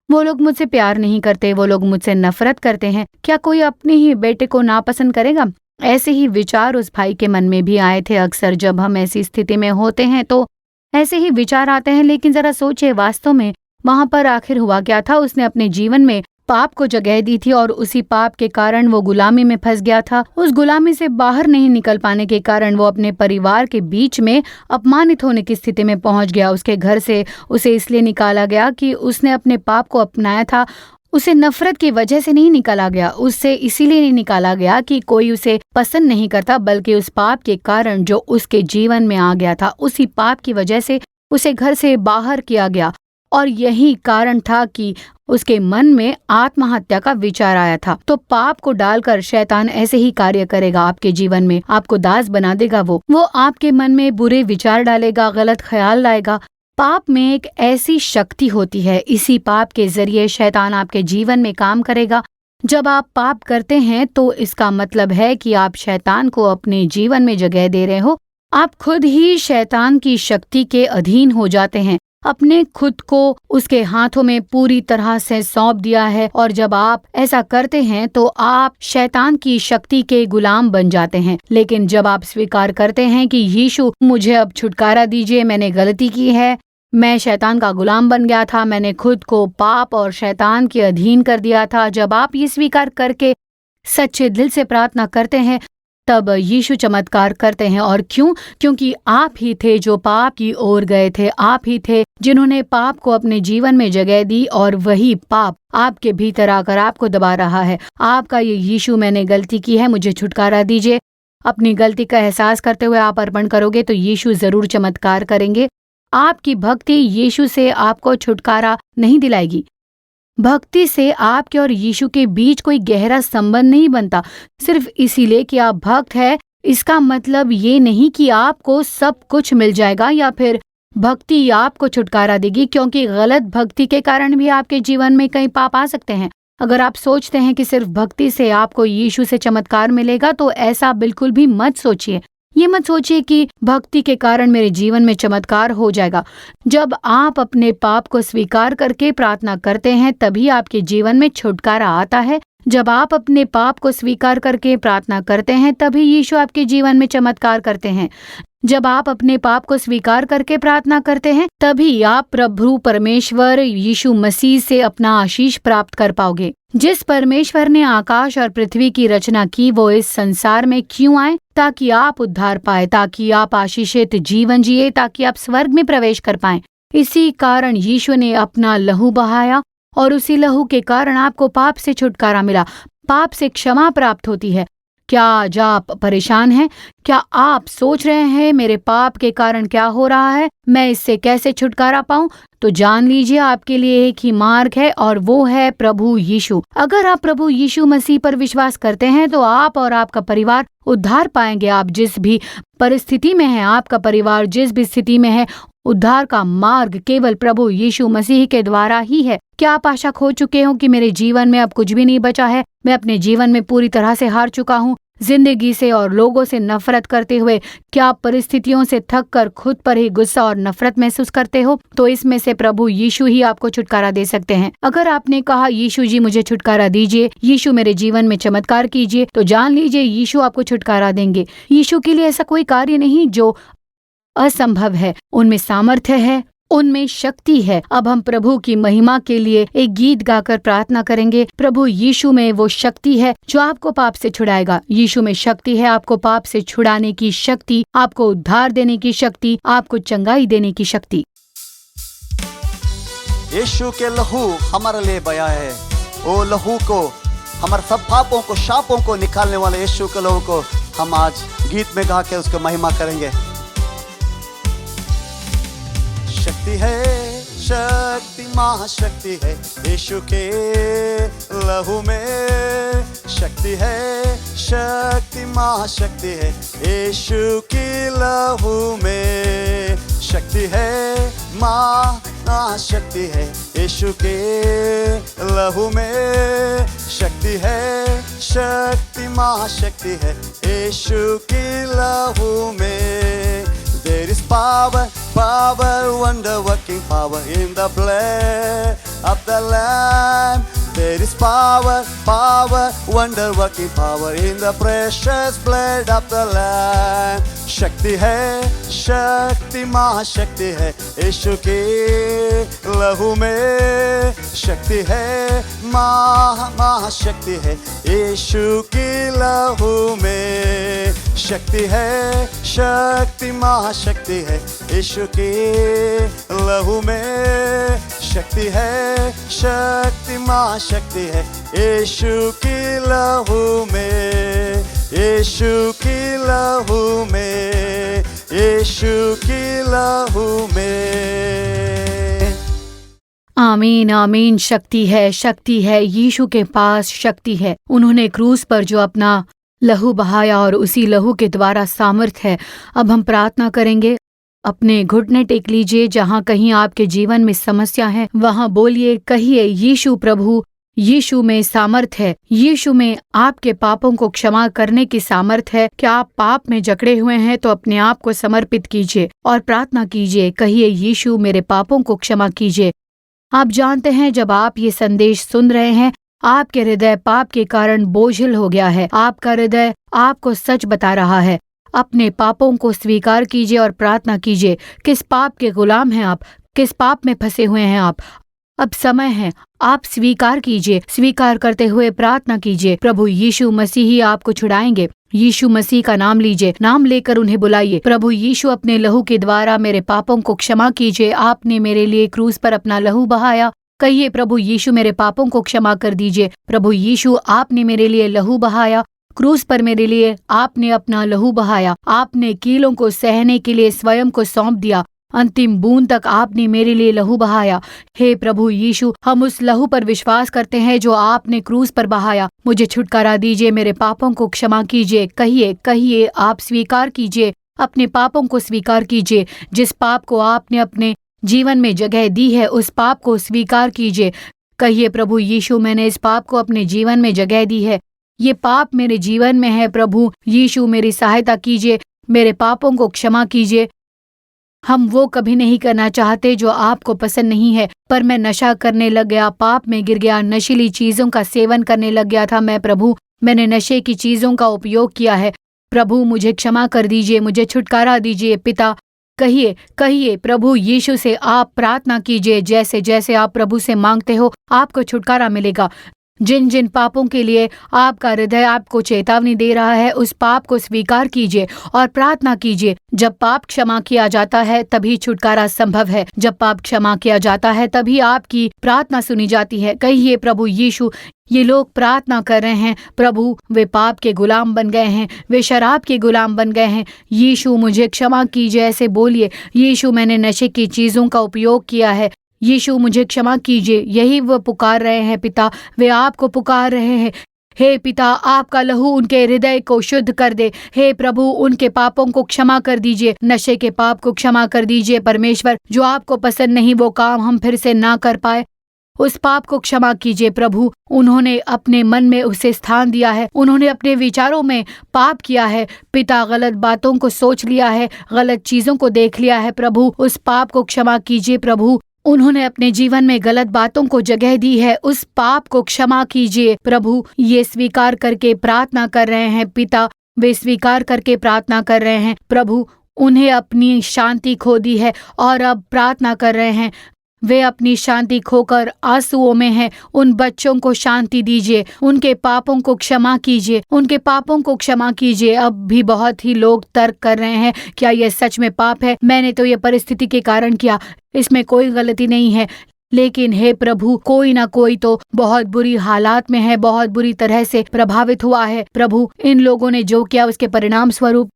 वो लोग मुझसे प्यार नहीं करते, वो लोग मुझसे नफरत करते हैं। क्या कोई अपने ही बेटे को नापसंद करेगा? ऐसे ही विचार उस भाई के मन में भी आए थे। अक्सर जब हम ऐसी स्थिति में होते हैं तो ऐसे ही विचार आते हैं। लेकिन जरा सोचिए, वास्तव में वहां पर आखिर हुआ क्या था? उसने अपने जीवन में पाप को जगह दी थी और उसी पाप के कारण वो गुलामी में फंस गया था। उस गुलामी से बाहर नहीं निकल पाने के कारण वो अपने परिवार के बीच में अपमानित होने की स्थिति में पहुंच गया। उसके घर से उसे इसलिए निकाला गया कि उसने अपने पाप को अपनाया था। उसे नफरत की वजह से नहीं निकाला गया, उससे इसीलिए नहीं निकाला गया कि कोई उसे पसंद नहीं करता, बल्कि उस पाप के कारण जो उसके जीवन में आ गया था, उसी पाप की वजह से उसे घर से बाहर किया गया। और यही कारण था कि उसके मन में आत्महत्या का विचार आया था। तो पाप को डालकर शैतान ऐसे ही कार्य करेगा आपके जीवन में, आपको दास बना देगा। वो आपके मन में बुरे विचार डालेगा, गलत ख्याल लाएगा। पाप में एक ऐसी शक्ति होती है, इसी पाप के जरिए शैतान आपके जीवन में काम करेगा। जब आप पाप करते हैं तो इसका मतलब है कि आप शैतान को अपने जीवन में जगह दे रहे हो। आप खुद ही शैतान की शक्ति के अधीन हो जाते हैं, अपने खुद को उसके हाथों में पूरी तरह से सौंप दिया है। और जब आप ऐसा करते हैं तो आप शैतान की शक्ति के गुलाम बन जाते हैं। लेकिन जब आप स्वीकार करते हैं कि यीशु, मुझे अब छुटकारा दीजिए, मैंने गलती की है, मैं शैतान का गुलाम बन गया था, मैंने खुद को पाप और शैतान के अधीन कर दिया था। जब आप ये स्वीकार करके सच्चे दिल से प्रार्थना करते हैं तब यीशु चमत्कार करते हैं। और क्यों? क्योंकि आप ही थे जो पाप की ओर गए थे, आप ही थे जिन्होंने पाप को अपने जीवन में जगह दी और वही पाप आपके भीतर आकर आपको दबा रहा है। आपका ये यीशु, मैंने गलती की है, मुझे छुटकारा दीजिए। अपनी गलती का एहसास करते हुए आप अर्पण करोगे तो यीशु जरूर चमत्कार करेंगे। आपकी भक्ति यीशु से आपको छुटकारा नहीं दिलाएगी। भक्ति से आपके और यीशु के बीच कोई गहरा संबंध नहीं बनता। सिर्फ इसीलिए कि आप भक्त हैं, इसका मतलब ये नहीं कि आपको सब कुछ मिल जाएगा या फिर भक्ति आपको छुटकारा देगी, क्योंकि गलत भक्ति के कारण भी आपके जीवन में कई पाप आ सकते हैं। अगर आप सोचते हैं कि सिर्फ भक्ति से आपको यीशु से चमत्कार मिलेगा तो ऐसा बिल्कुल भी मत सोचिए। ये मत सोचिए कि भक्ति के कारण मेरे जीवन में चमत्कार हो जाएगा। जब आप अपने पाप को स्वीकार करके प्रार्थना करते हैं तभी आपके जीवन में छुटकारा आता है। जब आप अपने पाप को स्वीकार करके प्रार्थना करते हैं तभी यीशु आपके जीवन में चमत्कार करते हैं। जब आप अपने पाप को स्वीकार करके प्रार्थना करते हैं तभी आप प्रभु परमेश्वर यीशु मसीह से अपना आशीष प्राप्त कर पाओगे। जिस परमेश्वर ने आकाश और पृथ्वी की रचना की वो इस संसार में क्यों आए? ताकि आप उद्धार पाए, ताकि आप आशीषित जीवन जिए, ताकि आप स्वर्ग में प्रवेश कर पाएं। इसी कारण यीशु ने अपना लहू बहाया और उसी लहू के कारण आपको पाप से छुटकारा मिला, पाप से क्षमा प्राप्त होती है। क्या आज आप परेशान हैं? क्या आप सोच रहे हैं मेरे पाप के कारण क्या हो रहा है, मैं इससे कैसे छुटकारा पाऊं? तो जान लीजिए आपके लिए एक ही मार्ग है और वो है प्रभु यीशु। अगर आप प्रभु यीशु मसीह पर विश्वास करते हैं तो आप और आपका परिवार उद्धार पाएंगे। आप जिस भी परिस्थिति में हैं, आपका परिवार जिस भी स्थिति में है, उद्धार का मार्ग केवल प्रभु यीशु मसीह के द्वारा ही है। क्या आप आशा खो चुके हो कि मेरे जीवन में अब कुछ भी नहीं बचा है, मैं अपने जीवन में पूरी तरह से हार चुका हूँ? जिंदगी से और लोगों से नफरत करते हुए क्या आप परिस्थितियों से थक कर खुद पर ही गुस्सा और नफरत महसूस करते हो? तो इसमें से प्रभु यीशु ही आपको छुटकारा दे सकते हैं। अगर आपने कहा यीशु जी मुझे छुटकारा दीजिए, यीशु मेरे जीवन में चमत्कार कीजिए, तो जान लीजिए यीशु आपको छुटकारा देंगे। यीशु के लिए ऐसा कोई कार्य नहीं जो असंभव है। उनमें सामर्थ्य है, उनमें शक्ति है। अब हम प्रभु की महिमा के लिए एक गीत गाकर प्रार्थना करेंगे। प्रभु यीशु में वो शक्ति है जो आपको पाप से छुड़ाएगा। यीशु में शक्ति है आपको पाप से छुड़ाने की शक्ति, आपको उद्धार देने की शक्ति, आपको चंगाई देने की शक्ति। यीशु के लहू हमारे लिए बया है। वो लहू को, हमारे सब पापों को, शापों को निकालने वाले यीशु के लहू को हम आज गीत में गा के उसको महिमा करेंगे। शक्ति है, शक्ति महाशक्ति है यीशु के लहू में। शक्ति है, शक्ति महाशक्ति है यीशु की लहू में। शक्ति है, महाशक्ति है यीशु के लहू में। शक्ति है, शक्ति महाशक्ति है यीशु की लहू में। There is power, power, wonder-working power in the blood of the Lamb. There is power, power, wonder-working power in the precious blood of the Lamb. शक्ति है, शक्ति महाशक्ति है यीशु के लहू में। शक्ति है, महाशक्ति है यीशु की लहू में। शक्ति है, शक्ति महाशक्ति है यीशु के लहू में। शक्ति है, शक्ति महाशक्ति है यीशु की लहू में। यीशु की लहू में, यीशु की लहू में। आमीन आमीन। शक्ति है, शक्ति है, यीशु के पास शक्ति है। उन्होंने क्रूस पर जो अपना लहू बहाया और उसी लहू के द्वारा सामर्थ है। अब हम प्रार्थना करेंगे। अपने घुटने टेक लीजिए। जहाँ कहीं आपके जीवन में समस्या है वहाँ बोलिए, कहिए यीशु प्रभु, यीशु में सामर्थ है। यीशु में आपके पापों को क्षमा करने की सामर्थ है। क्या आप पाप में जकड़े हुए हैं तो अपने आप को समर्पित कीजिए और प्रार्थना कीजिए। कहिए यीशु मेरे पापों को क्षमा कीजिए। आप जानते हैं जब आप ये संदेश सुन रहे हैं आपके हृदय पाप के कारण बोझिल हो गया है। आपका हृदय आपको सच बता रहा है। अपने पापों को स्वीकार कीजिए और प्रार्थना कीजिए। किस पाप के गुलाम हैं आप? किस पाप में फंसे हुए हैं आप? अब समय है, आप स्वीकार कीजिए। स्वीकार करते हुए प्रार्थना कीजिए। प्रभु यीशु मसीह ही आपको छुड़ाएंगे। यीशु मसीह का नाम लीजिए, नाम लेकर उन्हें बुलाइए। प्रभु यीशु अपने लहू के द्वारा मेरे पापों को क्षमा कीजिए। आपने मेरे लिए क्रूस पर अपना लहू बहाया। कहिए प्रभु यीशु मेरे पापों को क्षमा कर दीजिए। प्रभु यीशु आपने मेरे लिए लहू बहाया। क्रूस पर मेरे लिए आपने अपना लहू बहाया। आपने कीलों को सहने के लिए स्वयं को सौंप दिया। अंतिम बूंद तक आपने मेरे लिए लहू बहाया। हे प्रभु यीशु, हम उस लहू पर विश्वास करते हैं जो आपने क्रूस पर बहाया। मुझे छुटकारा दीजिए, मेरे पापों को क्षमा कीजिए। कहिए कहिए, आप स्वीकार कीजिए, अपने पापों को स्वीकार कीजिए। जिस पाप को आपने अपने जीवन में जगह दी है उस पाप को स्वीकार कीजिए। कहिए प्रभु यीशु, मैंने इस पाप को अपने जीवन में जगह दी है। ये पाप मेरे जीवन में है। प्रभु यीशु मेरी सहायता कीजिए। मेरे पापों को क्षमा कीजिए। हम वो कभी नहीं करना चाहते जो आपको पसंद नहीं है, पर मैं नशा करने लग गया, पाप में गिर गया, नशीली चीजों का सेवन करने लग गया था। मैं प्रभु, मैंने नशे की चीजों का उपयोग किया है। प्रभु मुझे क्षमा कर दीजिए, मुझे छुटकारा दीजिए। पिता, कहिए कहिए प्रभु यीशु से आप प्रार्थना कीजिए। जैसे जैसे आप प्रभु से मांगते हो आपको छुटकारा मिलेगा। जिन जिन पापों के लिए आपका हृदय आपको चेतावनी दे रहा है, उस पाप को स्वीकार कीजिए और प्रार्थना कीजिए। जब पाप क्षमा किया जाता है तभी छुटकारा संभव है। जब पाप क्षमा किया जाता है तभी आपकी प्रार्थना सुनी जाती है। कहिए प्रभु यीशु, ये लोग प्रार्थना कर रहे हैं प्रभु, वे पाप के गुलाम बन गए हैं, वे शराब के गुलाम बन गए हैं। यीशु मुझे क्षमा कीजिए, ऐसे बोलिए। यीशु मैंने नशे की चीजों का उपयोग किया है, यीशु मुझे क्षमा कीजिए। यही वो पुकार रहे हैं पिता, वे आपको पुकार रहे हैं। हे पिता, आपका लहू उनके हृदय को शुद्ध कर दे। हे प्रभु, उनके पापों को क्षमा कर दीजिए, नशे के पाप को क्षमा कर दीजिए। परमेश्वर, जो आपको पसंद नहीं वो काम हम फिर से ना कर पाए, उस पाप को क्षमा कीजिए प्रभु। उन्होंने अपने मन में उसे स्थान दिया है, उन्होंने अपने विचारों में पाप किया है पिता, गलत बातों को सोच लिया है, गलत चीजों को देख लिया है प्रभु, उस पाप को क्षमा कीजिए प्रभु। उन्होंने अपने जीवन में गलत बातों को जगह दी है, उस पाप को क्षमा कीजिए प्रभु। ये स्वीकार करके प्रार्थना कर रहे हैं पिता, वे स्वीकार करके प्रार्थना कर रहे हैं प्रभु। उन्हें अपनी शांति खो दी है और अब प्रार्थना कर रहे हैं। वे अपनी शांति खोकर आंसुओं में हैं। उन बच्चों को शांति दीजिए, उनके पापों को क्षमा कीजिए, उनके पापों को क्षमा कीजिए। अब भी बहुत ही लोग तर्क कर रहे हैं, क्या यह सच में पाप है? मैंने तो यह परिस्थिति के कारण किया, इसमें कोई गलती नहीं है। लेकिन हे प्रभु, कोई ना कोई तो बहुत बुरी हालात में है, बहुत बुरी तरह से प्रभावित हुआ है प्रभु। इन लोगों ने जो किया उसके परिणाम स्वरूप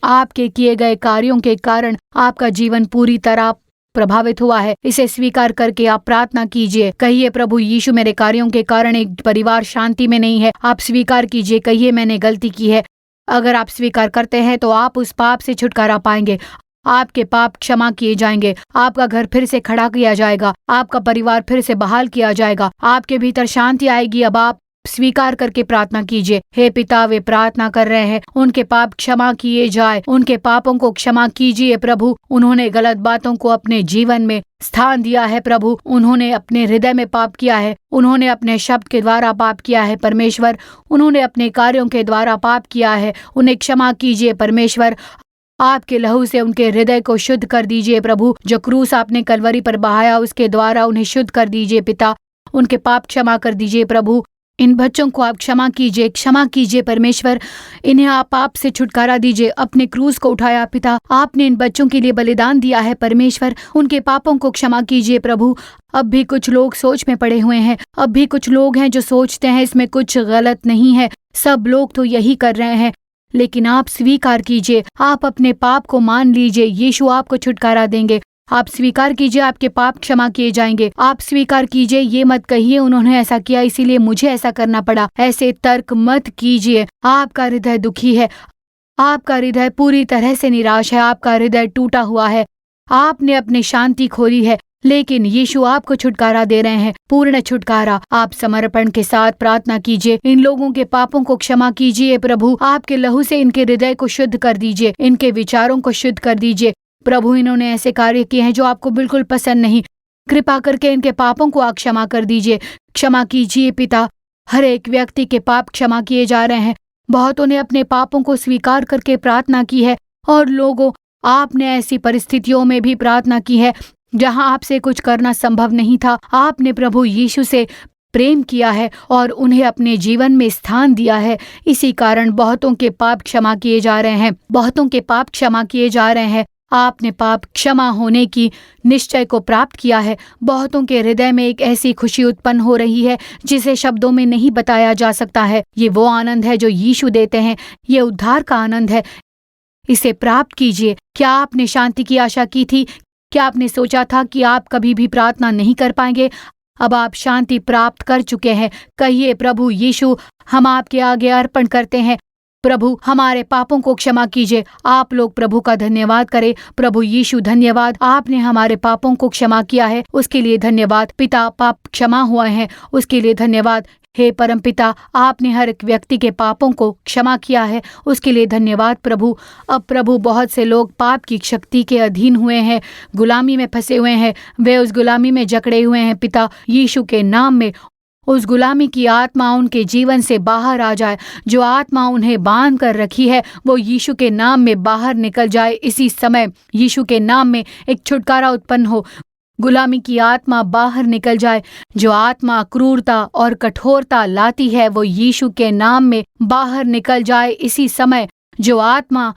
आपके किए गए कार्यों के कारण आपका जीवन पूरी तरह प्रभावित हुआ है। इसे स्वीकार करके आप प्रार्थना कीजिए। कहिए प्रभु यीशु, मेरे कार्यों के कारण एक परिवार शांति में नहीं है। आप स्वीकार कीजिए, कहिए मैंने गलती की है। अगर आप स्वीकार करते हैं तो आप उस पाप से छुटकारा पाएंगे, आपके पाप क्षमा किए जाएंगे, आपका घर फिर से खड़ा किया जाएगा, आपका परिवार फिर से बहाल किया जाएगा, आपके भीतर शांति आएगी। अब आप स्वीकार करके प्रार्थना कीजिए। हे पिता, वे प्रार्थना कर रहे हैं, उनके पाप क्षमा किए जाए, उनके पापों को क्षमा कीजिए प्रभु। उन्होंने गलत बातों को अपने जीवन में स्थान दिया है प्रभु, उन्होंने अपने हृदय में पाप किया है, उन्होंने अपने शब्द के द्वारा पाप किया है परमेश्वर, उन्होंने अपने कार्यों के द्वारा पाप किया है। उन्हें क्षमा कीजिए परमेश्वर, आपके लहू से उनके हृदय को शुद्ध कर दीजिए प्रभु। जो क्रूस आपने कलवरी पर बहाया उसके द्वारा उन्हें शुद्ध कर दीजिए पिता, उनके पाप क्षमा कर दीजिए प्रभु। इन बच्चों को आप क्षमा कीजिए परमेश्वर, इन्हें आप पाप से छुटकारा दीजिए। अपने क्रूस को उठाया पिता, आपने इन बच्चों के लिए बलिदान दिया है परमेश्वर, उनके पापों को क्षमा कीजिए प्रभु। अब भी कुछ लोग सोच में पड़े हुए हैं, अब भी कुछ लोग हैं जो सोचते हैं इसमें कुछ गलत नहीं है, सब लोग तो यही कर रहे हैं। लेकिन आप स्वीकार कीजिए, आप अपने पाप को मान लीजिए, यीशु आपको छुटकारा देंगे। आप स्वीकार कीजिए, आपके पाप क्षमा किए जाएंगे। आप स्वीकार कीजिए, ये मत कहिए उन्होंने ऐसा किया इसीलिए मुझे ऐसा करना पड़ा, ऐसे तर्क मत कीजिए। आपका हृदय दुखी है, आपका हृदय पूरी तरह से निराश है, आपका हृदय टूटा हुआ है, आपने अपनी शांति खो दी है, लेकिन यीशु आपको छुटकारा दे रहे हैं, पूर्ण छुटकारा। आप समर्पण के साथ प्रार्थना कीजिए, इन लोगों के पापों को क्षमा कीजिए प्रभु, आपके लहू से इनके हृदय को शुद्ध कर दीजिए, इनके विचारों को शुद्ध कर दीजिए प्रभु। इन्होंने ऐसे कार्य किए हैं जो आपको बिल्कुल पसंद नहीं, कृपा करके इनके पापों को आप क्षमा कर दीजिए, क्षमा कीजिए पिता। हर एक व्यक्ति के पाप क्षमा किए जा रहे हैं। बहुतों ने अपने पापों को स्वीकार करके प्रार्थना की है, और लोगों, आपने ऐसी परिस्थितियों में भी प्रार्थना की है जहां आपसे कुछ करना संभव नहीं था। आपने प्रभु यीशु से प्रेम किया है और उन्हें अपने जीवन में स्थान दिया है। इसी कारण बहुतों के पाप क्षमा किए जा रहे हैं, बहुतों के पाप क्षमा किए जा रहे हैं। आपने पाप क्षमा होने की निश्चय को प्राप्त किया है। बहुतों के हृदय में एक ऐसी खुशी उत्पन्न हो रही है जिसे शब्दों में नहीं बताया जा सकता है। ये वो आनंद है जो यीशु देते हैं, ये उद्धार का आनंद है, इसे प्राप्त कीजिए। क्या आपने शांति की आशा की थी? क्या आपने सोचा था कि आप कभी भी प्रार्थना नहीं कर पाएंगे? अब आप शांति प्राप्त कर चुके हैं। कहिए प्रभु यीशु, हम आपके आगे अर्पण करते हैं, प्रभु हमारे पापों को क्षमा कीजिए। आप लोग प्रभु का धन्यवाद करें। प्रभु यीशु धन्यवाद, आपने हमारे पापों को क्षमा किया है, उसके लिए धन्यवाद। पिता, पाप क्षमा हुआ है उसके लिए धन्यवाद। हे परमपिता, आपने हर एक व्यक्ति के पापों को क्षमा किया है, उसके लिए धन्यवाद प्रभु। अब प्रभु, बहुत से लोग पाप की शक्ति के अधीन हुए हैं, गुलामी में फंसे हुए हैं, वे उस गुलामी में जकड़े हुए हैं। पिता यीशु के नाम में उस गुलामी की आत्मा उनके जीवन से बाहर आ जाए। जो आत्मा उन्हें बांध कर रखी है वो यीशु के नाम में बाहर निकल जाए। इसी समय यीशु के नाम में एक छुटकारा उत्पन्न हो, गुलामी की आत्मा बाहर निकल जाए। जो आत्मा क्रूरता और कठोरता लाती है वो यीशु के नाम में बाहर निकल जाए। इसी समय जो आत्मा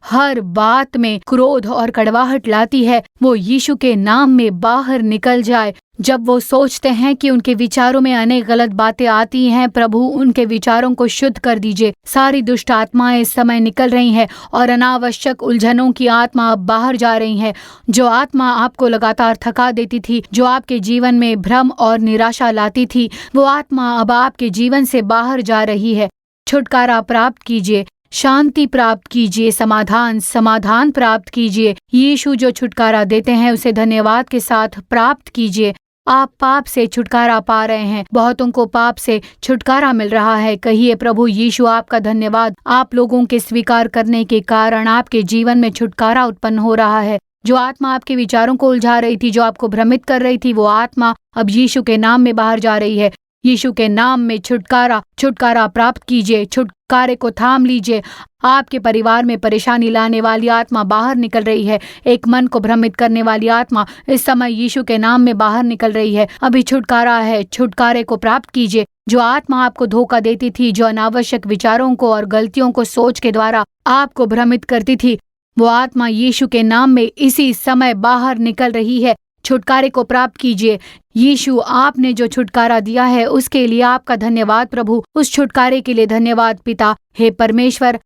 हर बात में क्रोध और कड़वाहट लाती है वो यीशु के नाम में बाहर निकल जाए। जब वो सोचते हैं कि उनके विचारों में अनेक गलत बातें आती हैं, प्रभु उनके विचारों को शुद्ध कर दीजिए। सारी दुष्ट आत्माएं इस समय निकल रही हैं और अनावश्यक उलझनों की आत्मा अब बाहर जा रही है। जो आत्मा आपको लगातार थका देती थी, जो आपके जीवन में भ्रम और निराशा लाती थी, वो आत्मा अब आपके जीवन से बाहर जा रही है। छुटकारा प्राप्त कीजिए, शांति प्राप्त कीजिए, समाधान प्राप्त कीजिए। यीशु जो छुटकारा देते हैं उसे धन्यवाद के साथ प्राप्त कीजिए। आप पाप से छुटकारा पा रहे हैं, बहुतों को पाप से छुटकारा मिल रहा है। कहिए, प्रभु यीशु आपका धन्यवाद, आप लोगों के स्वीकार करने के कारण आपके जीवन में छुटकारा उत्पन्न हो रहा है। जो आत्मा आपके विचारों को उलझा रही थी, जो आपको भ्रमित कर रही थी, वो आत्मा अब यीशु के नाम में बाहर जा रही है। यीशु के नाम में छुटकारा प्राप्त कीजिए, छुटकारे को थाम लीजिए। आपके परिवार में परेशानी लाने वाली आत्मा बाहर निकल रही है। एक मन को भ्रमित करने वाली आत्मा इस समय यीशु के नाम में बाहर निकल रही है। अभी छुटकारा है, छुटकारे को प्राप्त कीजिए। जो आत्मा आपको धोखा देती थी, जो अनावश्यक विचारों को और गलतियों को सोच के द्वारा आपको भ्रमित करती थी, वो आत्मा यीशु के नाम में इसी समय बाहर निकल रही है। छुटकारे को प्राप्त कीजिए। यीशु, आपने जो छुटकारा दिया है उसके लिए आपका धन्यवाद प्रभु। उस छुटकारे के लिए धन्यवाद पिता। हे परमेश्वर,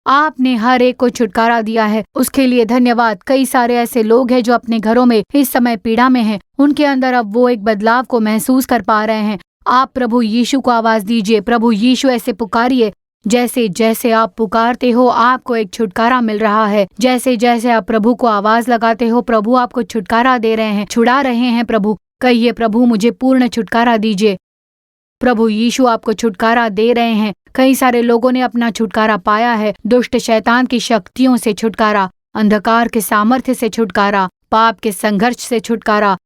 आपने हर एक को छुटकारा दिया है, उसके लिए धन्यवाद। कई सारे ऐसे लोग हैं जो अपने घरों में इस समय पीड़ा में हैं, उनके अंदर अब वो एक बदलाव को महसूस कर पा रहे हैं। आप प्रभु यीशु को आवाज दीजिए। प्रभु यीशु, ऐसे पुकारिए जैसे जैसे आप पुकारते हो आपको एक छुटकारा मिल रहा है। जैसे जैसे आप प्रभु को आवाज लगाते हो, प्रभु आपको छुटकारा दे रहे हैं, छुड़ा रहे हैं। प्रभु कहिए, प्रभु मुझे पूर्ण छुटकारा दीजिए। प्रभु यीशु आपको छुटकारा दे रहे हैं। कई सारे लोगों ने अपना छुटकारा पाया है। दुष्ट शैतान की शक्तियों से छुटकारा, अंधकार के सामर्थ्य से छुटकारा, पाप के संघर्ष से छुटकारा,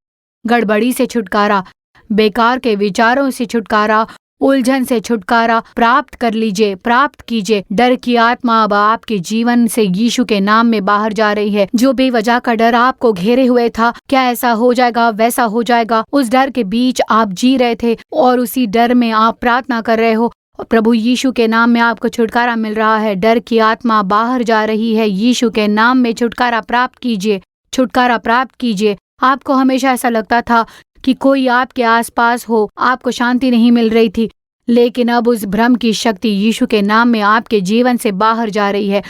गड़बड़ी से छुटकारा, बेकार के विचारों से छुटकारा, उलझन से छुटकारा प्राप्त कर लीजिए, प्राप्त कीजिए। डर की आत्मा अब आपके जीवन से यीशु के नाम में बाहर जा रही है। जो बेवजह का डर आपको घेरे हुए था, क्या ऐसा हो जाएगा, वैसा हो जाएगा, उस डर के बीच आप जी रहे थे और उसी डर में आप प्रार्थना कर रहे हो। प्रभु यीशु के नाम में आपको छुटकारा मिल रहा है। डर की आत्मा बाहर जा रही है। यीशु के नाम में छुटकारा प्राप्त कीजिए, छुटकारा प्राप्त कीजिए। आपको हमेशा ऐसा लगता था कि कोई आपके आसपास हो, आपको शांति नहीं मिल रही थी, लेकिन अब उस भ्रम की शक्ति यीशु के नाम में आपके जीवन से बाहर जा रही है।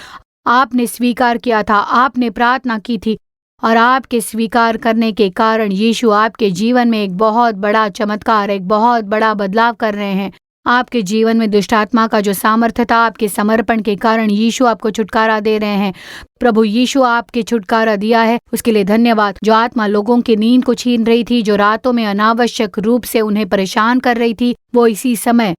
आपने स्वीकार किया था, आपने प्रार्थना की थी और आपके स्वीकार करने के कारण यीशु आपके जीवन में एक बहुत बड़ा चमत्कार, एक बहुत बड़ा बदलाव कर रहे हैं। आपके जीवन में दुष्ट आत्मा का जो सामर्थ्य था, आपके समर्पण के कारण यीशु आपको छुटकारा दे रहे हैं। प्रभु यीशु आपके छुटकारा दिया है, उसके लिए धन्यवाद। जो आत्मा लोगों की नींद को छीन रही थी, जो रातों में अनावश्यक रूप से उन्हें परेशान कर रही थी, वो इसी समय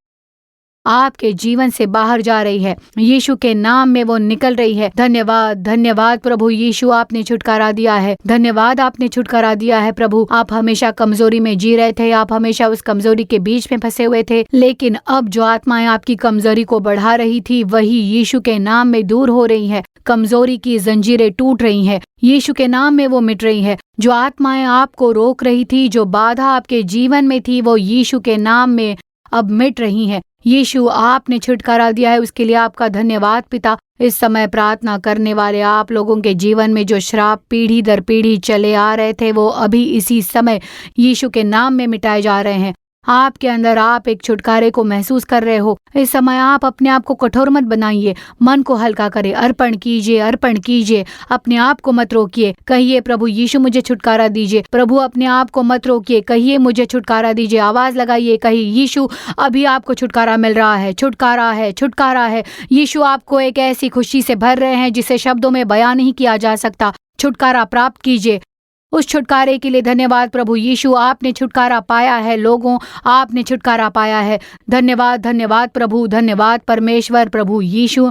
आपके जीवन से बाहर जा रही है। यीशु के नाम में वो निकल रही है। धन्यवाद, धन्यवाद प्रभु यीशु, आपने छुटकारा दिया है। धन्यवाद, आपने छुटकारा दिया है प्रभु। आप हमेशा कमजोरी में जी रहे थे, आप हमेशा उस कमजोरी के बीच में फंसे हुए थे, लेकिन अब जो आत्माएं आपकी कमजोरी को बढ़ा रही थी, वही यीशु के नाम में दूर हो रही है। कमजोरी की जंजीरें टूट रही हैं, यीशु के नाम में वो मिट रही है। जो आत्माएं आपको रोक रही थी, जो बाधा आपके जीवन में थी, वो यीशु के नाम में अब मिट रही हैं। यीशु, आपने छुटकारा दिया है, उसके लिए आपका धन्यवाद पिता। इस समय प्रार्थना करने वाले आप लोगों के जीवन में जो श्राप पीढ़ी दर पीढ़ी चले आ रहे थे, वो अभी इसी समय यीशु के नाम में मिटाए जा रहे हैं। आपके अंदर आप एक छुटकारे को महसूस कर रहे हो। इस समय आप अपने आप को कठोर मत बनाइए, मन को हल्का करें, अर्पण कीजिए, अर्पण कीजिए। अपने आप को मत रोकिए, कहिए प्रभु यीशु मुझे छुटकारा दीजिए। प्रभु अपने आप को मत रोकिए, कहिए मुझे छुटकारा दीजिए। आवाज लगाइए, कहिए यीशु अभी आपको छुटकारा मिल रहा है, छुटकारा है, छुटकारा है। यीशु आपको एक ऐसी खुशी से भर रहे हैं जिसे शब्दों में बयान नहीं किया जा सकता। छुटकारा प्राप्त कीजिए। उस छुटकारे के लिए धन्यवाद प्रभु यीशु। आपने छुटकारा पाया है लोगों, आपने छुटकारा पाया है। धन्यवाद, धन्यवाद प्रभु, धन्यवाद परमेश्वर प्रभु यीशु।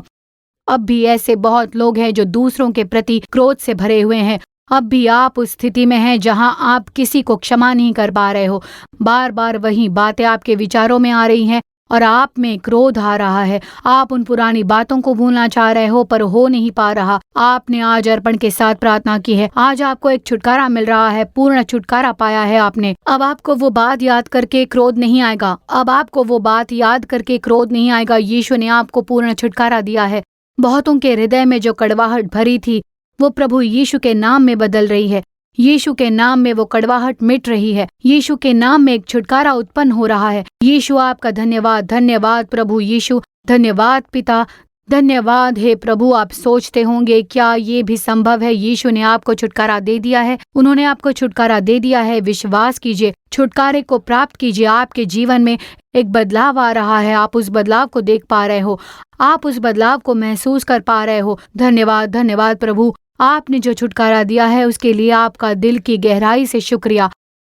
अब भी ऐसे बहुत लोग हैं जो दूसरों के प्रति क्रोध से भरे हुए हैं। अब भी आप उस स्थिति में हैं जहां आप किसी को क्षमा नहीं कर पा रहे हो। बार बार वही बातें आपके विचारों में आ रही हैं और आप में क्रोध आ रहा है। आप उन पुरानी बातों को भूलना चाह रहे हो पर हो नहीं पा रहा। आपने आज अर्पण के साथ प्रार्थना की है। आज आपको एक छुटकारा मिल रहा है, पूर्ण छुटकारा पाया है आपने। अब आपको वो बात याद करके क्रोध नहीं आएगा। अब आपको वो बात याद करके क्रोध नहीं आएगा। यीशु ने आपको पूर्ण छुटकारा दिया है। बहुतों के हृदय में जो कड़वाहट भरी थी वो प्रभु यीशु के नाम में बदल रही है। यीशु के नाम में वो कड़वाहट मिट रही है। यीशु के नाम में एक छुटकारा उत्पन्न हो रहा है। यीशु आपका धन्यवाद, धन्यवाद प्रभु यीशु, धन्यवाद पिता, धन्यवाद हे प्रभु। आप सोचते होंगे क्या ये भी संभव है? यीशु ने आपको छुटकारा दे दिया है। उन्होंने आपको छुटकारा दे दिया है। विश्वास कीजिए, छुटकारे को प्राप्त कीजिए। आपके जीवन में एक बदलाव आ रहा है। आप उस बदलाव को देख पा रहे हो, आप उस बदलाव को महसूस कर पा रहे हो। धन्यवाद, धन्यवाद प्रभु। आपने जो छुटकारा दिया है उसके लिए आपका दिल की गहराई से शुक्रिया।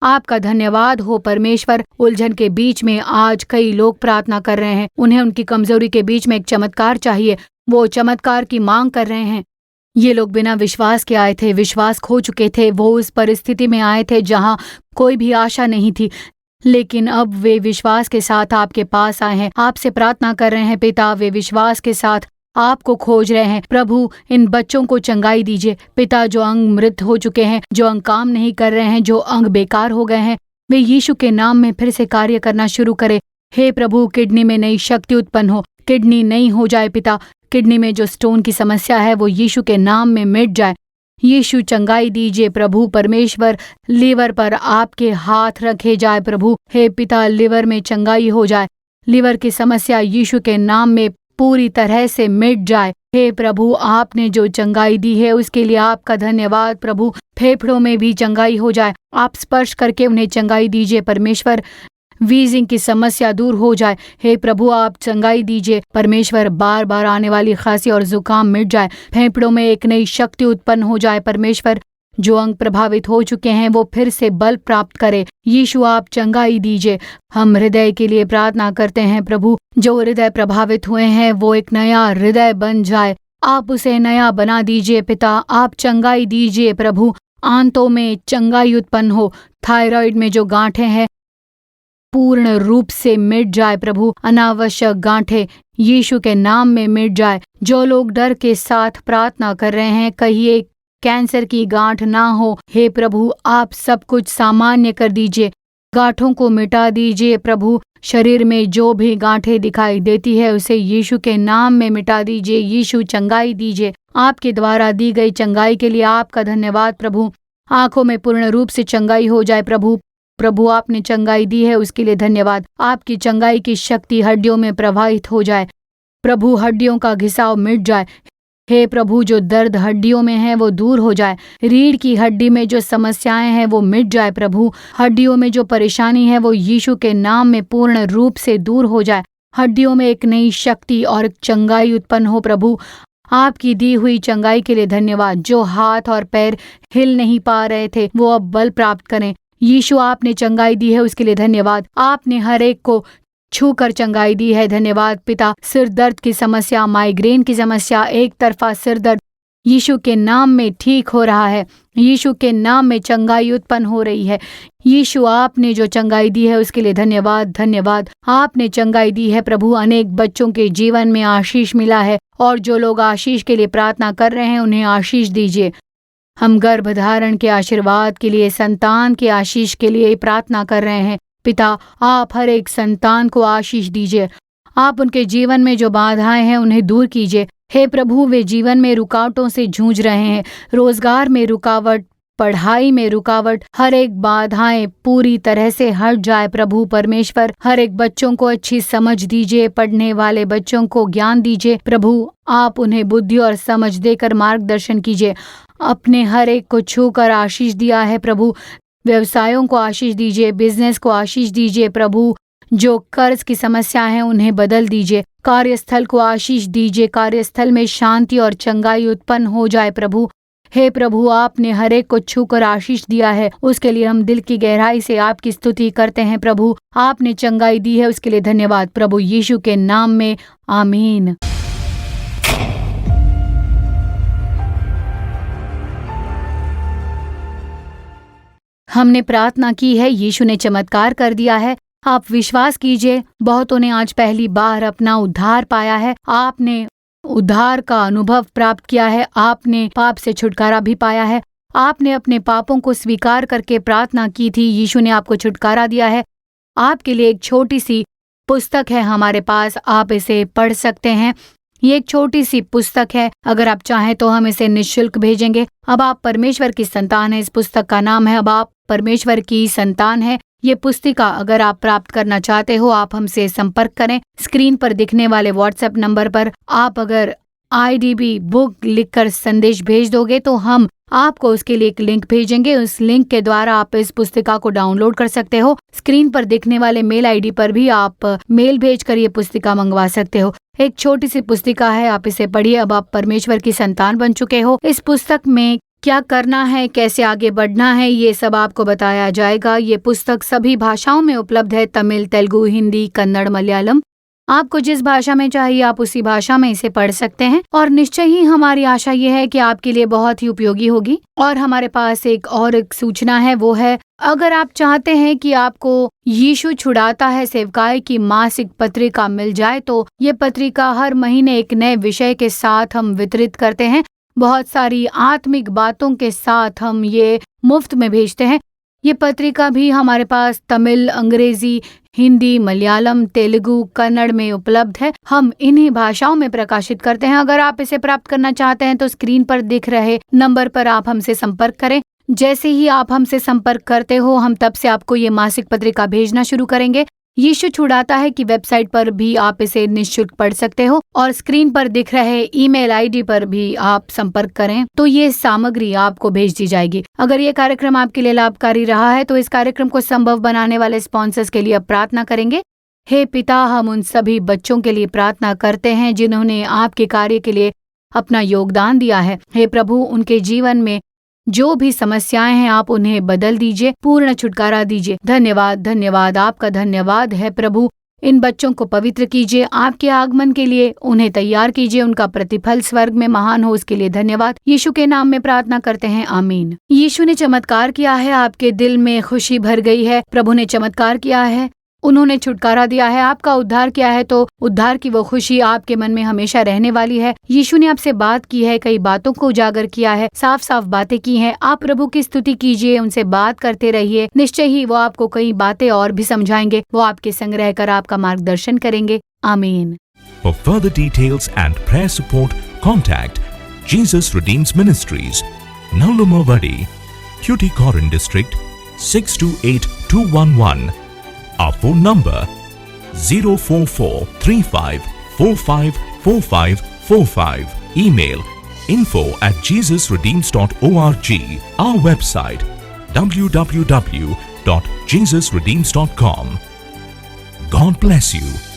आपका धन्यवाद हो परमेश्वर। उलझन के बीच में आज कई लोग प्रार्थना कर रहे हैं। उन्हें उनकी कमजोरी के बीच में एक चमत्कार चाहिए। वो चमत्कार की मांग कर रहे हैं। ये लोग बिना विश्वास के आए थे, विश्वास खो चुके थे। वो उस परिस्थिति में आए थे जहां कोई भी आशा नहीं थी, लेकिन अब वे विश्वास के साथ आपके पास आए हैं, आपसे प्रार्थना कर रहे हैं। पिता, वे विश्वास के साथ आपको खोज रहे हैं। प्रभु, इन बच्चों को चंगाई दीजिए। पिता, जो अंग मृत हो चुके हैं, जो अंग काम नहीं कर रहे हैं, जो अंग बेकार हो गए हैं, वे यीशु के नाम में फिर से कार्य करना शुरू करें। हे प्रभु, किडनी में नई शक्ति उत्पन्न हो, किडनी नई हो जाए पिता। किडनी में जो स्टोन की समस्या है वो यीशु के नाम में मिट जाए। यीशु, चंगाई दीजिए प्रभु परमेश्वर। लीवर पर आपके हाथ रखे जाए प्रभु। हे पिता, लीवर में चंगाई हो जाए। लीवर की समस्या यीशु के नाम में पूरी तरह से मिट जाए। हे प्रभु, आपने जो चंगाई दी है उसके लिए आपका धन्यवाद प्रभु। फेफड़ों में भी चंगाई हो जाए। आप स्पर्श करके उन्हें चंगाई दीजिए परमेश्वर। वीजिंग की समस्या दूर हो जाए। हे प्रभु, आप चंगाई दीजिए परमेश्वर। बार बार आने वाली खांसी और जुकाम मिट जाए। फेफड़ों में एक नई शक्ति उत्पन्न हो जाए परमेश्वर। जो अंग प्रभावित हो चुके हैं वो फिर से बल प्राप्त करे। यीशु, आप चंगाई दीजिए। हम हृदय के लिए प्रार्थना करते हैं प्रभु। जो हृदय प्रभावित हुए हैं वो एक नया हृदय बन जाए। आप उसे नया बना दीजिए पिता। आप चंगाई दीजिए प्रभु। आंतों में चंगाई उत्पन्न हो। थायराइड में जो गांठें हैं पूर्ण रूप से मिट जाए प्रभु। अनावश्यक गांठें यीशु के नाम में मिट जाए। जो लोग डर के साथ प्रार्थना कर रहे हैं, कहिए कैंसर की गांठ ना हो। हे प्रभु, आप सब कुछ सामान्य कर दीजिए। गांठों को मिटा दीजिए प्रभु। शरीर में जो भी गांठें दिखाई देती है उसे यीशु के नाम में मिटा दीजिए। यीशु, चंगाई दीजिए। आपके द्वारा दी गई चंगाई के लिए आपका धन्यवाद प्रभु। आंखों में पूर्ण रूप से चंगाई हो जाए प्रभु। प्रभु, आपने चंगाई दी है उसके लिए धन्यवाद। आपकी चंगाई की शक्ति हड्डियों में प्रवाहित हो जाए प्रभु। हड्डियों का घिसाव मिट जाए। हे प्रभु, जो दर्द हड्डियों में है वो दूर हो जाए। रीढ़ की हड्डी में जो समस्याएं हैं वो मिट जाए प्रभु। हड्डियों में जो परेशानी है वो यीशु के नाम में पूर्ण रूप से दूर हो जाए। हड्डियों में एक नई शक्ति और चंगाई उत्पन्न हो प्रभु। आपकी दी हुई चंगाई के लिए धन्यवाद। जो हाथ और पैर हिल नहीं पा रहे थे वो अब बल प्राप्त करें। यीशु, आपने चंगाई दी है उसके लिए धन्यवाद। आपने हर एक को छू कर चंगाई दी है। धन्यवाद पिता। सिर दर्द की समस्या, माइग्रेन की समस्या, एक तरफा सिर दर्द यीशु के नाम में ठीक हो रहा है। यीशु के नाम में चंगाई उत्पन्न हो रही है। यीशु, आपने जो चंगाई दी है उसके लिए धन्यवाद। धन्यवाद, आपने चंगाई दी है प्रभु। अनेक बच्चों के जीवन में आशीष मिला है और जो लोग आशीष के लिए प्रार्थना कर रहे हैं उन्हें आशीष दीजिए। हम गर्भधारण के आशीर्वाद के लिए, संतान के आशीष के लिए प्रार्थना कर रहे हैं पिता। आप हर एक संतान को आशीष दीजिए। आप उनके जीवन में जो बाधाएं हैं उन्हें दूर कीजिए। हे प्रभु, वे जीवन में रुकावटों से जूझ रहे हैं। रोजगार में रुकावट, पढ़ाई में रुकावट, हर एक बाधाएं पूरी तरह से हट जाए प्रभु परमेश्वर। हर एक बच्चों को अच्छी समझ दीजिए। पढ़ने वाले बच्चों को ज्ञान दीजिए प्रभु। आप उन्हें बुद्धि और समझ देकर मार्गदर्शन कीजिए। अपने हर एक को छूकर आशीष दिया है प्रभु। व्यवसायों को आशीष दीजिए। बिजनेस को आशीष दीजिए प्रभु। जो कर्ज की समस्या है उन्हें बदल दीजिए। कार्यस्थल को आशीष दीजिए। कार्यस्थल में शांति और चंगाई उत्पन्न हो जाए प्रभु। हे प्रभु, आपने हर एक को छूकर आशीष दिया है, उसके लिए हम दिल की गहराई से आपकी स्तुति करते हैं। प्रभु, आपने चंगाई दी है, उसके लिए धन्यवाद प्रभु यीशु के नाम में, आमीन। हमने प्रार्थना की है, यीशु ने चमत्कार कर दिया है। आप विश्वास कीजिए, बहुतों ने आज पहली बार अपना उद्धार पाया है। आपने उद्धार का अनुभव प्राप्त किया है, आपने पाप से छुटकारा भी पाया है। आपने अपने पापों को स्वीकार करके प्रार्थना की थी, यीशु ने आपको छुटकारा दिया है। आपके लिए एक छोटी सी पुस्तक है हमारे पास, आप इसे पढ़ सकते हैं। ये एक छोटी सी पुस्तक है, अगर आप चाहें तो हम इसे निःशुल्क भेजेंगे। अब आप परमेश्वर की संतान है, इस पुस्तक का नाम है अब आप परमेश्वर की संतान है। ये पुस्तिका अगर आप प्राप्त करना चाहते हो, आप हमसे संपर्क करें। स्क्रीन पर दिखने वाले व्हाट्सएप नंबर पर आप अगर IDB बुक लिखकर संदेश भेज दोगे तो हम आपको उसके लिए एक लिंक भेजेंगे। उस लिंक के द्वारा आप इस पुस्तिका को डाउनलोड कर सकते हो। स्क्रीन पर दिखने वाले मेल ID पर भी आप मेल भेजकर ये पुस्तिका मंगवा सकते हो। एक छोटी सी पुस्तिका है, आप इसे पढ़िए। अब आप परमेश्वर की संतान बन चुके हो। इस पुस्तक में क्या करना है, कैसे आगे बढ़ना है, ये सब आपको बताया जाएगा। ये पुस्तक सभी भाषाओं में उपलब्ध है, तमिल, तेलुगु, हिंदी, कन्नड़, मलयालम। आपको जिस भाषा में चाहिए आप उसी भाषा में इसे पढ़ सकते हैं और निश्चय ही हमारी आशा ये है कि आपके लिए बहुत ही उपयोगी होगी। और हमारे पास एक सूचना है, वो है अगर आप चाहते हैं कि आपको यीशु छुड़ाता है सेवकाई की मासिक पत्रिका मिल जाए तो ये पत्रिका हर महीने एक नए विषय के साथ हम वितरित करते हैं। बहुत सारी आत्मिक बातों के साथ हम ये मुफ्त में भेजते हैं। ये पत्रिका भी हमारे पास तमिल, अंग्रेजी, हिंदी, मलयालम, तेलुगु, कन्नड़ में उपलब्ध है। हम इन्हीं भाषाओं में प्रकाशित करते हैं। अगर आप इसे प्राप्त करना चाहते हैं तो स्क्रीन पर दिख रहे नंबर पर आप हमसे संपर्क करें। जैसे ही आप हमसे संपर्क करते हो, हम तब से आपको ये मासिक पत्रिका भेजना शुरू करेंगे। यीशु छुड़ाता है कि वेबसाइट पर भी आप इसे निःशुल्क पढ़ सकते हो और स्क्रीन पर दिख रहे ईमेल ID पर भी आप संपर्क करें तो ये सामग्री आपको भेज दी जाएगी। अगर ये कार्यक्रम आपके लिए लाभकारी रहा है तो इस कार्यक्रम को संभव बनाने वाले स्पॉन्सर्स के लिए अब प्रार्थना करेंगे। हे पिता, हम उन सभी बच्चों के लिए प्रार्थना करते हैं जिन्होंने आपके कार्य के लिए अपना योगदान दिया है। हे प्रभु, उनके जीवन में जो भी समस्याएं हैं आप उन्हें बदल दीजिए, पूर्ण छुटकारा दीजिए। धन्यवाद, धन्यवाद, आपका धन्यवाद है प्रभु। इन बच्चों को पवित्र कीजिए, आपके आगमन के लिए उन्हें तैयार कीजिए। उनका प्रतिफल स्वर्ग में महान हो, उसके लिए धन्यवाद। यीशु के नाम में प्रार्थना करते हैं, आमीन। यीशु ने चमत्कार किया है, आपके दिल में खुशी भर गई है। प्रभु ने चमत्कार किया है, उन्होंने छुटकारा दिया है, आपका उद्धार किया है, तो उद्धार की वो खुशी आपके मन में हमेशा रहने वाली है। यीशु ने आपसे बात की है, कई बातों को उजागर किया है, साफ साफ बातें की हैं। आप प्रभु की स्तुति कीजिए, उनसे बात करते रहिए। निश्चय ही वो आपको कई बातें और भी समझाएंगे। वो आपके संग रहकर आपका मार्गदर्शन करेंगे, आमीन। For further details and prayer support, contact Jesus Redeems Ministries, Nallumavadi, Tuticorin District, 628211. Our phone number 04435454545. Email info@jesusredeems.org. Our website www.jesusredeems.com. God bless you.